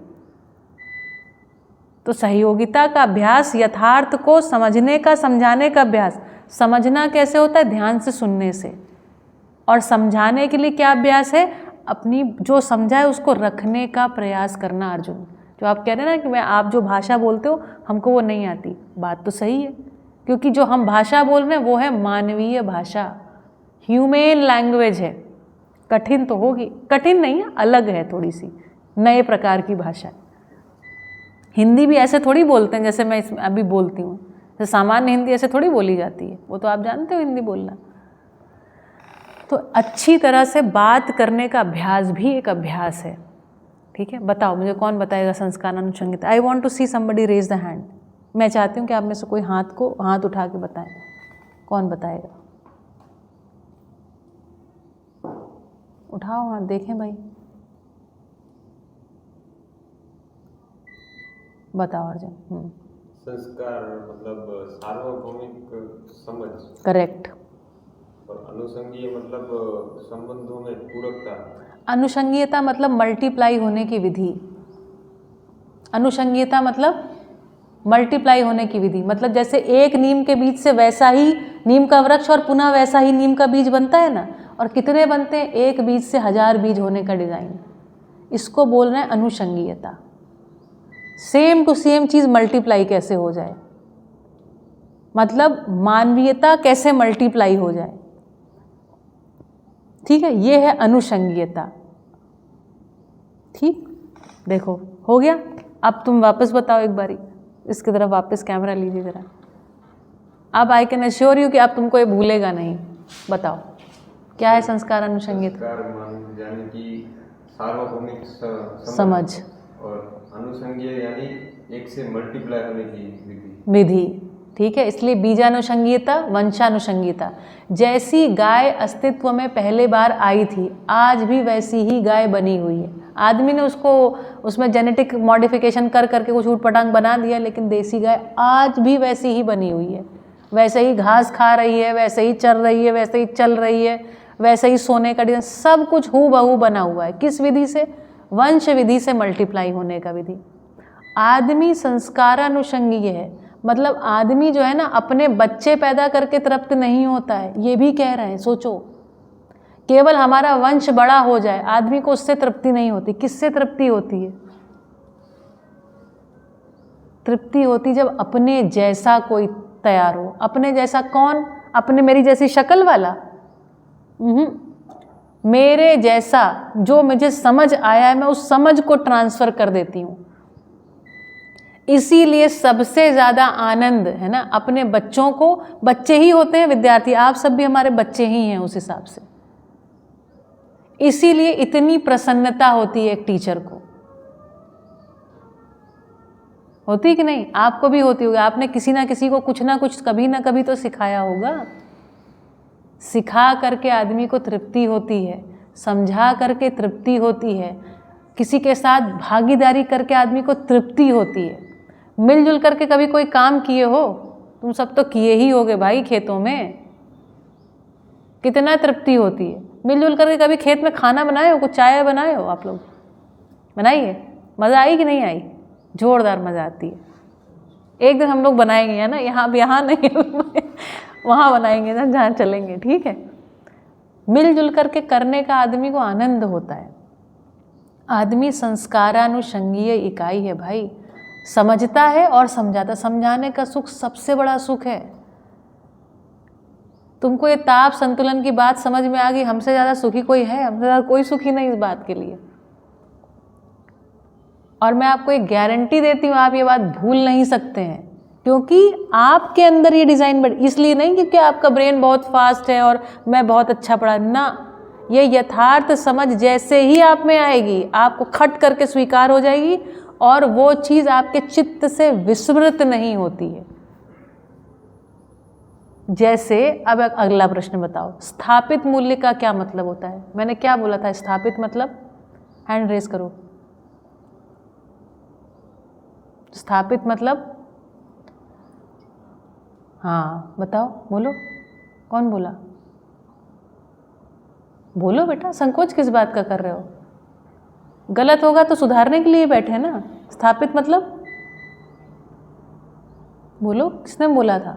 तो सहयोगिता का अभ्यास, यथार्थ को समझने का, समझाने का अभ्यास। समझना कैसे होता है? ध्यान से सुनने से। और समझाने के लिए क्या अभ्यास है? अपनी जो समझा है उसको रखने का प्रयास करना। अर्जुन, जो आप कह रहे हैं ना कि आप जो भाषा बोलते हो हमको वो नहीं आती, बात तो सही है। क्योंकि जो हम भाषा बोल रहे हैं वो है मानवीय भाषा, ह्यूमन लैंग्वेज है। कठिन तो होगी, कठिन नहीं है, अलग है, थोड़ी सी नए प्रकार की भाषा है। हिंदी भी ऐसे थोड़ी बोलते हैं जैसे मैं अभी बोलती हूँ। जैसे सामान्य हिंदी ऐसे थोड़ी बोली जाती है, वो तो आप जानते हो हिंदी बोलना। तो अच्छी तरह से बात करने का अभ्यास भी एक अभ्यास है। ठीक है, बताओ मुझे कौन बताएगा संस्कार अनुषंगिता? I want to see somebody raise the hand. मैं चाहती हूँ कि आप में से कोई हाथ उठा के बताएं, कौन बताएगा? उठाओ हाथ, देखें भाई, बताओ अर्जुन। संस्कार मतलब सार्वभौमिक समझ। करेक्ट। और अनुसंगीय मतलब संबंधों में पूरकता। अनुषंगीयता मतलब मल्टीप्लाई होने की विधि। अनुषंगीयता मतलब मल्टीप्लाई होने की विधि। मतलब जैसे एक नीम के बीज से वैसा ही नीम का वृक्ष और पुनः वैसा ही नीम का बीज बनता है ना। और कितने बनते हैं? एक बीज से 1000 बीज होने का डिज़ाइन। इसको बोल रहे हैं अनुषंगीयता। सेम टू सेम चीज़ मल्टीप्लाई कैसे हो जाए, मतलब मानवीयता कैसे मल्टीप्लाई हो जाए। ठीक है, ये है अनुषंगीयता। ठीक, देखो हो गया। अब तुम वापस बताओ एक बारी, इसकी तरफ वापस कैमरा लीजिए ज़रा। अब आई कैन अश्योर यू कि अब तुमको ये भूलेगा नहीं। बताओ क्या है संस्कार अनुषंगीयता? संस्कार यानी कि सार्वभौमिक समझ, और अनुषंगीय यानी एक से मल्टीप्लाई होने की विधि। ठीक है, इसलिए बीजानुषंगीयता, वंशानुषंगीयता। जैसी गाय अस्तित्व में पहले बार आई थी, आज भी वैसी ही गाय बनी हुई है। आदमी ने उसमें जेनेटिक मॉडिफिकेशन कर करके कुछ ऊटपटांग बना दिया, लेकिन देसी गाय आज भी वैसी ही बनी हुई है। वैसे ही घास खा रही है, वैसे ही चर रही है, वैसे ही चल रही है, वैसे ही सोने का डिजाइन, सब कुछ हूबहू बना हुआ है। किस विधि से? वंश विधि से मल्टीप्लाई होने का विधि। आदमी संस्कारानुषंगीय है, मतलब आदमी जो है ना अपने बच्चे पैदा करके तृप्त नहीं होता है। ये भी कह रहे हैं, सोचो, केवल हमारा वंश बड़ा हो जाए, आदमी को उससे तृप्ति नहीं होती। किससे तृप्ति होती है? तृप्ति होती जब अपने जैसा कोई तैयार हो। अपने जैसा कौन? अपने मेरी जैसी शक्ल वाला? मेरे जैसा जो मुझे समझ आया है, मैं उस समझ को ट्रांसफर कर देती हूँ। इसीलिए सबसे ज़्यादा आनंद है ना अपने बच्चों को, बच्चे ही होते हैं विद्यार्थी, आप सब भी हमारे बच्चे ही हैं उस हिसाब से। इसीलिए इतनी प्रसन्नता होती है एक टीचर को। होती कि नहीं? आपको भी होती होगी। आपने किसी ना किसी को कुछ ना कुछ कभी ना कभी तो सिखाया होगा। सिखा करके आदमी को तृप्ति होती है, समझा करके तृप्ति होती है, किसी के साथ भागीदारी करके आदमी को तृप्ति होती है। मिलजुल करके कभी कोई काम किए हो? तुम सब तो किए ही होगे भाई, खेतों में कितना तृप्ति होती है। मिलजुल करके कभी खेत में खाना बनाए हो? कुछ चाय बनाए हो? आप लोग बनाइए, मज़ा आई कि नहीं आई? जोरदार मज़ा आती है। एक दिन हम लोग बनाएंगे, है ना, यहाँ नहीं वहाँ बनाएंगे ना जहाँ चलेंगे। ठीक है, मिलजुल करके करने का आदमी को आनंद होता है। आदमी संस्कारानुषंगीय इकाई है भाई, समझता है और समझाता। समझाने का सुख सबसे बड़ा सुख है। तुमको ये ताप संतुलन की बात समझ में आ गई? हमसे ज़्यादा सुखी कोई है? हमसे ज़्यादा कोई सुखी नहीं इस बात के लिए। और मैं आपको एक गारंटी देती हूँ, आप ये बात भूल नहीं सकते हैं, क्योंकि आपके अंदर ये डिज़ाइन इसलिए नहीं क्योंकि आपका ब्रेन बहुत फास्ट है और मैं बहुत अच्छा पढ़ा ना। ये यथार्थ समझ जैसे ही आप में आएगी, आपको खट करके स्वीकार हो जाएगी और वो चीज़ आपके चित्त से विस्मृत नहीं होती है। जैसे अब अगला प्रश्न बताओ, स्थापित मूल्य का क्या मतलब होता है? मैंने क्या बोला था? स्थापित मतलब, हैंड रेज करो। स्थापित मतलब, हाँ बताओ, बोलो, कौन बोला? बोलो बेटा, संकोच किस बात का कर रहे हो? गलत होगा तो सुधारने के लिए बैठे ना। स्थापित मतलब बोलो, किसने बोला था?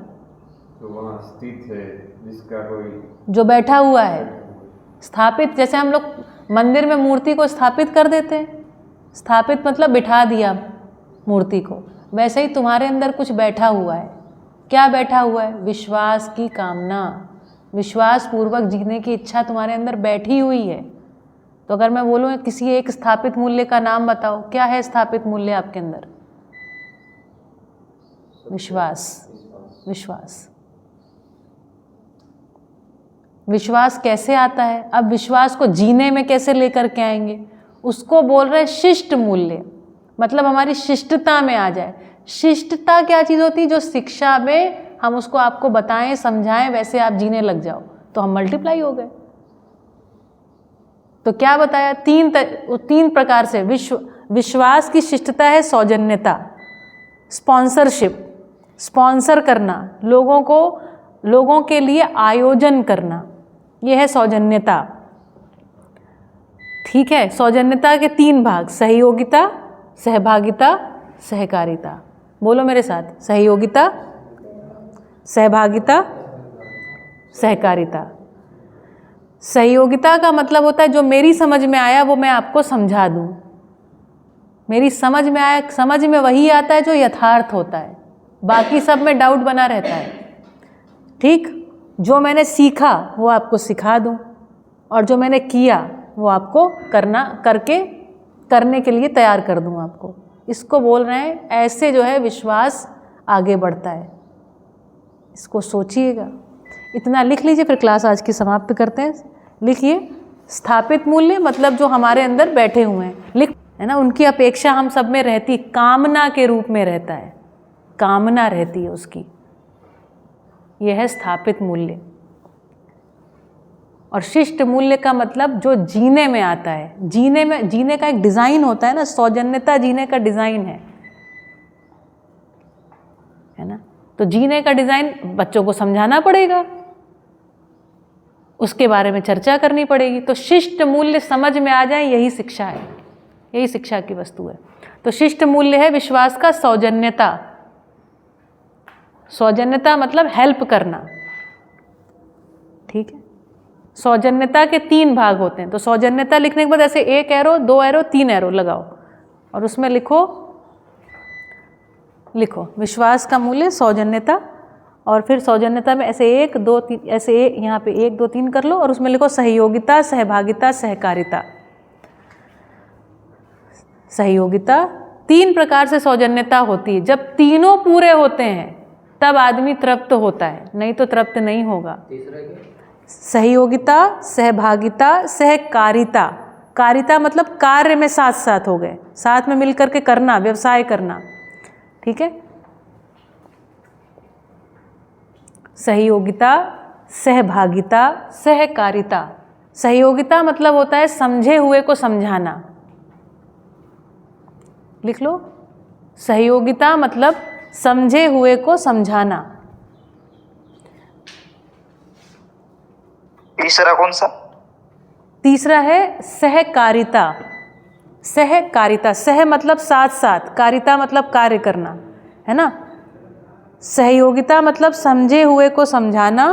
तो वहाँ स्थित है जिसका कोई, जो बैठा हुआ है। स्थापित, जैसे हम लोग मंदिर में मूर्ति को स्थापित कर देते हैं, स्थापित मतलब बिठा दिया मूर्ति को, वैसे ही तुम्हारे अंदर कुछ बैठा हुआ है। क्या बैठा हुआ है? विश्वास की कामना, विश्वास पूर्वक जीने की इच्छा तुम्हारे अंदर बैठी हुई है। तो अगर मैं बोलूँ किसी एक स्थापित मूल्य का नाम बताओ, क्या है स्थापित मूल्य आपके अंदर? विश्वास। विश्वास। विश्वास कैसे आता है? अब विश्वास को जीने में कैसे लेकर के आएंगे? उसको बोल रहे हैं शिष्ट मूल्य, मतलब हमारी शिष्टता में आ जाए। शिष्टता क्या चीज़ होती है? जो शिक्षा में हम उसको आपको बताएं, समझाएं, वैसे आप जीने लग जाओ, तो हम मल्टीप्लाई हो गए। तो क्या बताया? तीन प्रकार से विश्वास की शिष्टता है सौजन्यता, स्पॉन्सरशिप, स्पॉन्सर करना, लोगों के लिए आयोजन करना, यह है सौजन्यता। ठीक है, सौजन्यता के 3 भाग, सहयोगिता, सहभागिता, सहकारिता। बोलो मेरे साथ, सहयोगिता, सहभागिता, सहकारिता। सहयोगिता का मतलब होता है जो मेरी समझ में आया वो मैं आपको समझा दूं। मेरी समझ में आया, समझ में वही आता है जो यथार्थ होता है, बाकी सब में डाउट बना रहता है। ठीक, जो मैंने सीखा वो आपको सिखा दूं, और जो मैंने किया वो आपको करने के लिए तैयार कर दूं आपको। इसको बोल रहे हैं, ऐसे जो है विश्वास आगे बढ़ता है। इसको सोचिएगा, इतना लिख लीजिए, फिर क्लास आज की समाप्त करते हैं। लिखिए, स्थापित मूल्य मतलब जो हमारे अंदर बैठे हुए हैं, लिख, है ना, उनकी अपेक्षा हम सब में रहती, कामना के रूप में रहता है, कामना रहती है उसकी, यह है स्थापित मूल्य। और शिष्ट मूल्य का मतलब जो जीने में आता है, जीने का एक डिज़ाइन होता है ना, सौजन्यता जीने का डिज़ाइन है ना। तो जीने का डिज़ाइन बच्चों को समझाना पड़ेगा, उसके बारे में चर्चा करनी पड़ेगी। तो शिष्ट मूल्य समझ में आ जाए, यही शिक्षा है, यही शिक्षा की वस्तु है। तो शिष्ट मूल्य है विश्वास का सौजन्यता। सौजन्यता मतलब हेल्प करना। ठीक है, सौजन्यता के 3 भाग होते हैं। तो सौजन्यता लिखने के बाद ऐसे 1 एरो, 2 एरो, 3 एरो लगाओ और उसमें लिखो विश्वास का मूल्य, सौजन्यता, और फिर सौजन्यता में ऐसे 1 2 3, ऐसे यहाँ पे 1 2 3 कर लो और उसमें लिखो सहयोगिता, सहभागिता, सहकारिता। सहयोगिता, 3 प्रकार से सौजन्यता होती है। जब तीनों पूरे होते हैं तब आदमी तृप्त होता है, नहीं तो तृप्त नहीं होगा। तीसरा क्या? सहयोगिता, सहभागिता, सहकारिता। कारिता मतलब कार्य में साथ साथ हो गए, साथ में मिलकर के करना, व्यवसाय करना। ठीक है, सहयोगिता, सहभागिता, सहकारिता। सहयोगिता मतलब होता है समझे हुए को समझाना। लिख लो, सहयोगिता मतलब समझे हुए को समझाना। तीसरा कौन सा? तीसरा है सहकारिता। सहकारिता, सह मतलब साथ साथ, कारिता मतलब कार्य करना, है ना। सहयोगिता मतलब समझे हुए को समझाना,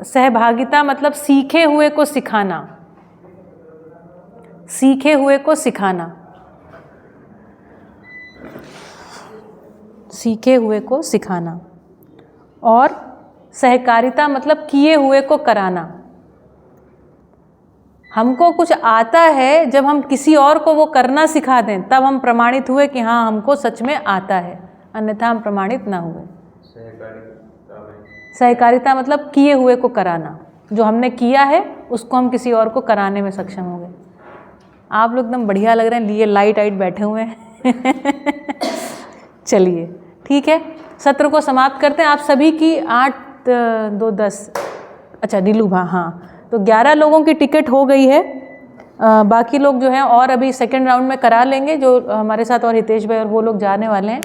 सहभागिता मतलब सीखे हुए को सिखाना, सीखे हुए को सिखाना, सीखे हुए को सिखाना। और सहकारिता मतलब किए हुए को कराना। हमको कुछ आता है, जब हम किसी और को वो करना सिखा दें तब हम प्रमाणित हुए कि हाँ हमको सच में आता है, अन्यथा हम प्रमाणित ना हुए। सहकारिता मतलब किए हुए को कराना, जो हमने किया है उसको हम किसी और को कराने में सक्षम हो गए। आप लोग एकदम बढ़िया लग रहे हैं, लिए लाइट बैठे हुए हैं। चलिए ठीक है, सत्र को समाप्त करते हैं। आप सभी की 8 2 10 अच्छा नीलू हाँ तो 11 लोगों की टिकट हो गई है। बाकी लोग जो हैं और अभी सेकंड राउंड में करा लेंगे, जो हमारे साथ और हितेश भाई और वो लोग जाने वाले हैं।